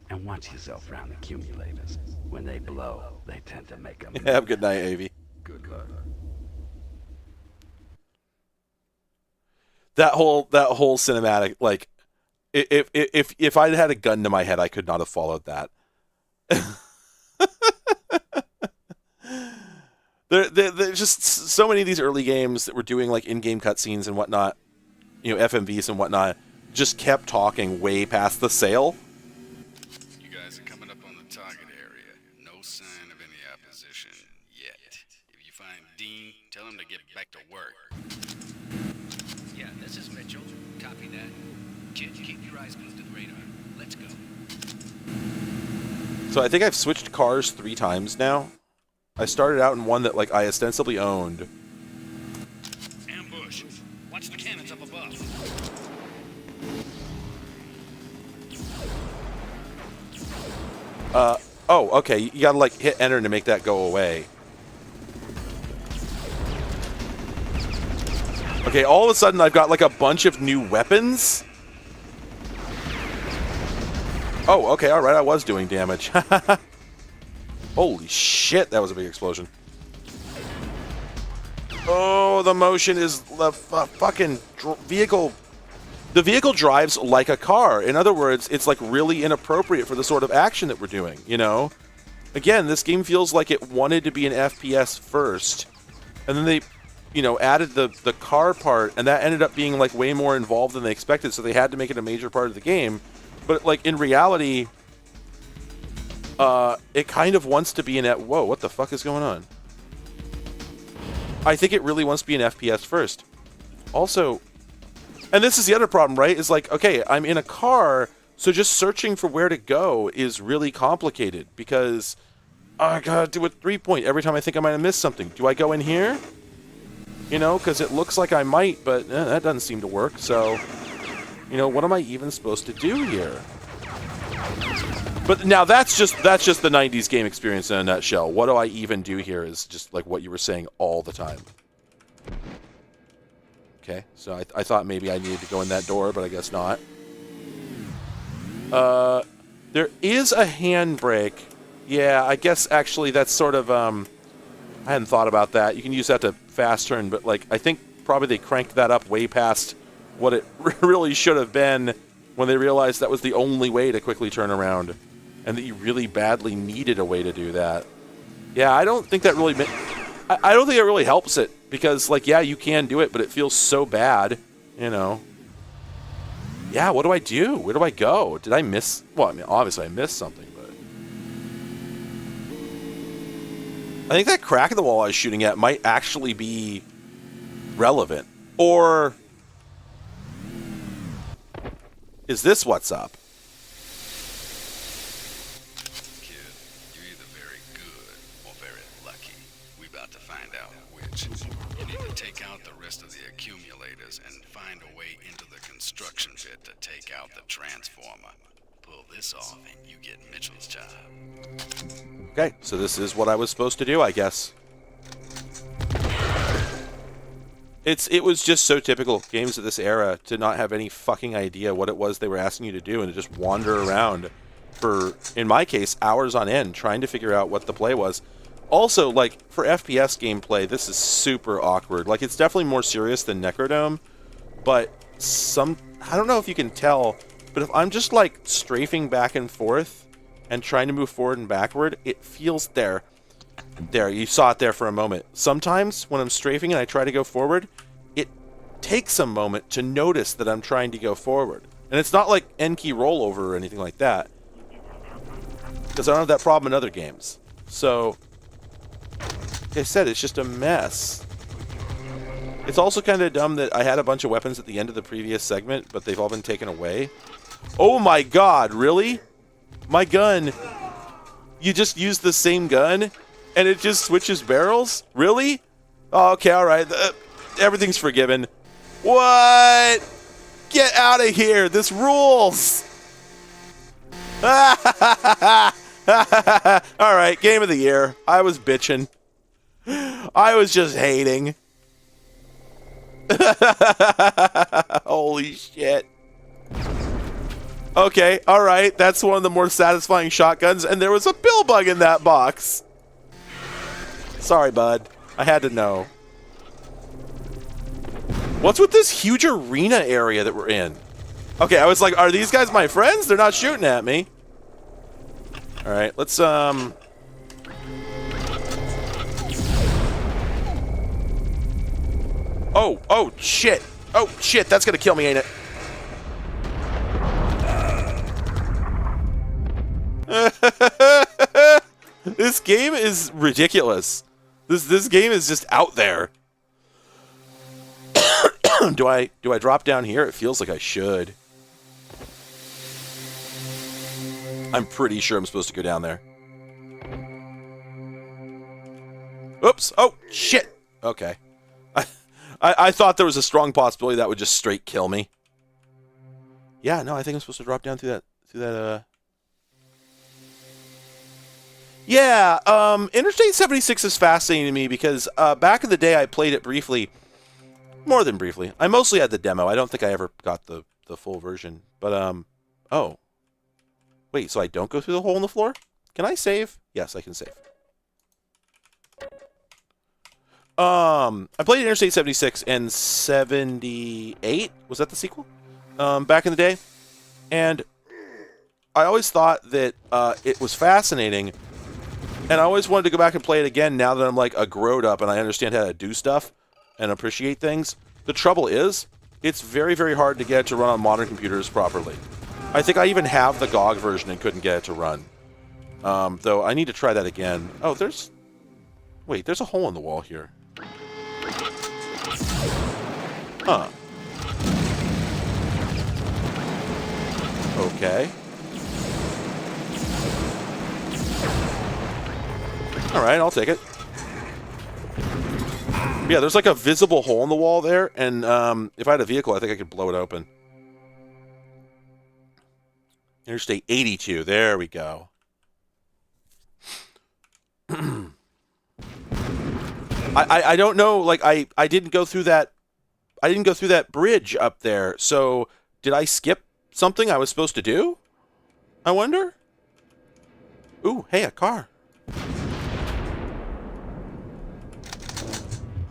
And watch yourself around accumulators. When they blow, they tend to make them... Have a good night, Avi. Good luck. That whole cinematic, like, if I'd had a gun to my head, I could not have followed that. There's just so many of these early games that were doing like in-game cutscenes and whatnot, you know, FMVs and whatnot, just kept talking way past the sale. You guys are coming up on the target area. No sign of any opposition yet. If you find Dean, tell him to get back to work. Yeah, this is Mitchell. Copy that. Kid, keep your eyes glued to the radar. Let's go. So I think I've switched cars 3 times now. I started out in one that like I ostensibly owned. Ambush. Watch the cannons up above. Oh, okay. You gotta like hit enter to make that go away. Okay, all of a sudden I've got like a bunch of new weapons. Oh, okay, alright, I was doing damage. Holy shit, that was a big explosion. Oh, the motion is the fucking vehicle. The vehicle drives like a car. In other words, it's like really inappropriate for the sort of action that we're doing, you know? Again, this game feels like it wanted to be an FPS first. And then they, you know, added the car part, and that ended up being like way more involved than they expected, so they had to make it a major part of the game. But like in reality, it kind of wants to be an whoa, what the fuck is going on? I think it really wants to be an FPS first. Also, and this is the other problem, right? Is like, okay, I'm in a car, so just searching for where to go is really complicated because I gotta do a 3-point every time I think I might have missed something. Do I go in here? You know, because it looks like I might, but that doesn't seem to work. So, you know, what am I even supposed to do here? But now that's just the 90s game experience in a nutshell. What do I even do here is just like what you were saying all the time. Okay, so I thought maybe I needed to go in that door, but I guess not. There is a handbrake. Yeah, I guess actually that's sort of, I hadn't thought about that. You can use that to fast turn, but like I think probably they cranked that up way past what it really should have been when they realized that was the only way to quickly turn around and that you really badly needed a way to do that. Yeah, I don't think that really... I don't think it really helps it because, like, yeah, you can do it, but it feels so bad, you know. Yeah, what do I do? Where do I go? Did I miss... Well, I mean, obviously I missed something, but... I think that crack in the wall I was shooting at might actually be relevant. Or... is this what's up? Kid, you're either very good or very lucky. We about to find out which. You need to take out the rest of the accumulators and find a way into the construction pit to take out the transformer. Pull this off and you get Mitchell's job. Okay, so this is what I was supposed to do, I guess. It was just so typical games of this era to not have any fucking idea what it was they were asking you to do and to just wander around for, in my case, hours on end trying to figure out what the play was. Also, like, for FPS gameplay, this is super awkward. Like, it's definitely more serious than Necrodome, but I don't know if you can tell, but if I'm just, like, strafing back and forth and trying to move forward and backward, it feels there. There, you saw it there for a moment. Sometimes, when I'm strafing and I try to go forward, it takes a moment to notice that I'm trying to go forward. And it's not like N-key rollover or anything like that. Because I don't have that problem in other games. So, like I said, it's just a mess. It's also kind of dumb that I had a bunch of weapons at the end of the previous segment, but they've all been taken away. Oh my god, really? My gun... You just use the same gun? And it just switches barrels? Really? Oh, okay, alright. Everything's forgiven. What? Get out of here! This rules! Alright, game of the year. I was bitching. I was just hating. Holy shit. Okay, alright. That's one of the more satisfying shotguns, and there was a pill bug in that box. Sorry, bud. I had to know. What's with this huge arena area that we're in? Okay, I was like, are these guys my friends? They're not shooting at me. Alright, let's, Oh, shit. Oh, shit, that's gonna kill me, ain't it? This game is ridiculous. This game is just out there. Do I drop down here? It feels like I should. I'm pretty sure I'm supposed to go down there. Oops. Oh, shit. Okay. I thought there was a strong possibility that would just straight kill me. Yeah, no, I think I'm supposed to drop down through that, Yeah, Interstate 76 is fascinating to me because back in the day I played it briefly. More than briefly. I mostly had the demo. I don't think I ever got the full version. But, oh. Wait, so I don't go through the hole in the floor? Can I save? Yes, I can save. I played Interstate 76 and 78. Was that the sequel? Back in the day. And I always thought that it was fascinating. And I always wanted to go back and play it again now that I'm like a growed up and I understand how to do stuff and appreciate things. The trouble is, it's very, very hard to get it to run on modern computers properly. I think I even have the GOG version and couldn't get it to run. Though I need to try that again. Oh, there's... Wait, there's a hole in the wall here. Huh. Okay. Alright, I'll take it. Yeah, there's like a visible hole in the wall there, and if I had a vehicle, I think I could blow it open. Interstate 82, there we go. I don't know, like I didn't go through that bridge up there, so did I skip something I was supposed to do? I wonder? Ooh, hey, a car.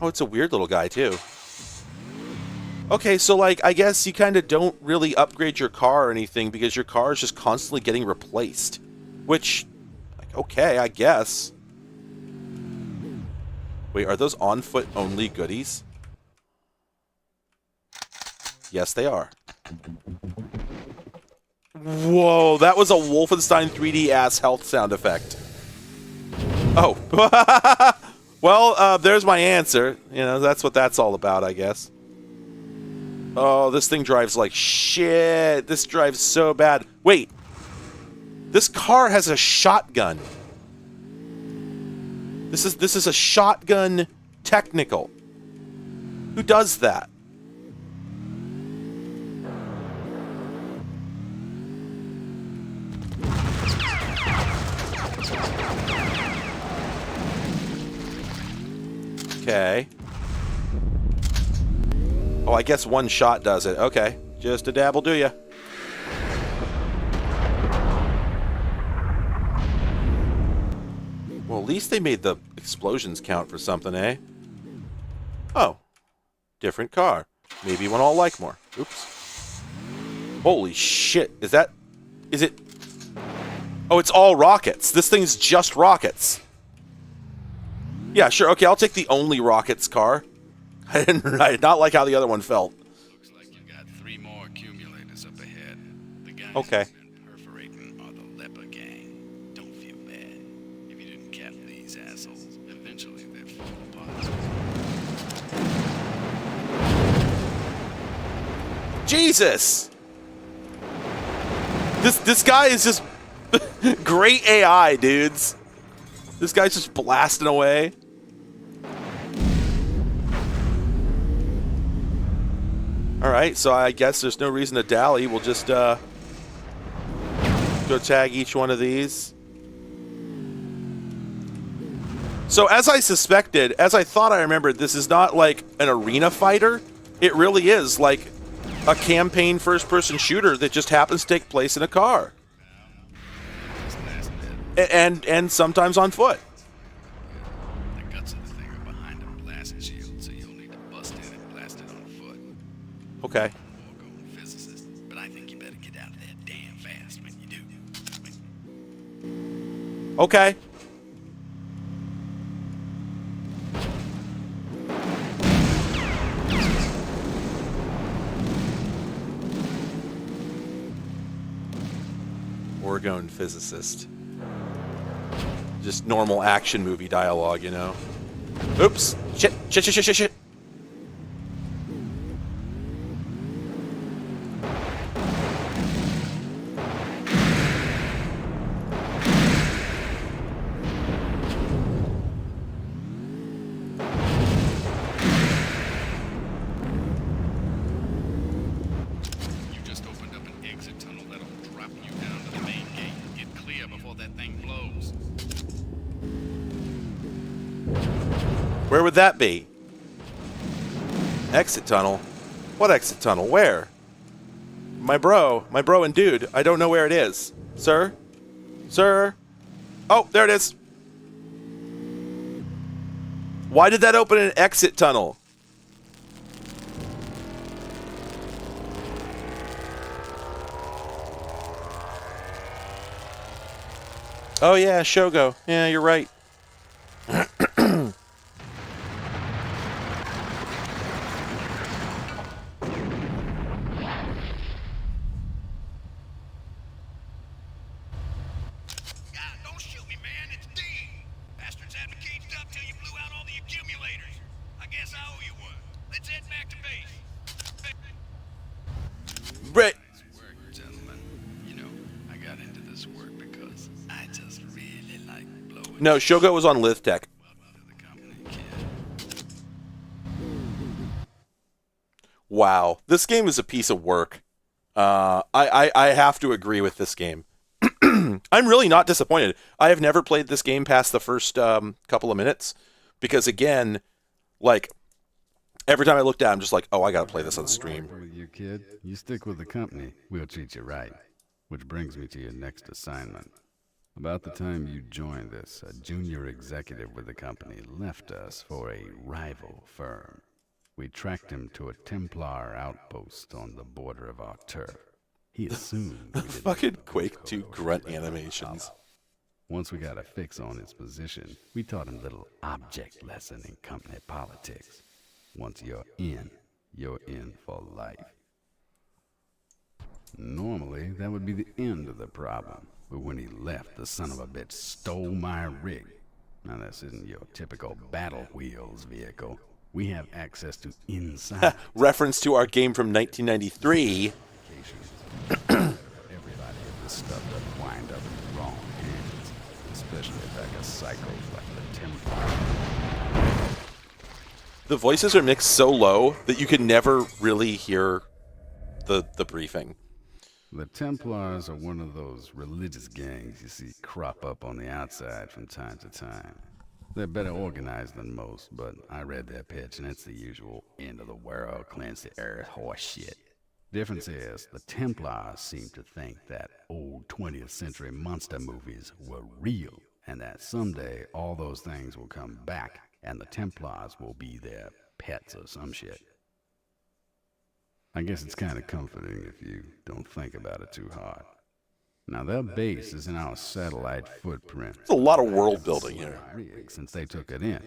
Oh, it's a weird little guy, too. Okay, so, like, I guess you kind of don't really upgrade your car or anything because your car is just constantly getting replaced. Which, like, okay, I guess. Wait, are those on-foot only goodies? Yes, they are. Whoa, that was a Wolfenstein 3D ass health sound effect. Oh. Well, there's my answer. You know, that's what that's all about, I guess. Oh, this thing drives like shit. This drives so bad. Wait. This car has a shotgun. This is a shotgun technical. Who does that? Okay. Oh, I guess one shot does it. Okay. Just a dab will do ya. Well, at least they made the explosions count for something, eh? Oh. Different car. Maybe one I'll like more. Oops. Holy shit. Is it... Oh, it's all rockets. This thing's just rockets. Yeah, sure. Okay, I'll take the only rockets car. I did not like how the other one felt. Looks like you got 3 more accumulators up ahead. The guys okay. perforating are the leper gang. Don't feel bad. If you didn't cap these assholes, eventually they'd fall apart. Jesus! This guy is just great AI, dudes. This guy's just blasting away. Alright, so I guess there's no reason to dally. We'll just go tag each one of these. So as I suspected, as I thought I remembered, this is not like an arena fighter. It really is like a campaign first-person shooter that just happens to take place in a car. And sometimes on foot. The guts of the thing are behind a blast shield, so you'll need to bust in and blast it on foot. Okay. Physicist, but I think you better get out of there damn fast when you do. Okay. Oregon physicist. Just normal action movie dialogue, you know. Oops. Shit. Shit, shit, shit, shit, shit. You just opened up an exit tunnel that'll drop you down to the main gate. Get clear before that thing blows. Where would that be? Exit tunnel? What exit tunnel? Where? My bro and dude, I don't know where it is. Sir? Sir? Oh, there it is. Why did that open an exit tunnel? Oh yeah, Shogo. Yeah, you're right. Right. Nice work, gentlemen. You know, I got into this work because I just really like blowing. No, Shogo was on Lithtech. Wow, this game is a piece of work. I have to agree with this game. I'm really not disappointed. I have never played this game past the first couple of minutes because, again, like every time I looked at it, I'm just like, oh, I gotta play this on stream. With you, kid. You stick with the company, we'll treat you right. Which brings me to your next assignment. About the time you joined us, a junior executive with the company left us for a rival firm. We tracked him to a Templar outpost on the border of our turf. He assumed we didn't Fucking Quake 2 grunt animations. Once we got a fix on his position, we taught him a little object lesson in company politics. Once you're in for life. Normally, that would be the end of the problem. But when he left, the son of a bitch stole my rig. Now, this isn't your typical battle wheels vehicle. We have access to inside. Reference to our game from 1993. Everybody if this stuff doesn't wind up in the wrong hands. Especially if I got psychos like the Templar. The voices are mixed so low that you can never really hear the briefing. The Templars are one of those religious gangs you see crop up on the outside from time to time. They're better organized than most, but I read their pitch and it's the usual end of the world, cleanse the earth horse shit. Difference is, the Templars seem to think that old 20th century monster movies were real, and that someday all those things will come back and the Templars will be their pets or some shit. I guess it's kind of comforting if you don't think about it too hard. Now, their base is in our satellite footprint. There's a lot of world building here. Since they took it in.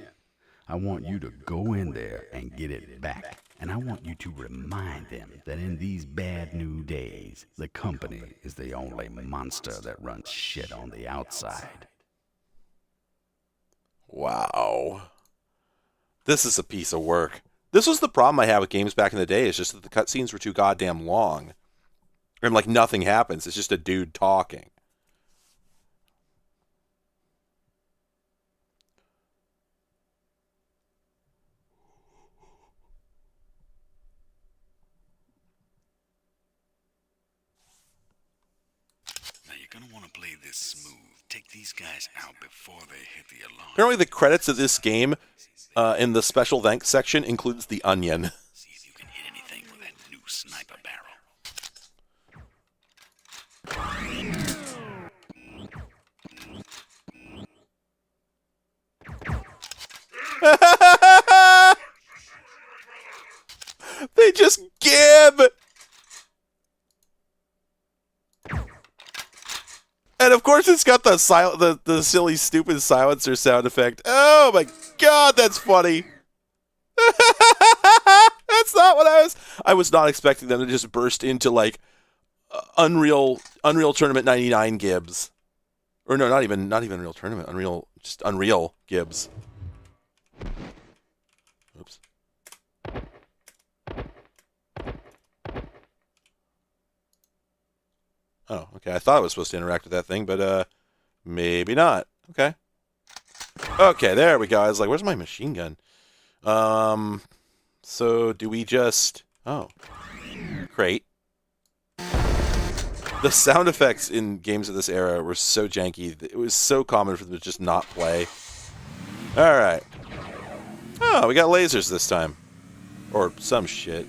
I want you to go in there and get it back. And I want you to remind them that in these bad new days, the company is the only monster that runs shit on the outside. Wow. This is a piece of work. This was the problem I had with games back in the day, is just that the cutscenes were too goddamn long. And like nothing happens. It's just a dude talking. Now you're gonna want to play this smooth. Take these guys out before they hit the alarm. Apparently the credits of this game in the special thanks section includes The Onion. See if you can hit anything with that new sniper barrel. They just gib! And of course it's got the silly, stupid silencer sound effect. Oh my god, that's funny! That's not what I was not expecting them to just burst into like Unreal Tournament 99 gibs. Or no, not even Unreal Tournament, just Unreal gibs. Oops. Oh, okay. I thought I was supposed to interact with that thing, but maybe not. Okay. Okay, there we go. I was like, where's my machine gun? So do we just... Oh. Great. The sound effects in games of this era were so janky. It was so common for them to just not play. Alright. Oh, we got lasers this time. Or some shit.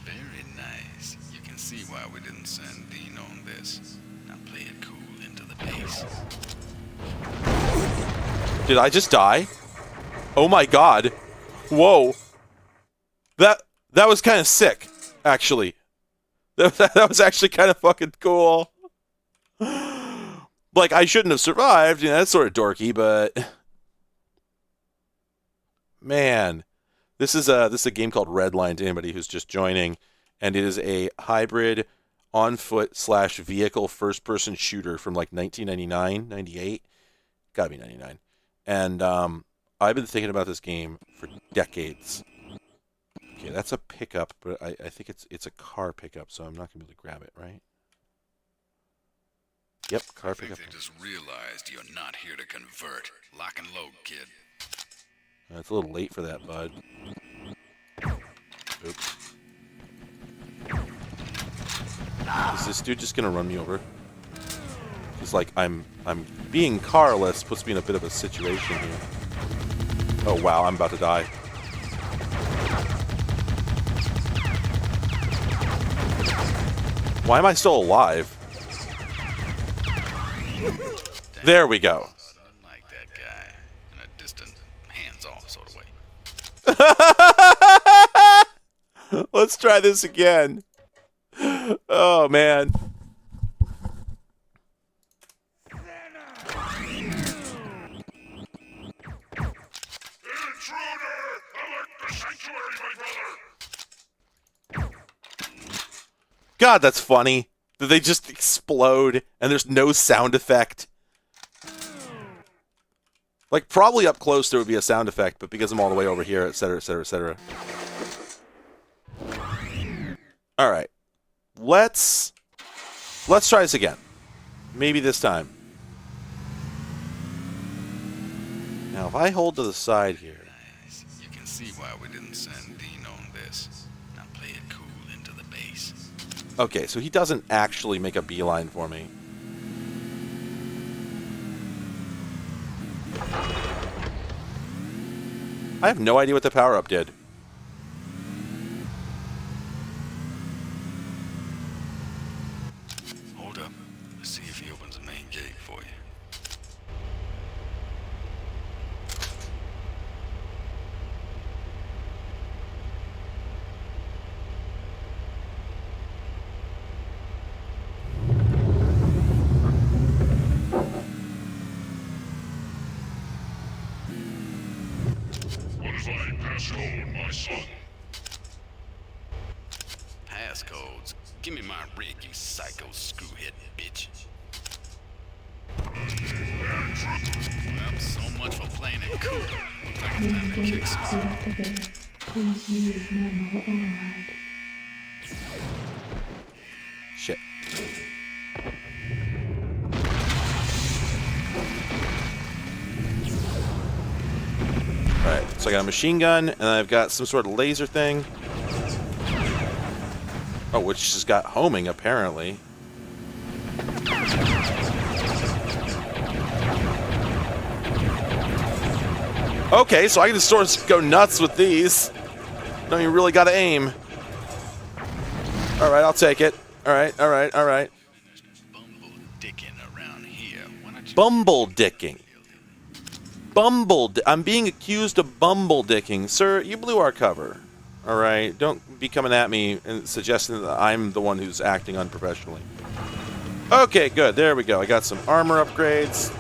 Very nice. You can see why we didn't send Dean on this. Now play it cool into the base. Did I just die? Oh my god. Whoa. That was kind of sick, actually. That was actually kind of fucking cool. Like, I shouldn't have survived. You know, that's sort of dorky, but... Man. This is a game called Redline to anybody who's just joining. And it is a hybrid on-foot / vehicle first-person shooter from like 1999, 98. Gotta be 99. And I've been thinking about this game for decades. Okay, that's a pickup, but I think it's a car pickup, so I'm not going to be able to grab it, right? Yep, car pickup. They just realized you're not here to convert. Lock and load, kid. It's a little late for that, bud. Oops. Is this dude just going to run me over? It's like I'm being carless puts me in a bit of a situation here. Oh wow, I'm about to die. Why am I still alive? There we go. Like that guy in a distant, hands-off sort of way. Let's try this again. Oh man. God, that's funny. That they just explode and there's no sound effect. Like, probably up close there would be a sound effect, but because I'm all the way over here, etc., etc., etc. Alright. Let's try this again. Maybe this time. Now, if I hold to the side here... Nice. You can see why we didn't send Dean on this. Now play it cool into the base. Okay, so he doesn't actually make a beeline for me. I have no idea what the power-up did. Hold up. Let's see if he opens the main gate for you. What if I pass code, my son? Passcodes? Give me my rig, you psycho screwhead bitch. Well, so much for playing it cool. Looks like it's time to kick some. Please use normal override. Shit. Alright, so I got a machine gun, and I've got some sort of laser thing. Oh, which just got homing, apparently. Okay, so I can just sort of go nuts with these. Don't even really gotta aim. Alright, I'll take it. Alright, alright, alright. Bumble dicking. I'm being accused of bumble dicking. Sir, you blew our cover. Alright? Don't be coming at me and suggesting that I'm the one who's acting unprofessionally. Okay, good. There we go. I got some armor upgrades.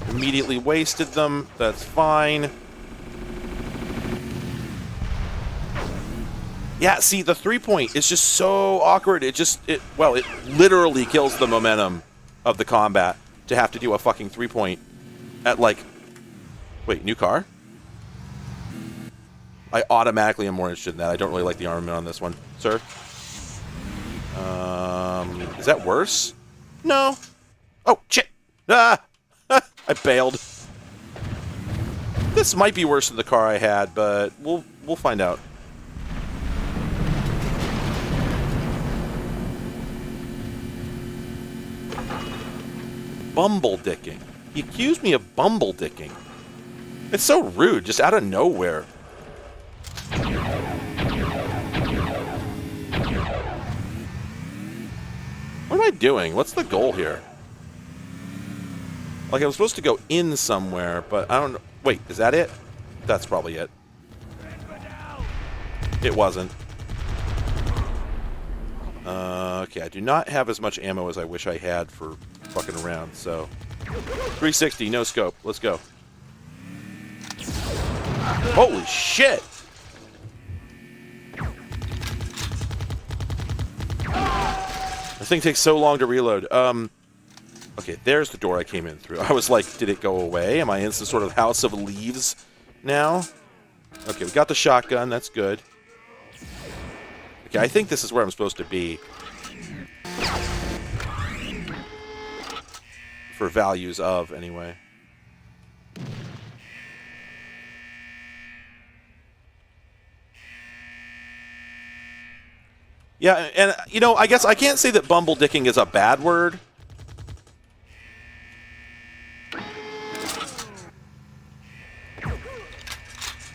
Immediately wasted them. That's fine. Yeah, see, the 3-point is just so awkward. It literally kills the momentum of the combat to have to do a fucking 3-point at, like... Wait, new car? I automatically am more interested in that. I don't really like the armament on this one. Sir? Is that worse? No. Oh, shit! Ah! I bailed. This might be worse than the car I had, but we'll find out. Bumble dicking. He accused me of bumble dicking. It's so rude, just out of nowhere. What am I doing? What's the goal here? Like, I'm supposed to go in somewhere, but I don't know. Wait, is that it? That's probably it. It wasn't. Okay, I do not have as much ammo as I wish I had for fucking around, so... 360, no scope. Let's go. Holy shit! This thing takes so long to reload. Okay, there's the door I came in through. I was like, did it go away? Am I in some sort of house of leaves now? Okay, we got the shotgun. That's good. Okay, I think this is where I'm supposed to be. For values of, anyway. Yeah, and, you know, I guess I can't say that bumble dicking is a bad word.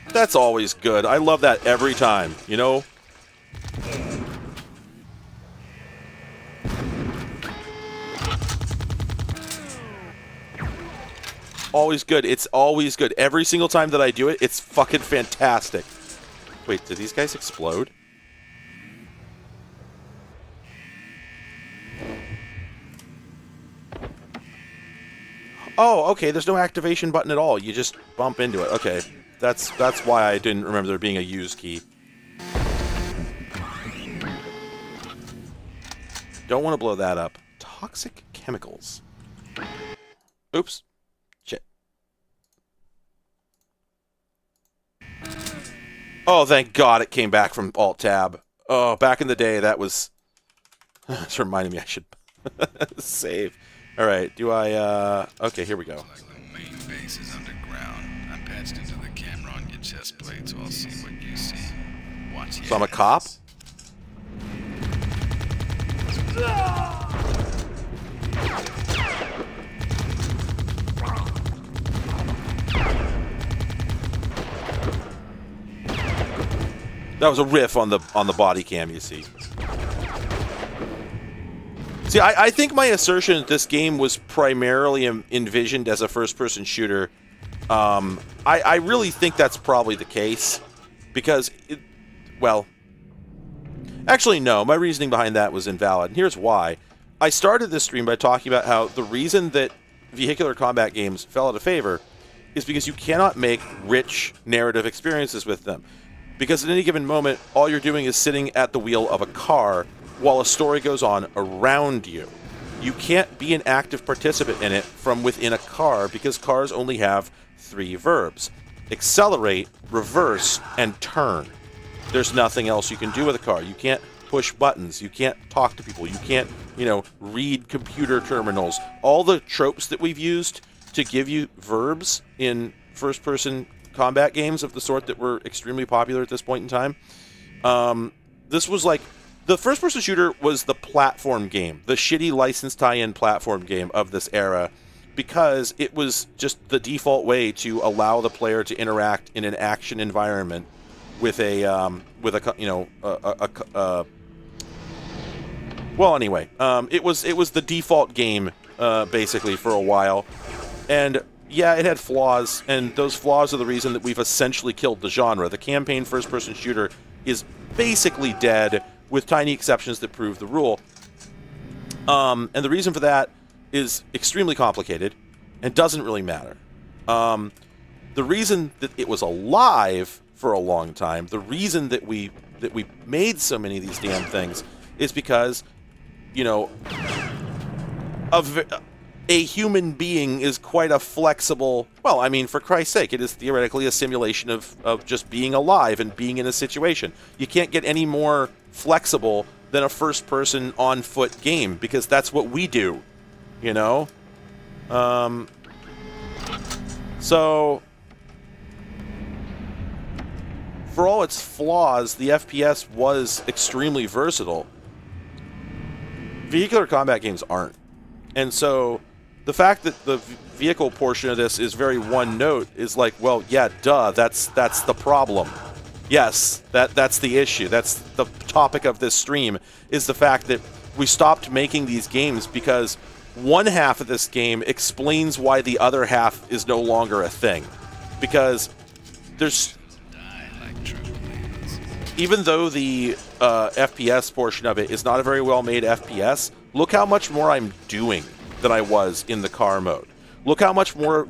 That's always good. I love that every time, you know? Always good. It's always good. Every single time that I do it, it's fucking fantastic. Wait, did these guys explode? Oh, okay, there's no activation button at all. You just bump into it. Okay. That's why I didn't remember there being a use key. Don't want to blow that up. Toxic chemicals. Oops. Shit. Oh, thank God it came back from Alt-Tab. Oh, back in the day, that was... It's reminding me I should save. All right, do I... Okay, here we go. The main base is underground. I'm patched into the camera on your chest plate, so I'll see what you see. Watch So I'm a cop? That was a riff on the body cam, you see. See, I think my assertion that this game was primarily envisioned as a first-person shooter, I really think that's probably the case. Because, well... Actually, no. My reasoning behind that was invalid. And here's why. I started this stream by talking about how the reason that vehicular combat games fell out of favor is because you cannot make rich narrative experiences with them. Because at any given moment, all you're doing is sitting at the wheel of a car while a story goes on around you. You can't be an active participant in it from within a car because cars only have 3 verbs. Accelerate, reverse, and turn. There's nothing else you can do with a car. You can't push buttons. You can't talk to people. You can't, read computer terminals. All the tropes that we've used to give you verbs in first-person combat games of the sort that were extremely popular at this point in time. This was like... The first-person shooter was the platform game, the shitty licensed tie-in platform game of this era, because it was just the default way to allow the player to interact in an action environment with well, anyway, it was the default game basically for a while, and yeah, it had flaws, and those flaws are the reason that we've essentially killed the genre. The campaign first-person shooter is basically dead, with tiny exceptions that prove the rule. And the reason for that is extremely complicated and doesn't really matter. The reason that it was alive for a long time, the reason that we made so many of these damn things is because, a human being is quite a flexible... Well, I mean, for Christ's sake, it is theoretically a simulation of just being alive and being in a situation. You can't get any more flexible than a first-person on-foot game, because that's what we do, So, for all its flaws, the FPS was extremely versatile. Vehicular combat games aren't. And so, the fact that the vehicle portion of this is very one-note is like, well, yeah, duh, that's the problem. Yes, that's the issue. That's the topic of this stream, is the fact that we stopped making these games because one half of this game explains why the other half is no longer a thing. Because there's... Even though the FPS portion of it is not a very well-made FPS, look how much more I'm doing than I was in the car mode. Look how much more,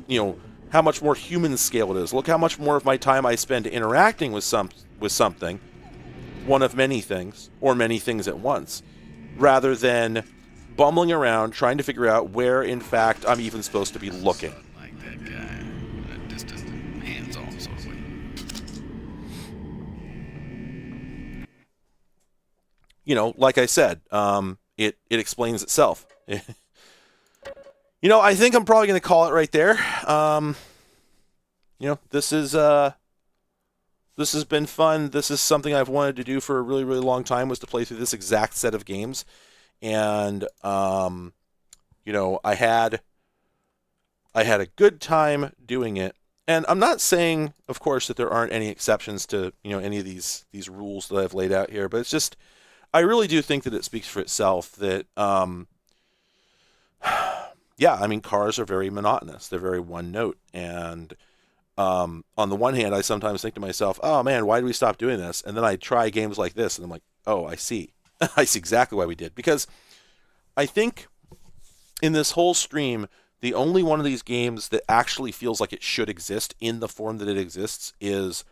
how much more human scale it is. Look how much more of my time I spend interacting with something, one of many things, or many things at once, rather than bumbling around trying to figure out where, in fact, I'm even supposed to be looking. Like that guy, in a distant, hands-on sort of way. Like I said, it explains itself. I think I'm probably going to call it right there. This has been fun. This is something I've wanted to do for a really, really long time, was to play through this exact set of games. And, I had a good time doing it. And I'm not saying, of course, that there aren't any exceptions to, any of these rules that I've laid out here, but it's just, I really do think that it speaks for itself that, cars are very monotonous. They're very one note. And on the one hand, I sometimes think to myself, oh man, why did we stop doing this? And then I try games like this and I'm like, oh, I see. I see exactly why we did. Because I think in this whole stream, the only one of these games that actually feels like it should exist in the form that it exists is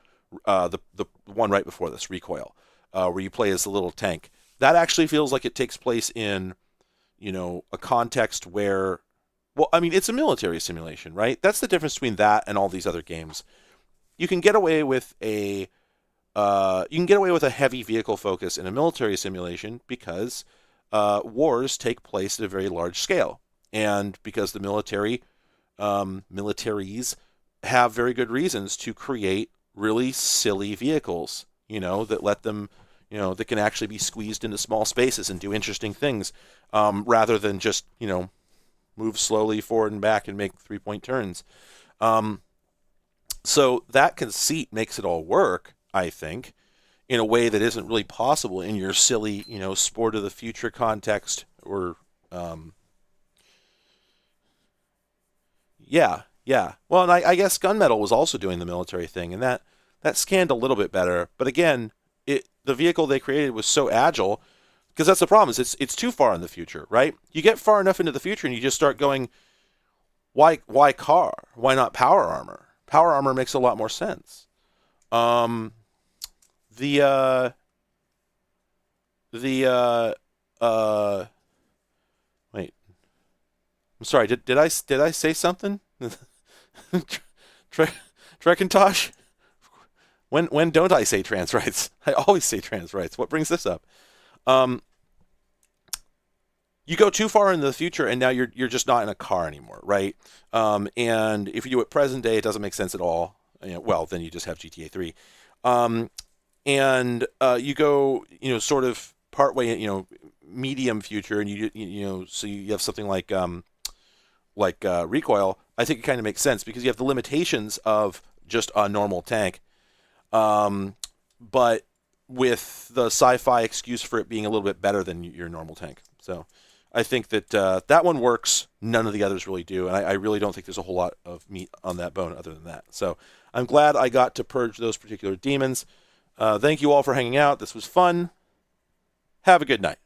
the one right before this, Recoil, where you play as a little tank. that actually feels like it takes place in, a context where, well, I mean, it's a military simulation, right? That's the difference between that and all these other games. You can get away with a heavy vehicle focus in a military simulation because wars take place at a very large scale, and because the militaries have very good reasons to create really silly vehicles, that let them, that can actually be squeezed into small spaces and do interesting things, rather than just, move slowly forward and back and make 3-point turns. So that conceit makes it all work, I think, in a way that isn't really possible in your silly, sport of the future context, or, yeah. Well, and I guess Gunmetal was also doing the military thing, and that scanned a little bit better. But again, the vehicle they created was so agile, because that's the problem, is it's too far in the future, right? You get far enough into the future and you just start going, why car? Why not power armor? Power armor makes a lot more sense. Wait, I'm sorry, did I say something? Trekintosh? When don't I say trans rights? I always say trans rights. What brings this up? You go too far into the future, and now you're just not in a car anymore, right? And if you do it present day, it doesn't make sense at all. Well, then you just have GTA 3. And you go, sort of partway, medium future, and so you have something like Recoil. I think it kind of makes sense because you have the limitations of just a normal tank, but with the sci-fi excuse for it being a little bit better than your normal tank. So I think that that one works. None of the others really do, and I really don't think there's a whole lot of meat on that bone other than that. So I'm glad I got to purge those particular demons. Thank you all for hanging out. This was fun. Have a good night.